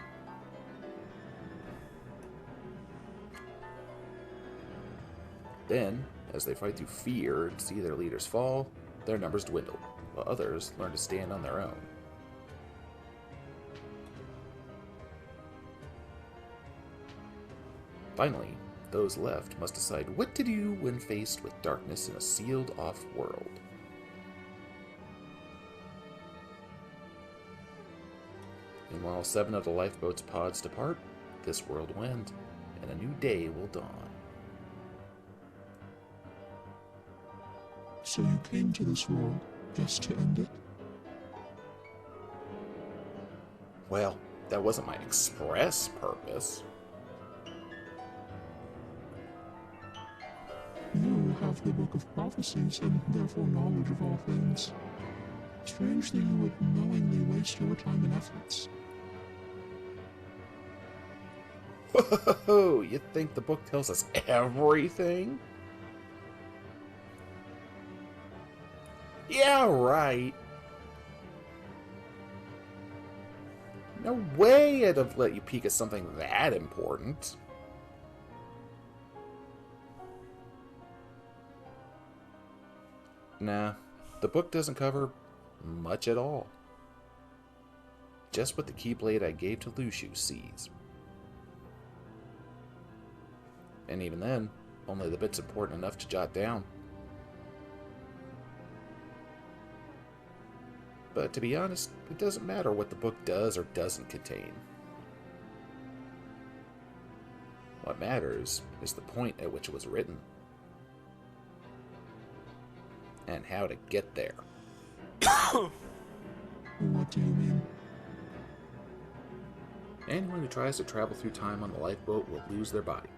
Then, as they fight through fear and see their leaders fall, their numbers dwindle, while others learn to stand on their own. Finally, those left must decide what to do when faced with darkness in a sealed-off world. And while 7 of the lifeboat's pods depart, this world will end, and a new day will dawn. So you came to this world just to end it? Well, that wasn't my express purpose. You have the Book of Prophecies and therefore knowledge of all things. Strange that you would knowingly waste your time and efforts. Whoa, you think the book tells us everything? Yeah, right. No way I'd have let you peek at something that important. Nah, the book doesn't cover much at all. Just what the Keyblade I gave to Luciu sees. And even then, only the bits important enough to jot down. But to be honest, it doesn't matter what the book does or doesn't contain. What matters is the point at which it was written. And how to get there. What do you mean? Anyone who tries to travel through time on the lifeboat will lose their body.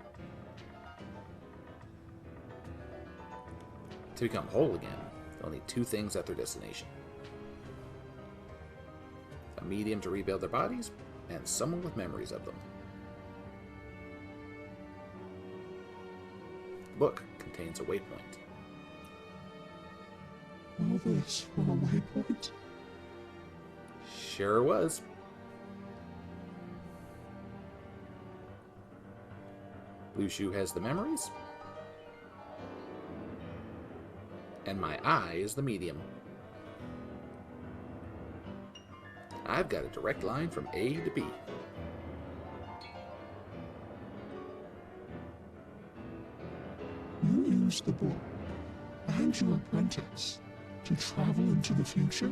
To become whole again, they'll need two things at their destination. A medium to rebuild their bodies, and someone with memories of them. The book contains a waypoint. All this for a waypoint? Sure was. Blue Shoe has the memories. And my eye is the medium. I've got a direct line from A to B. You used the book and your apprentice to travel into the future?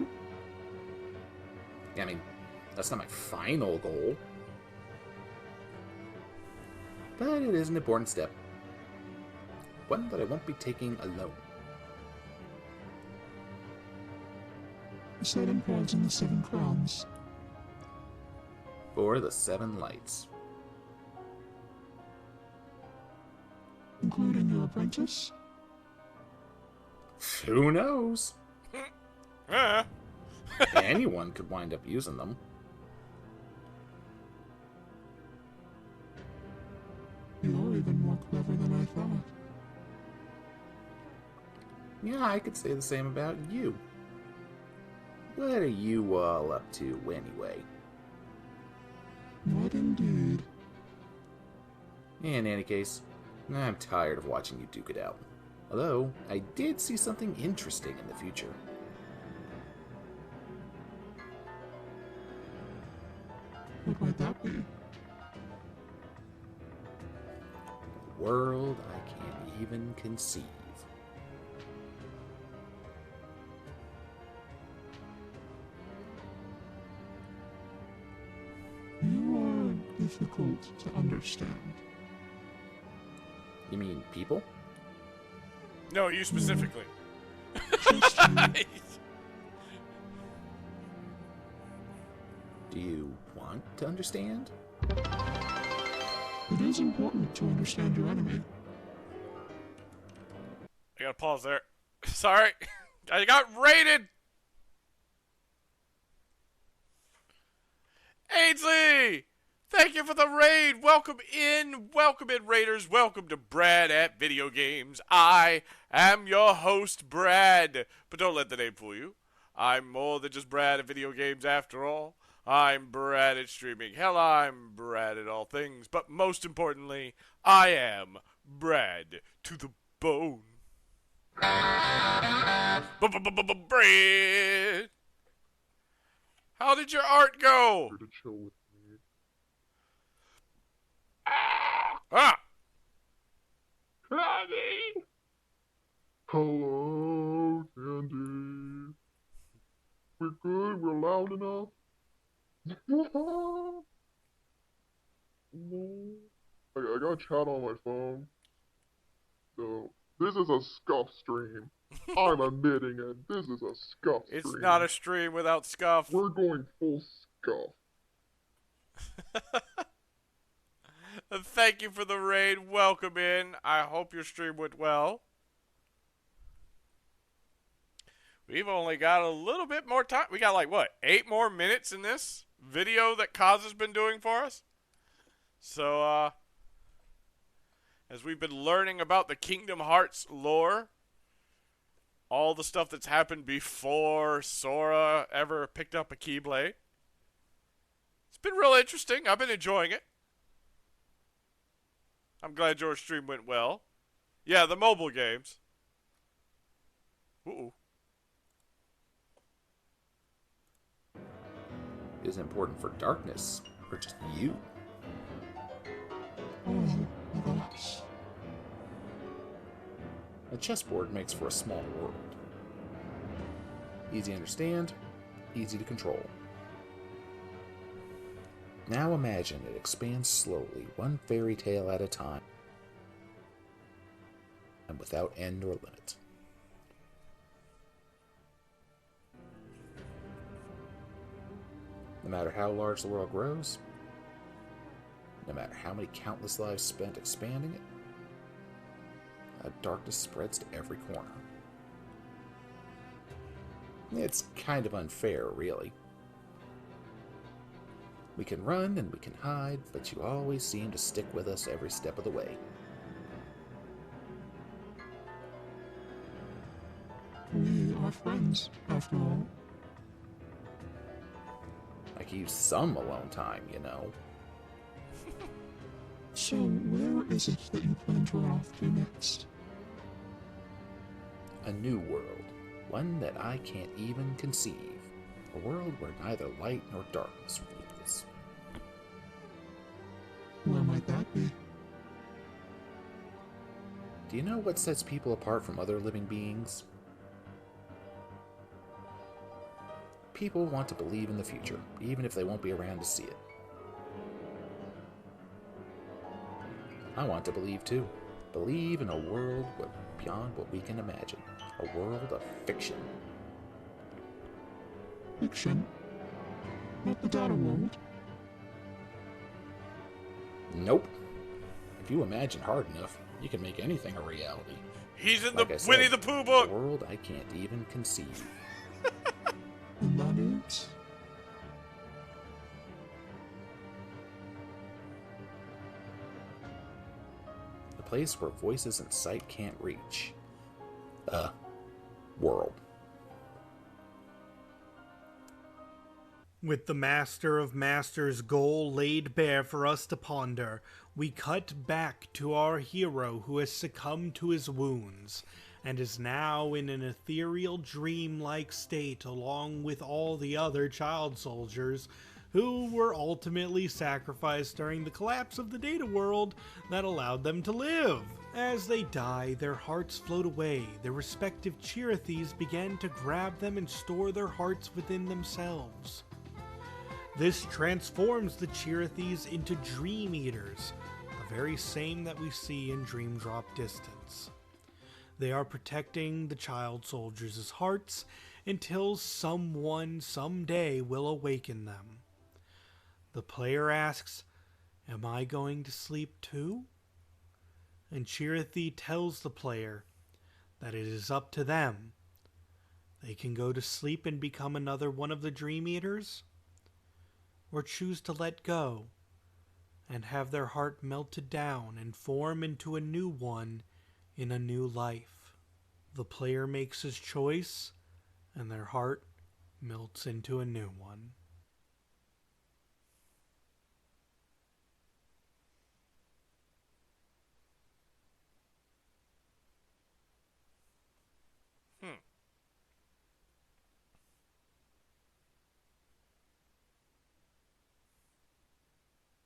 I mean, that's not my final goal. But it is an important step. One that I won't be taking alone. The 7 cards and the 7 crowns. For the 7 lights. Including your apprentice? Who knows? Anyone could wind up using them. You're even more clever than I thought. Yeah, I could say the same about you. What are you all up to, anyway? What indeed? In any case, I'm tired of watching you duke it out. Although, I did see something interesting in the future. What might that be? A world I can't even conceive. You are difficult to understand. You mean people? No, you specifically. Do you want to understand? It is important to understand your enemy. I gotta pause there. Sorry. I got raided! Ainsley! Thank you for the raid! Welcome in, raiders. Welcome to Brad at Video Games. I am your host, Brad. But don't let the name fool you. I'm more than just Brad at Video Games after all. I'm Brad at streaming. Hell, I'm Brad at all things. But most importantly, I am Brad to the bone. Brad! How did your art go? Ah! Candy! Hello, Candy. We're good? We're loud enough? I got chat on my phone. So, this is a scuff stream. I'm admitting it. This is a scuff stream. It's not a stream without scuff. We're going full scuff. Thank you for the raid. Welcome in. I hope your stream went well. We've only got a little bit more time. We got like, what, 8 more minutes in this video that Qaza's been doing for us? So, as we've been learning about the Kingdom Hearts lore, all the stuff that's happened before Sora ever picked up a Keyblade, it's been real interesting. I've been enjoying it. I'm glad your stream went well. Yeah, the mobile games. Ooh. Is it important for darkness, or just you? Oh, gosh. A chessboard makes for a small world. Easy to understand, easy to control. Now imagine it expands slowly, one fairy tale at a time, and without end or limit. No matter how large the world grows, no matter how many countless lives spent expanding it, darkness spreads to every corner. It's kind of unfair, really. We can run and we can hide, but you always seem to stick with us every step of the way. We are friends, after all. I could use some alone time, you know. So, where is it that you plan to run off to next? A new world, one that I can't even conceive. A world where neither light nor darkness rules. Where might that be? Do you know what sets people apart from other living beings? People want to believe in the future, even if they won't be around to see it. I want to believe too. Believe in a world beyond what we can imagine. A world of fiction. Fiction? Not the data world? Nope. If you imagine hard enough, you can make anything a reality. He's in like the Winnie the Pooh book! A world I can't even conceive. And that is? A place where voices and sight can't reach. World. With the Master of Masters' goal laid bare for us to ponder, we cut back to our hero who has succumbed to his wounds, and is now in an ethereal dream-like state along with all the other child soldiers who were ultimately sacrificed during the collapse of the data world that allowed them to live. As they die, their hearts float away. Their respective Chirithes begin to grab them and store their hearts within themselves. This transforms the Chirithes into Dream Eaters, the very same that we see in Dream Drop Distance. They are protecting the child soldiers' hearts until someone someday will awaken them. The player asks, "Am I going to sleep too?" And Chirithy tells the player that it is up to them. They can go to sleep and become another one of the Dream Eaters, or choose to let go and have their heart melted down and form into a new one in a new life. The player makes his choice, and their heart melts into a new one.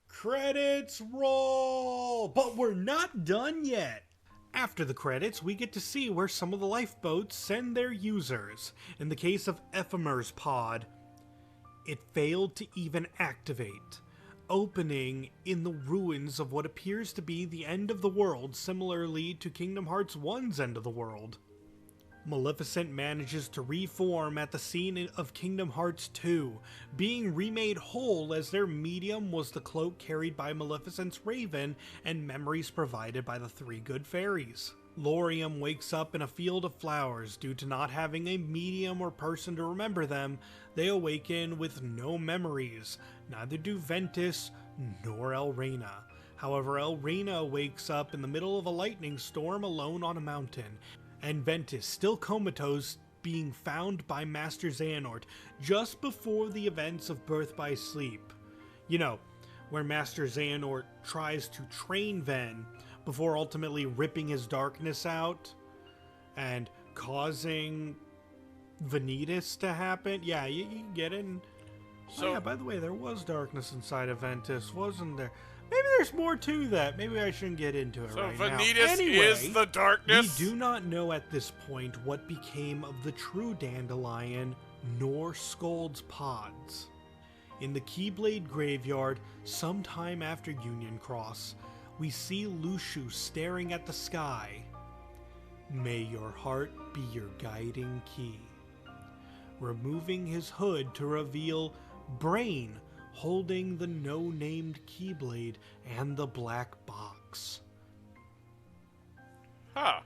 Credits roll! But we're not done yet! After the credits, we get to see where some of the lifeboats send their users. In the case of Ephemer's pod, it failed to even activate, opening in the ruins of what appears to be the end of the world, similarly to Kingdom Hearts 1's end of the world. Maleficent manages to reform at the scene of Kingdom Hearts 2, being remade whole as their medium was the cloak carried by Maleficent's raven and memories provided by the three good fairies. Lauriam wakes up in a field of flowers. Due to not having a medium or person to remember them, they awaken with no memories. Neither do Ventus nor Elrena. However, Elrena wakes up in the middle of a lightning storm alone on a mountain, and Ventus, still comatose, being found by Master Xehanort just before the events of Birth by Sleep. You know, where Master Xehanort tries to train Ven before ultimately ripping his darkness out and causing Vanitas to happen. Yeah, you get it. So, oh yeah, by the way, there was darkness inside of Ventus, wasn't there? Maybe there's more to that. Maybe I shouldn't get into it right now. So Vanitas is the darkness? We do not know at this point what became of the true Dandelion nor Scold's pods. In the Keyblade graveyard, sometime after Union Cross, we see Lucius staring at the sky. May your heart be your guiding key. Removing his hood to reveal Brain holding the no-named Keyblade and the black box. Huh.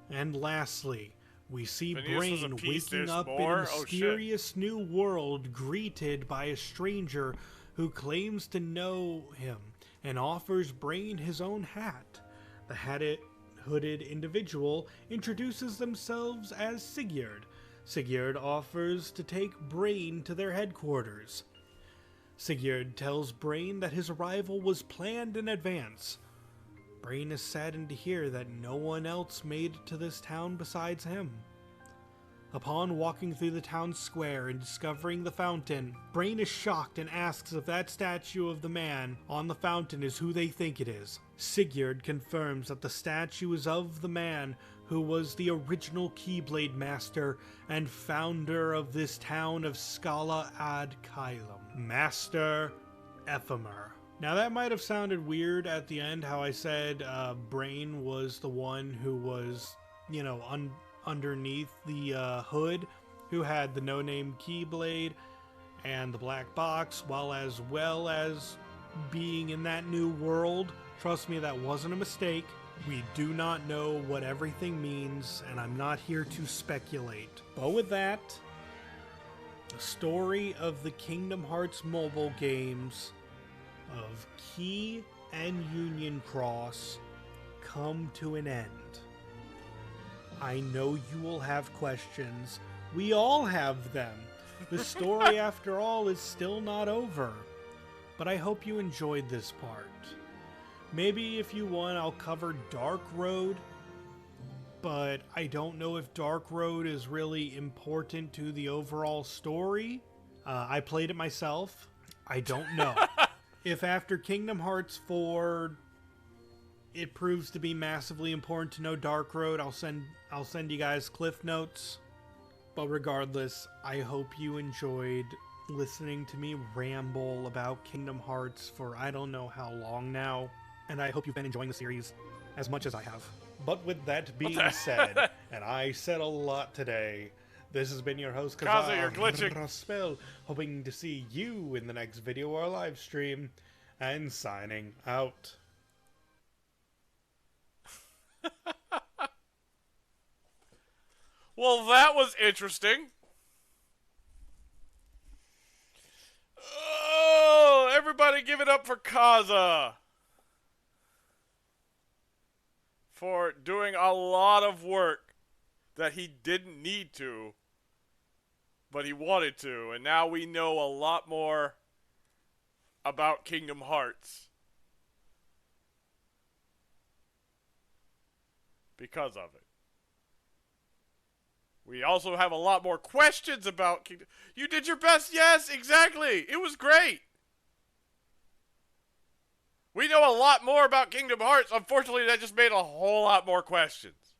And lastly, we see Phineas Brain piece, waking up in more? a mysterious new world, greeted by a stranger who claims to know him and offers Brain his own hat. The hooded individual introduces themselves as Sigurd. Sigurd offers to take Brain to their headquarters. Sigurd tells Brain that his arrival was planned in advance. Brain is saddened to hear that no one else made it to this town besides him. Upon walking through the town square and discovering the fountain, Brain is shocked and asks if that statue of the man on the fountain is who they think it is. Sigurd confirms that the statue is of the man who was the original Keyblade master and founder of this town of Scala ad Caelum, Master Ephemer. Now that might have sounded weird at the end, how I said Brain was the one who was, you know, underneath the hood, who had the no-name Keyblade and the black box, while as being in that new world. Trust me, that wasn't a mistake. We do not know what everything means, and I'm not here to speculate. But with that, the story of the Kingdom Hearts mobile games of Key and Union Cross come to an end. I know you will have questions. We all have them. The story, after all, is still not over. But I hope you enjoyed this part. Maybe if you want, I'll cover Dark Road, but I don't know if Dark Road is really important to the overall story. I played it myself. I don't know. If after Kingdom Hearts 4 it proves to be massively important to know Dark Road, I'll send you guys cliff notes. But regardless, I hope you enjoyed listening to me ramble about Kingdom Hearts for I don't know how long now. And I hope you've been enjoying the series as much as I have. But with that being said, and I said a lot today, this has been your host, Qaza, you're glitching. Spell, hoping to see you in the next video or live stream, and signing out. Well, that was interesting. Oh, everybody give it up for Qaza. For doing a lot of work that he didn't need to, but he wanted to, and now we know a lot more about Kingdom Hearts because of it. We also have a lot more questions about Kingdom. You did your best, yes, exactly. It was great. We know a lot more about Kingdom Hearts. Unfortunately, that just made a whole lot more questions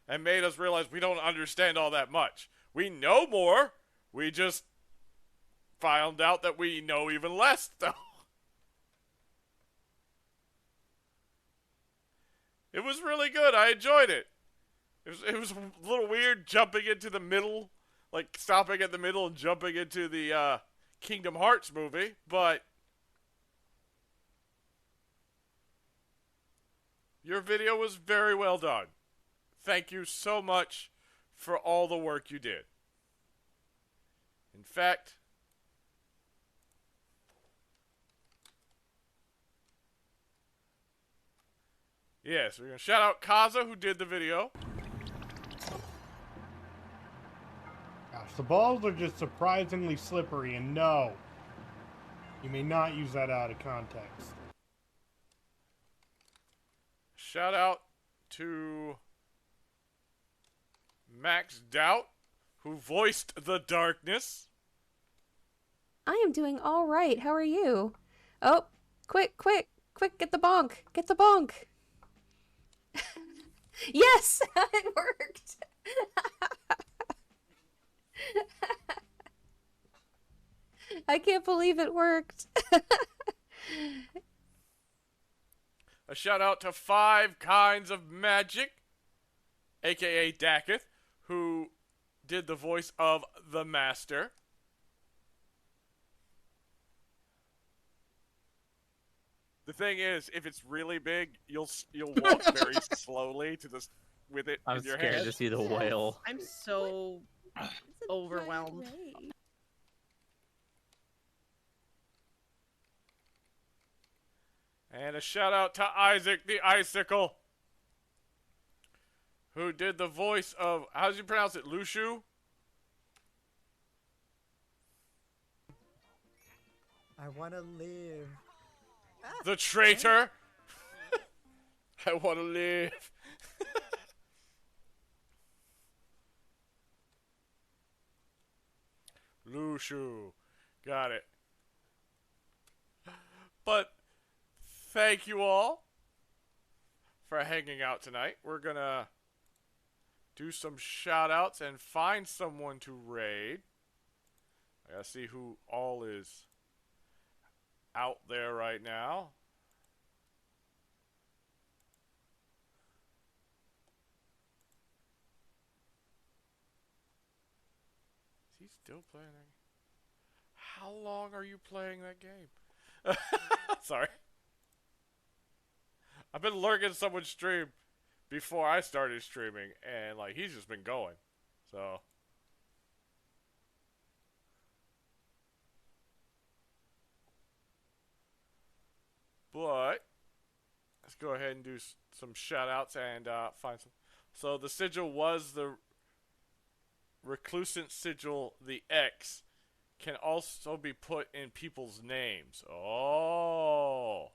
and made us realize we don't understand all that much. We know more. We just found out that we know even less, though. It was really good. I enjoyed it. It was a little weird jumping into the middle, like stopping at the middle and jumping into the Kingdom Hearts movie, but your video was very well done. Thank you so much for all the work you did. In fact, yes, we're going to shout out Qaza, who did the video. Gosh, the balls are just surprisingly slippery, and no, you may not use that out of context. Shout out to Max Doubt, who voiced the darkness. I am doing all right. How are you? Oh, quick, get the bonk. Get the bonk. Yes, it worked. I can't believe it worked. A shout out to Five Kinds of Magic, aka Daketh, who did the voice of the Master. The thing is, if it's really big, you'll walk very slowly to the with it I'm in your scared hand. to see the whale. I'm so overwhelmed. And a shout out to Isaac the Icicle, who did the voice of, how do you pronounce it, Lushu? I want to live. The traitor. I want to live. Lushu. Got it. But thank you all for hanging out tonight. We're gonna do some shout outs and find someone to raid. I gotta see who all is out there right now. Is he still playing that game? How long are you playing that game? Sorry. I've been lurking someone's stream before I started streaming, and like he's just been going. So but let's go ahead and do some shout outs and find some. So the sigil was the reclusant sigil, the X can also be put in people's names. Oh.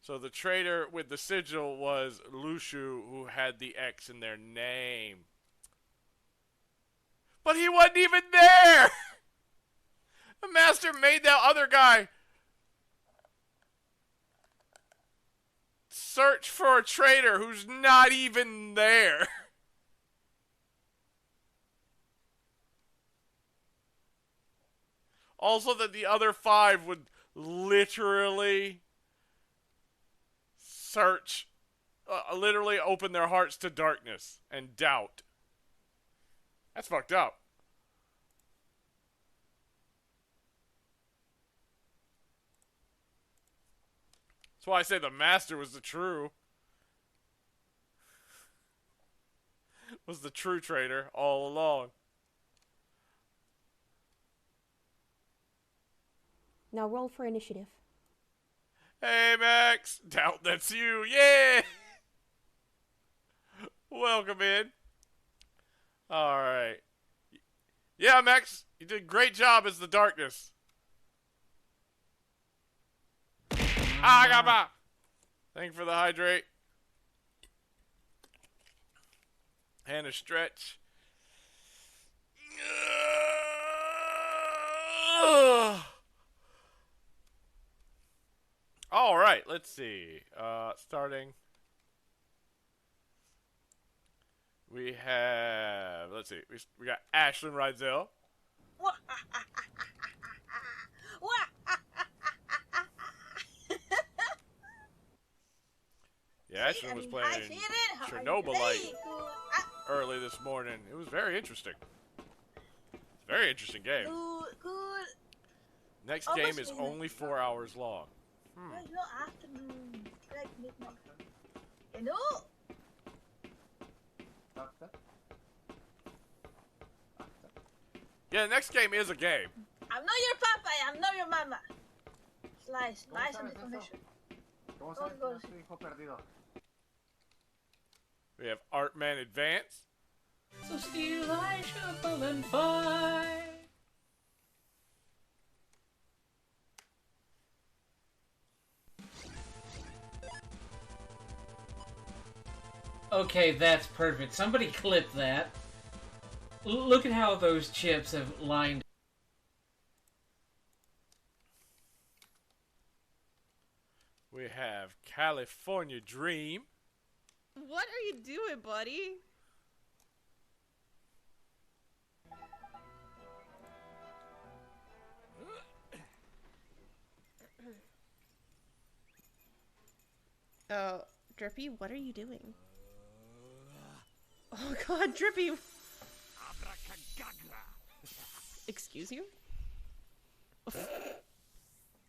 So the traitor with the sigil was Lushu, who had the X in their name. But he wasn't even there! The master made that other guy search for a traitor who's not even there. Also that the other 5 would literally search, literally open their hearts to darkness and doubt. That's fucked up. That's why I say the master was the true traitor all along. Now roll for initiative. Hey, Max! Doubt that's you. Yeah! Welcome in. Alright. Yeah, Max, you did a great job as the darkness. Agaba! Thank you for the hydrate. And a stretch. All right, let's see. Starting. We have, let's see, we got Ashlyn Rydell. Yeah, Ashlyn was playing Chernobylite early this morning. It was very interesting. It's a very interesting game. Next game is only 4 hours long. Yeah, the next game is a game. I'm not your papa, I'm not your mama. Slice and information. We have Artman Advance. So still I shuffle and fight. Okay, that's perfect. Somebody clip that. Look at how those chips have lined. We have California Dream. What are you doing, buddy? Drippy, what are you doing? Oh god, Drippy! Excuse you?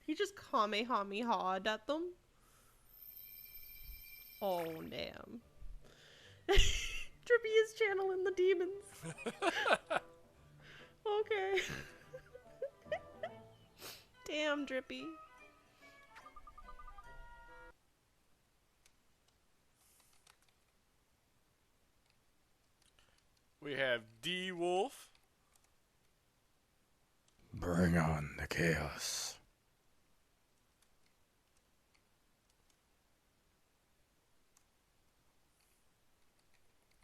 He just kamehameha'd at them? Oh, damn. Drippy is channeling the demons. Okay. Damn, Drippy. We have D Wolf. Bring on the chaos.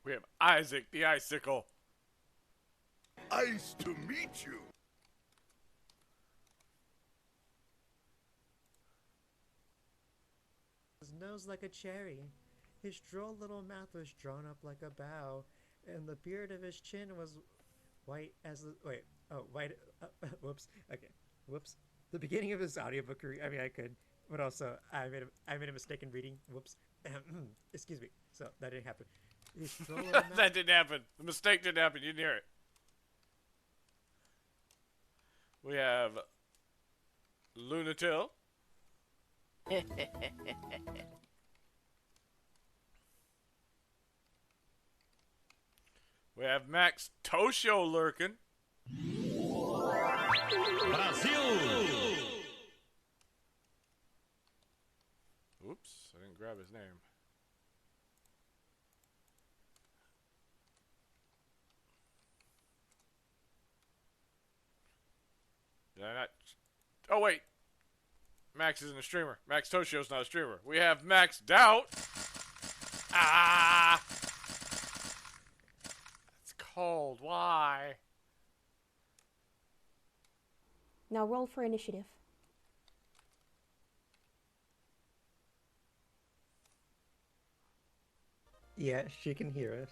We have Isaac the Icicle. Nice to meet you. His nose like a cherry. His droll little mouth was drawn up like a bow, and the beard of his chin was white as the whoops. Okay, whoops. The beginning of his audiobook. I mean, I could, but also I made a mistake in reading. Whoops. Excuse me. So that didn't happen. His droll little mouth. That didn't happen. The mistake didn't happen. You didn't hear it. We have Lunatil. We have Max Toshio lurking. Brazil! Oops, I didn't grab his name. Did I not? Oh, wait. Max isn't a streamer. Max Toshio's not a streamer. We have Max Doubt. Ah! It's cold. Why? Now roll for initiative. Yeah, she can hear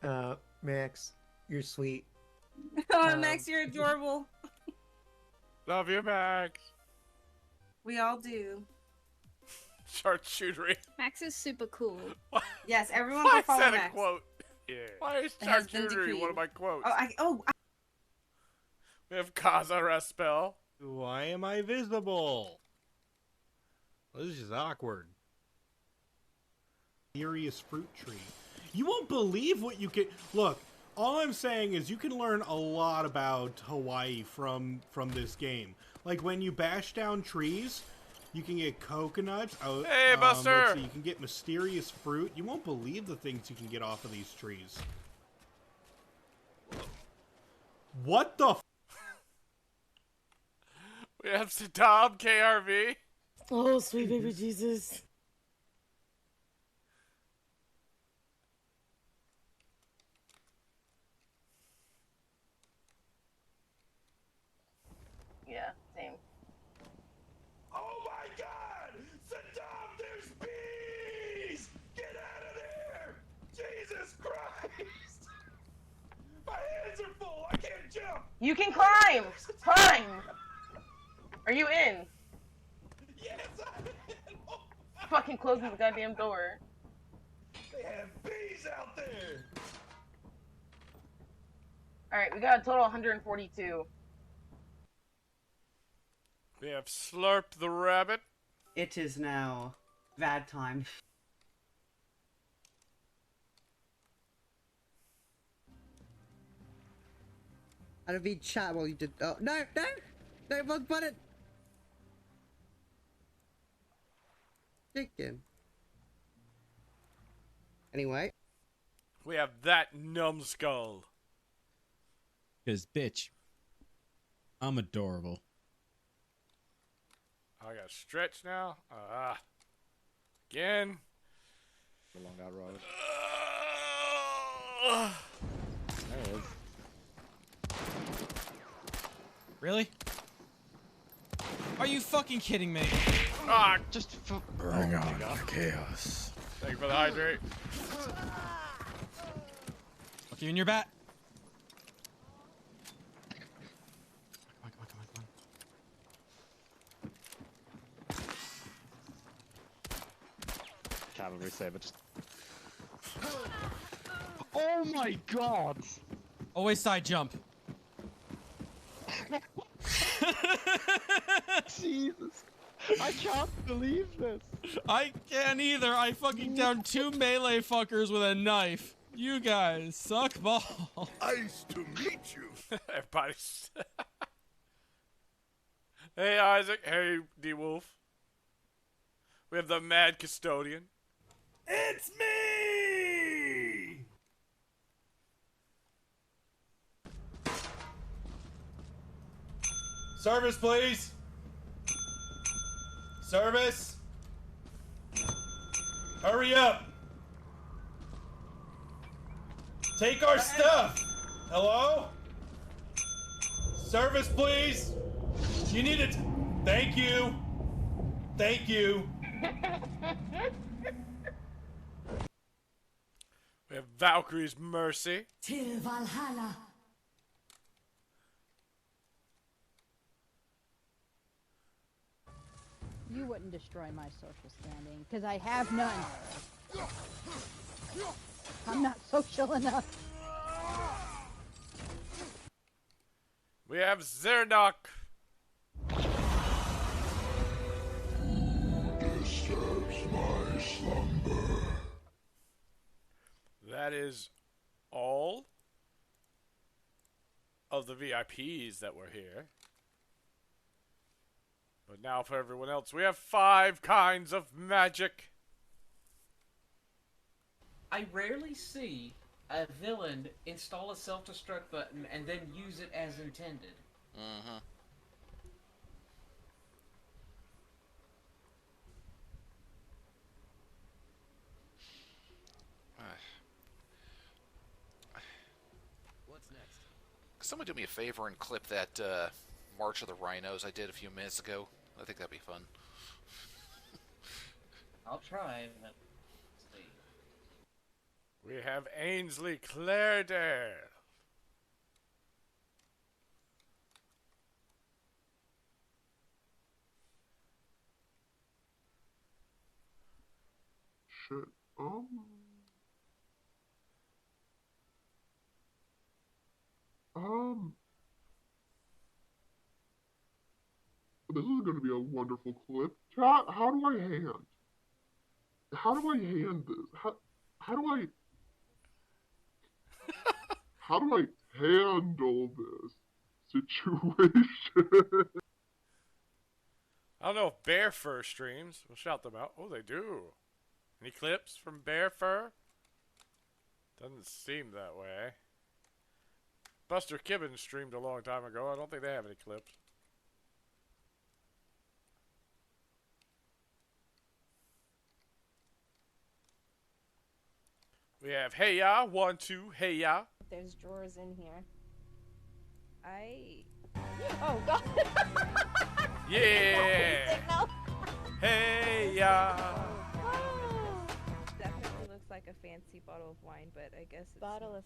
us. Max, you're sweet. Oh, Max, you're adorable. Love you, Max. We all do. Charcuterie. Max is super cool. Yes, everyone Why go is follow that Max. a quote? Yeah. Why is It has been charcuterie decreed. one of my quotes? We have Qaza Raspel. Why am I visible? This is awkward. Mysterious fruit tree. You won't believe what you can... Look, all I'm saying is you can learn a lot about Hawaii from this game. Like, when you bash down trees, you can get coconuts. Hey, Buster! Let's see, you can get mysterious fruit. You won't believe the things you can get off of these trees. What the f... We have Saddam KRV. Oh, sweet baby Jesus. Yeah, same. Oh my god! Saddam, there's bees! Get out of there! Jesus Christ! My hands are full, I can't jump! You can climb! Climb! Are you in? Yes, I'm in! Oh, Fucking closing the goddamn door. they have bees out there! Alright, we got a total of 142. We have Slurp the Rabbit. It is now bad time. I don't mean chat while you did. Oh, no, no! No, wrong button! Chicken. Anyway. We have That Numbskull. Cause bitch, I'm adorable. I got stretch now. Again. Along that road. There it is. Really? Are you fucking kidding me? Ah, just bring on the chaos. Thank you for the hydrate. I'll give you your bat. Come on. cavalry save. Just... Oh my god! Always side jump. Jesus. I can't believe this. I can't either. I fucking downed 2 melee fuckers with a knife. You guys suck balls. Nice to meet you. Everybody's... Hey, Isaac. Hey, D-Wolf. We have the Mad Custodian. It's me! Service, please. Service. Hurry up. Take our stuff. Hello? Service, please. You need it. Thank you. Thank you. We have Valkyrie's Mercy. Till Valhalla. You wouldn't destroy my social standing, because I have none. I'm not social enough. We have Zernok. Disturbs my slumber. That is all of the VIPs that were here. But now for everyone else, we have 5 kinds of magic. I rarely see a villain install a self-destruct button and then use it as intended. Mm-hmm. What's next? Could someone do me a favor and clip that March of the Rhinos I did a few minutes ago? I think that'd be fun. I'll try, but let's see. We have Ainsley Claredale. Shit. This is going to be a wonderful clip. Chat, how do I hand? How do I hand this? How do I... How do I handle this situation? I don't know if Bear Fur streams. We'll shout them out. Oh, they do. Any clips from Bear Fur? Doesn't seem that way. Buster Kibbins streamed a long time ago. I don't think they have any clips. We have Hey Ya, 1, 2, Hey Ya. There's drawers in here. Oh god. Yeah. Hey Ya. Definitely looks like a fancy bottle of wine, but I guess it's bottle of.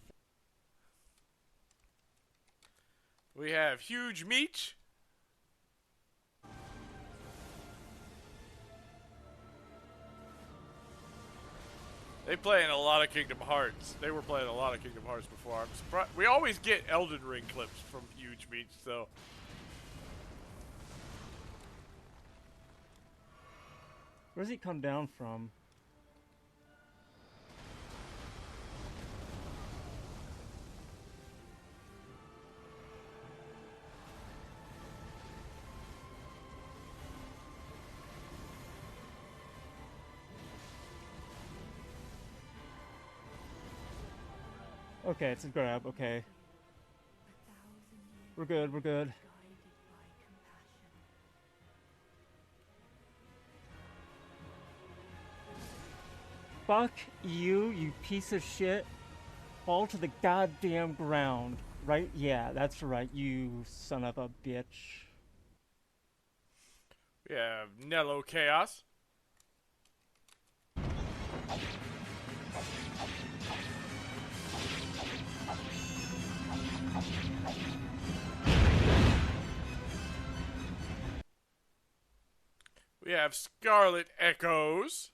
We have Huge Meat. They play in a lot of Kingdom Hearts. They were playing a lot of Kingdom Hearts before. I'm surprised. We always get Elden Ring clips from Huge Meats, though. Where's he come down from? Okay, it's a grab, okay. We're good, we're good. Fuck you, you piece of shit. Fall to the goddamn ground. Right? Yeah, that's right, you son of a bitch. We have Nello Chaos. We have Scarlet Echoes.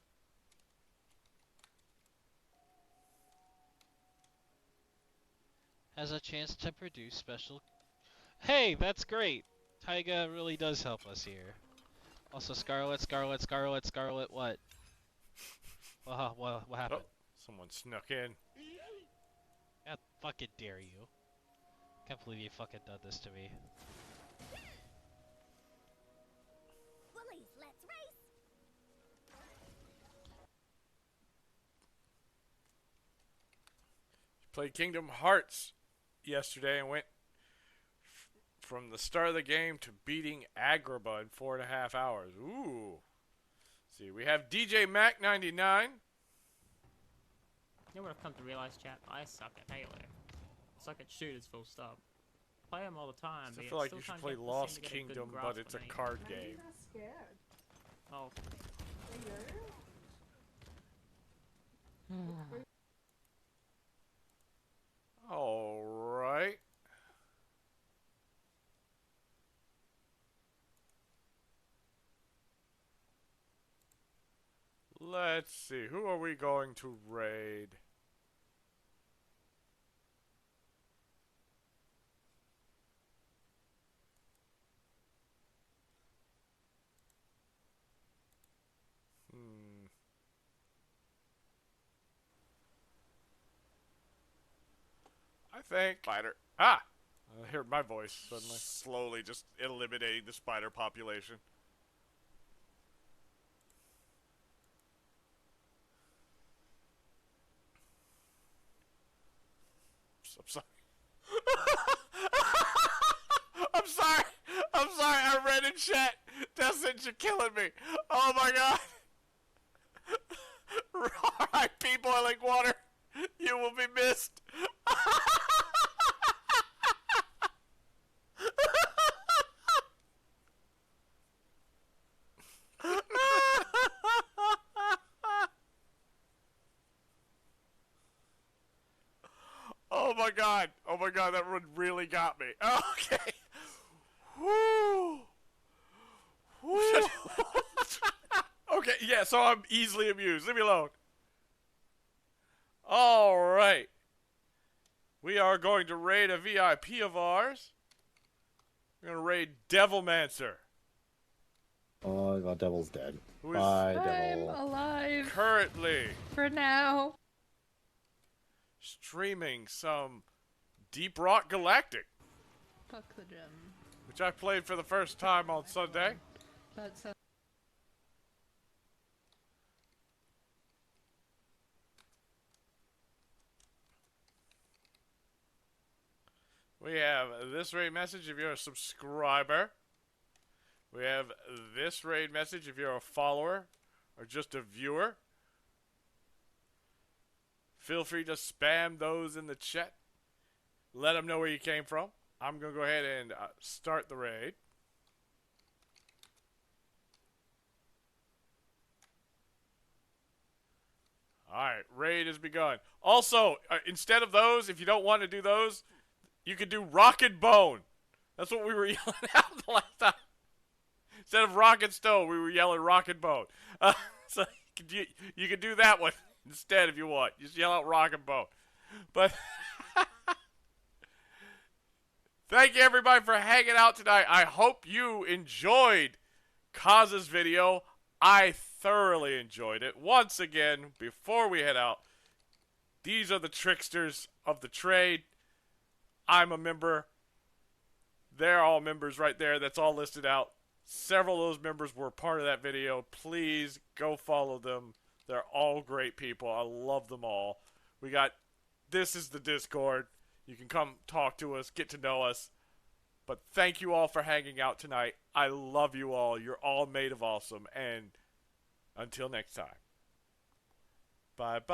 has a chance to produce special. Hey, that's great. Taiga really does help us here. Also, Scarlet, what? What happened? Oh, someone snuck in. God fucking dare you. Can't believe you fucking done this to me. Woolies, let's race! Played Kingdom Hearts yesterday and went from the start of the game to beating Agrabah in 4.5 hours. Ooh. See, we have DJ Mac 99. You know what I've come to realize, chat? I suck at Halo. I suck at shooters, full stop. Play them all the time. I feel like you should play Lost Kingdom, but it's a card game. I'm not scared. Oh. Alright. Let's see, who are we going to raid? I think spider. I hear my voice suddenly. Slowly just eliminating the spider population. I'm sorry. I'm sorry. I'm sorry. I read in chat. Destin, you're killing me. Oh my god. R.I.P. Boiling Water. You will be missed. Oh my god. Oh my god, that one really got me. Okay. Woo. Woo. Okay, yeah, so I'm easily amused. Leave me alone. Alright. We are going to raid a VIP of ours. We're going to raid Devilmancer. Oh, the devil's dead. Who is Bye, devil. I'm alive. Currently For now. streaming some Deep Rock Galactic, Fuck the gem. which I played for the first time on Sunday. That's We have this raid message if you're a subscriber. We have this raid message if you're a follower or just a viewer. Feel free to spam those in the chat. Let them know where you came from. I'm going to go ahead and start the raid. Alright, raid has begun. Also, instead of those, if you don't want to do those, you could do Rocket Bone. That's what we were yelling out the last time. Instead of Rocket Stone, we were yelling Rocket Bone. So you could do that one instead if you want. Just yell out Rocket Bone. But thank you everybody for hanging out tonight. I hope you enjoyed Qaza's video. I thoroughly enjoyed it. Once again, before we head out, these are the tricksters of the trade. I'm a member. They're all members right there. That's all listed out. Several of those members were part of that video. Please go follow them. They're all great people. I love them all. This is the Discord. You can come talk to us, get to know us. But thank you all for hanging out tonight. I love you all. You're all made of awesome. And until next time. Bye-bye.